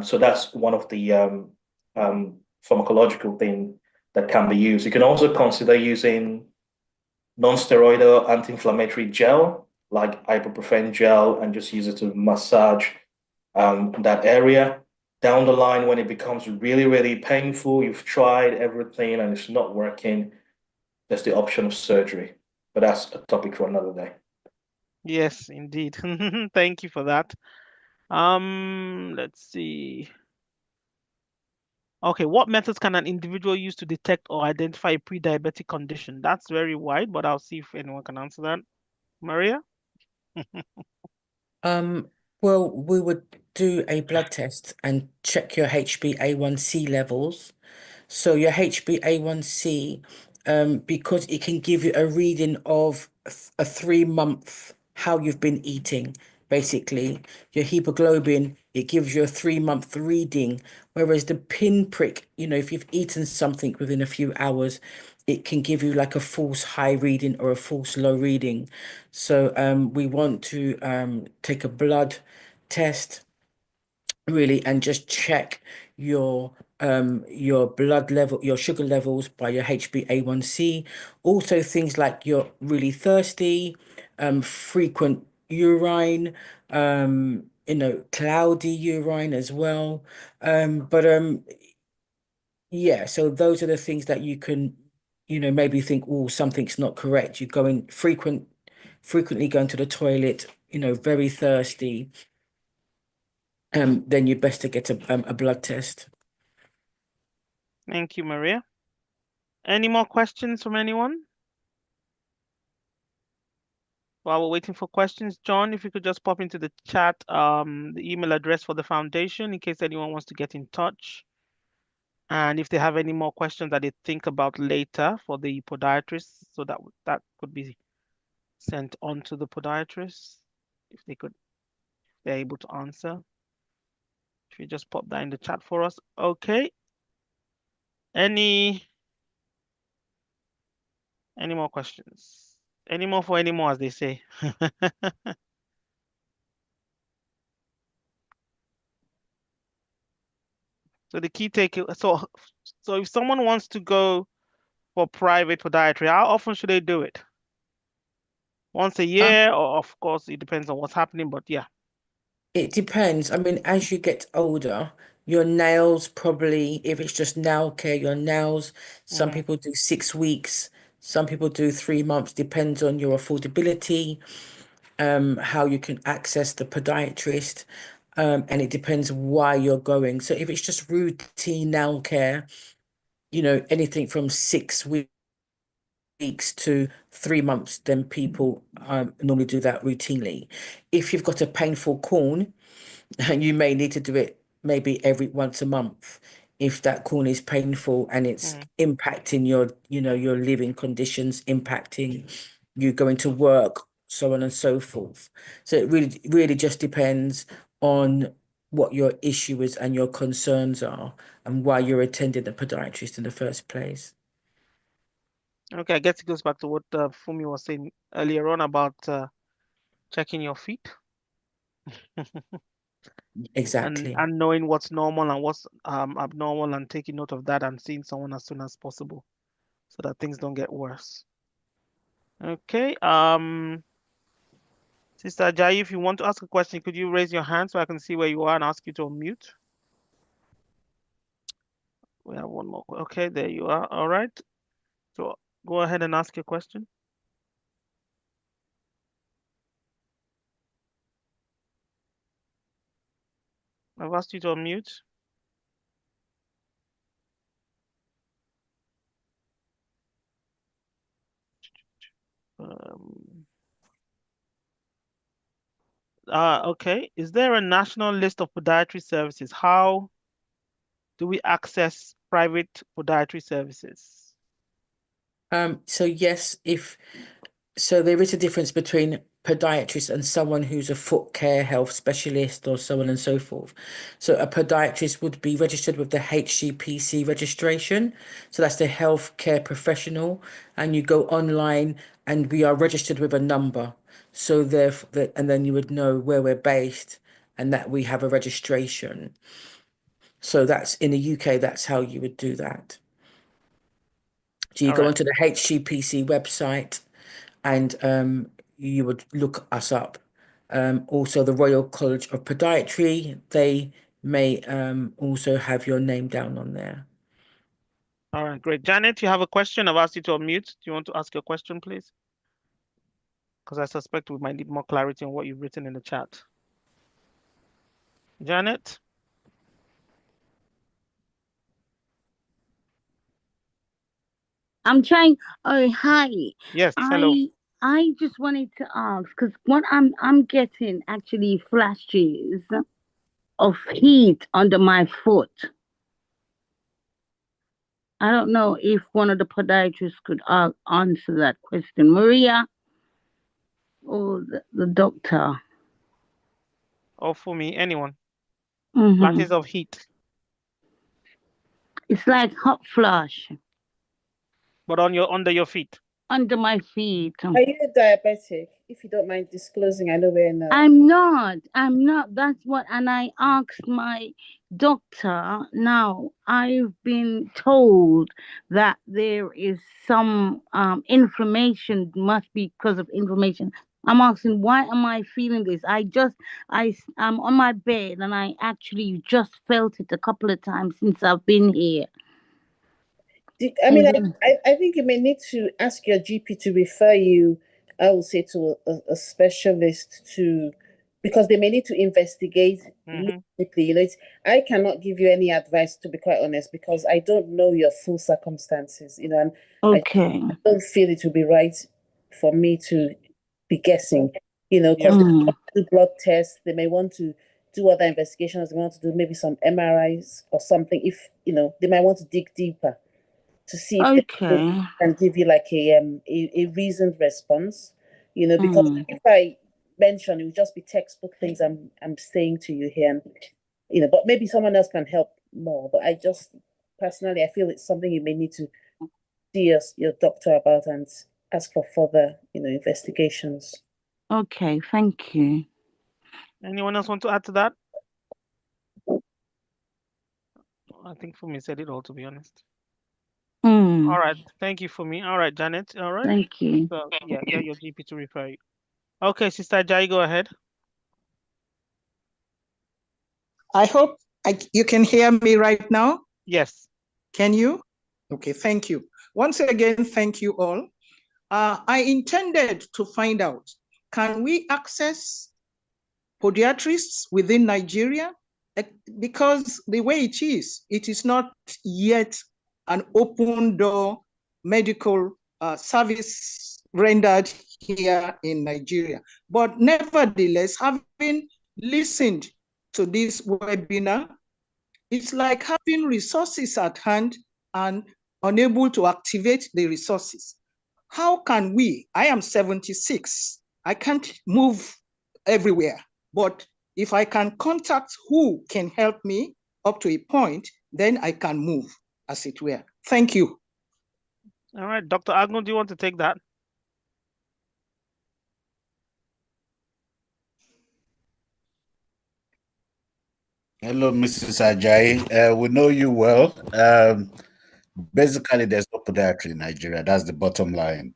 S5: So that's one of the pharmacological thing that can be used. You can also consider using non-steroidal anti-inflammatory gel like ibuprofen gel and just use it to massage that area. Down the line, when it becomes really, really painful, you've tried everything and it's not working, there's the option of surgery. But that's a topic for another day.
S1: Yes, indeed. Thank you for that. Let's see. Okay, what methods can an individual use to detect or identify a pre-diabetic condition? That's very wide, but I'll see if anyone can answer that. Maria?
S6: Um, well, we would do a blood test and check your HbA1c levels. So your HbA1c, because it can give you a reading of a 3 month how you've been eating, basically. Your hemoglobin, it gives you a 3 month reading, whereas the pinprick, if you've eaten something within a few hours, it can give you like a false high reading or a false low reading. So we want to take a blood test really and just check your blood level, your sugar levels by your HbA1c. Also things like you're really thirsty, frequent urine, cloudy urine as well. But yeah, so those are the things that you can maybe think, oh, something's not correct. You're going frequently going to the toilet, very thirsty, then you're best to get a blood test.
S1: Thank you, Maria. Any more questions from anyone? While we're waiting for questions, John, if you could just pop into the chat the email address for the foundation in case anyone wants to get in touch. And if they have any more questions that they think about later for the podiatrists, so that could be sent on to the podiatrists if they're able to answer. If you just pop that in the chat for us. Okay. Any more questions? Any more for any more, as they say. So the key takeaway. So if someone wants to go for private podiatry, how often should they do it? Once a year, or of course it depends on what's happening, but yeah.
S6: It depends. I mean, as you get older, your nails probably, if it's just nail care, your nails, some people do 6 weeks, some people do 3 months, depends on your affordability, how you can access the podiatrist, and it depends why you're going. So if it's just routine nail care, anything from 6 weeks to 3 months, then people normally do that routinely. If you've got a painful corn, and you may need to do it maybe every once a month if that corn is painful and it's impacting your living conditions, impacting you going to work, so on and so forth. So it really just depends on what your issue is and your concerns are and why you're attending the podiatrist in the first place.
S1: Okay, I guess it goes back to what Fumi was saying earlier on about checking your feet.
S6: Exactly.
S1: And knowing what's normal and what's abnormal, and taking note of that and seeing someone as soon as possible so that things don't get worse. Okay. Sister Jai, if you want to ask a question, could you raise your hand so I can see where you are and ask you to unmute? We have one more. Okay, there you are. All right. So go ahead and ask your question. I've asked you to unmute. Okay. Is there a national list of podiatry services? How do we access private podiatry services?
S6: So yes, so there is a difference between podiatrist and someone who's a foot care health specialist or so on and so forth. So a podiatrist would be registered with the HCPC registration. So that's the healthcare professional. And you go online and we are registered with a number. So therefore, and then you would know where we're based and that we have a registration. So that's in the UK, that's how you would do that. So you go onto the HCPC website and you would look us up. Also, the Royal College of Podiatry, they may also have your name down on there.
S1: All right, great. Janet, you have a question? I've asked you to unmute. Do you want to ask your question, please? Because I suspect we might need more clarity on what you've written in the chat. Janet?
S9: I'm trying. Oh, hi.
S1: Yes, hello.
S9: I just wanted to ask because what I'm getting actually flashes of heat under my foot. I don't know if one of the podiatrists could answer that question, Maria, or the doctor.
S1: Or for me, anyone. Flashes of heat.
S9: It's like hot flash.
S1: But under your feet.
S9: Under my feet.
S3: Are you diabetic? If you don't mind disclosing, I know we're in.
S9: I'm not. That's what, and I asked my doctor. Now I've been told that there is some inflammation. Must be because of inflammation. I'm asking, why am I feeling this? I'm on my bed and I actually just felt it a couple of times since I've been here.
S3: I mean, I think you may need to ask your GP to refer you, I will say, to a specialist because they may need to investigate. You know, I cannot give you any advice, to be quite honest, because I don't know your full circumstances, you know, and
S9: Okay.
S3: I don't feel it would be right for me to be guessing, you know, because they want to do blood tests, they may want to do other investigations, they want to do maybe some MRIs or something. If, you know, they might want to dig deeper to see if they can give you like a reasoned response, you know, because if I mention, it would just be textbook things I'm saying to you here, and, you know, but maybe someone else can help more. But I just personally, I feel it's something you may need to see your doctor about and ask for further, you know, investigations.
S9: Okay, thank you.
S1: Anyone else want to add to that? I think Fumi said it all, to be honest. All right, thank you, Fumi. All right, Janet. All right.
S9: Thank you.
S1: So yeah, get your GP to refer you. Okay, Sister Jai, go ahead.
S10: I hope you can hear me right now.
S1: Yes.
S10: Can you? Okay, thank you. Once again, thank you all. I intended to find out, can we access podiatrists within Nigeria? Because the way it is not yet an open door medical service rendered here in Nigeria. But nevertheless, having listened to this webinar, it's like having resources at hand and unable to activate the resources. How can we? I am 76. I can't move everywhere. But if I can contact who can help me up to a point, then I can move, as it were. Thank you.
S1: All right, Dr. Agno, do you want to take that?
S2: Hello, Mrs. Ajayi. We know you well. Basically, there's no podiatry in Nigeria. That's the bottom line.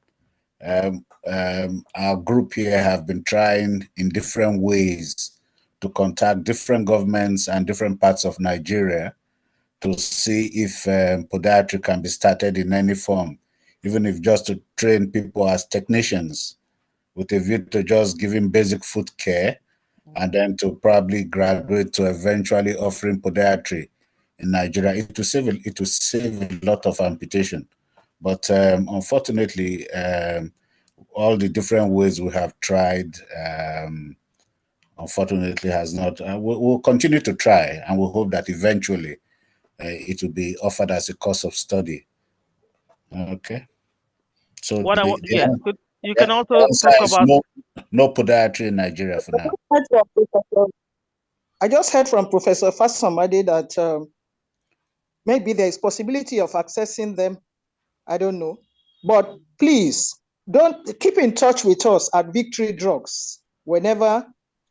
S2: Our group here have been trying in different ways to contact different governments and different parts of Nigeria to see if podiatry can be started in any form, even if just to train people as technicians with a view to just giving basic foot care and then to probably graduate to eventually offering podiatry in Nigeria. It will save a lot of amputation. But unfortunately, all the different ways we have tried, unfortunately, has not. We'll continue to try, and we hope that eventually it will be offered as a course of study. Okay. So
S1: you can also talk about
S2: no podiatry in Nigeria for now.
S10: I just heard from Professor Fasamade that maybe there is possibility of accessing them. I don't know. But please, don't keep in touch with us at Victory Drugs whenever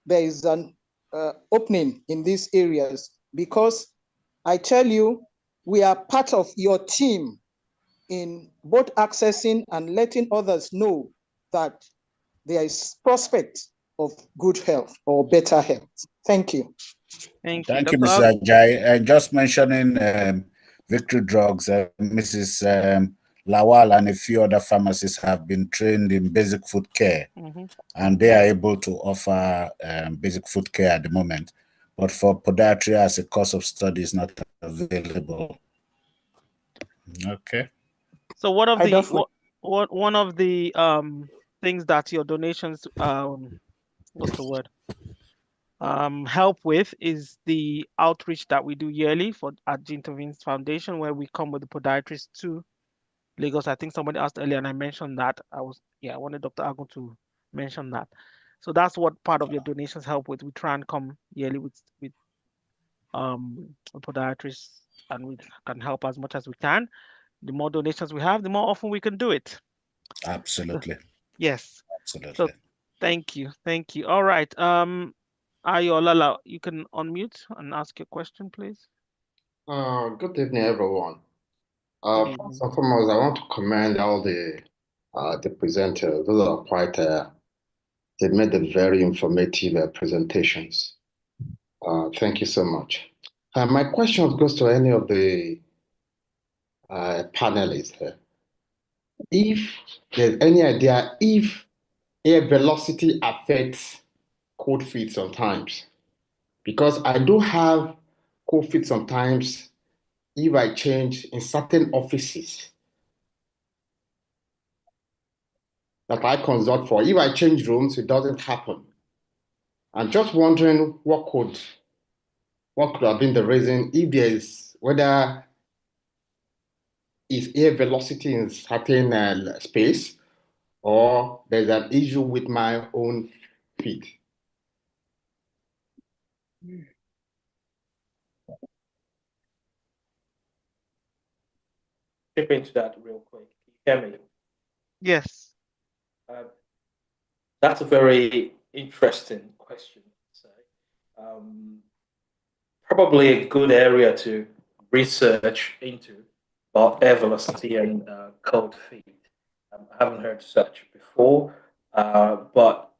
S10: there is an opening in these areas, because I tell you, we are part of your team in both accessing and letting others know that there is prospect of good health or better health. Thank you.
S1: Thank
S2: you, Mr. Ajayi. And just mentioning Victory Drugs, Mrs. Lawal and a few other pharmacists have been trained in basic food care, and they are able to offer basic food care at the moment. But for podiatry as a course of study is not available. Okay.
S1: So one of the things that your donations what's the word? Help with is the outreach that we do yearly at Gintavenes Foundation, where we come with the podiatrists to Lagos. I think somebody asked earlier, and I mentioned that. I wanted Dr. Agon to mention that. So that's what part of your donations help with. We try and come yearly with podiatrists, and we can help as much as we can. The more donations we have, the more often we can do it.
S2: Absolutely.
S1: Yes.
S2: Absolutely.
S1: So thank you. All right. Ayolala, you can unmute and ask your question, please.
S11: Good evening, everyone. First and foremost, I want to commend all the presenters. Those are quite, they made a very informative presentations. Thank you so much. My question goes to any of the panelists here. If there's any idea if air velocity affects cold feet sometimes, because I do have cold feet sometimes if I change in certain offices that I consult for. If I change rooms, it doesn't happen. I'm just wondering what could have been the reason, if there is, whether is air velocity in certain space, or there's an issue with my own feet.
S5: Dip into that real quick. Can you hear me?
S1: Yes.
S5: That's a very interesting question. So, probably a good area to research into about air velocity and cold feet. I haven't heard such before, but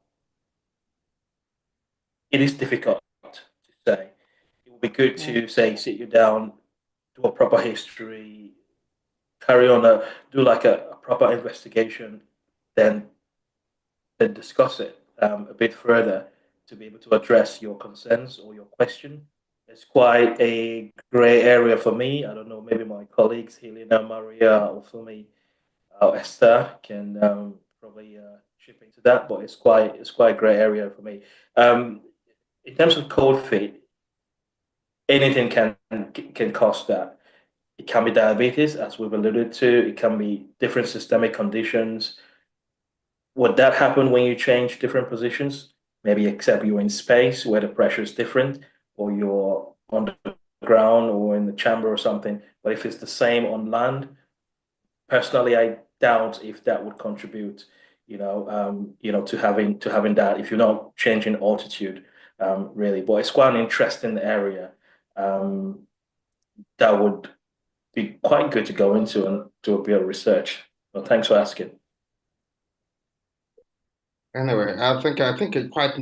S5: it is difficult to say. It would be good to say sit you down, do a proper history, carry on do like a proper investigation, then discuss it a bit further to be able to address your concerns or your question. It's quite a gray area for me. I don't know, maybe my colleagues, Helena, Maria, or Fumi, or Esther can probably chip into that, but it's quite a gray area for me. In terms of cold feet, anything can cause that. It can be diabetes, as we've alluded to. It can be different systemic conditions. Would that happen when you change different positions? Maybe except you're in space where the pressure is different, or you're on the ground or in the chamber or something. But if it's the same on land, personally, I doubt if that would contribute, to having that if you're not changing altitude, really. But it's quite an interesting area that would be quite good to go into and do a bit of research. Well, thanks for asking.
S11: Anyway, I think it quite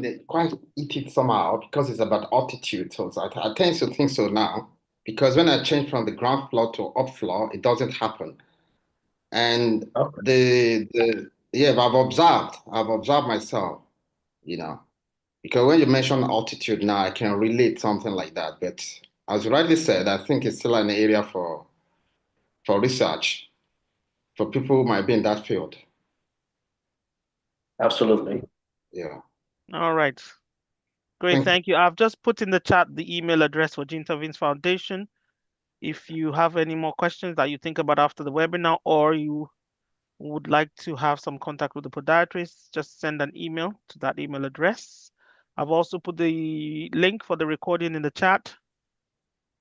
S11: eat it somehow because it's about altitude. So I tend to think so now, because when I change from the ground floor to up floor, it doesn't happen. And yeah, I've observed myself, because when you mention altitude now, I can relate something like that. But as you rightly said, I think it's still an area for research for people who might be in that field.
S5: Absolutely.
S11: Yeah.
S1: All right. Great, thank you. I've just put in the chat the email address for Gintavenes Foundation. If you have any more questions that you think about after the webinar, or you would like to have some contact with the podiatrist, just send an email to that email address. I've also put the link for the recording in the chat.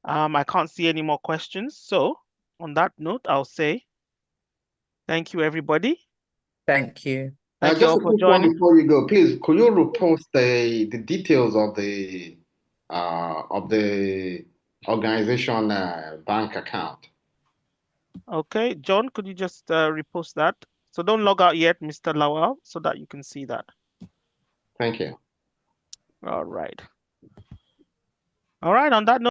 S1: I can't see any more questions. So on that note, I'll say thank you, everybody.
S6: Thank you.
S1: Thank you
S11: Just
S1: all
S11: a
S1: for
S11: quick one
S1: joining.
S11: before you go, please. Could you repost the details of the organization bank account?
S1: Okay, John, could you just repost that? So don't log out yet, Mr. Lawal, so that you can see that.
S11: Thank you.
S1: All right. All right, on that note.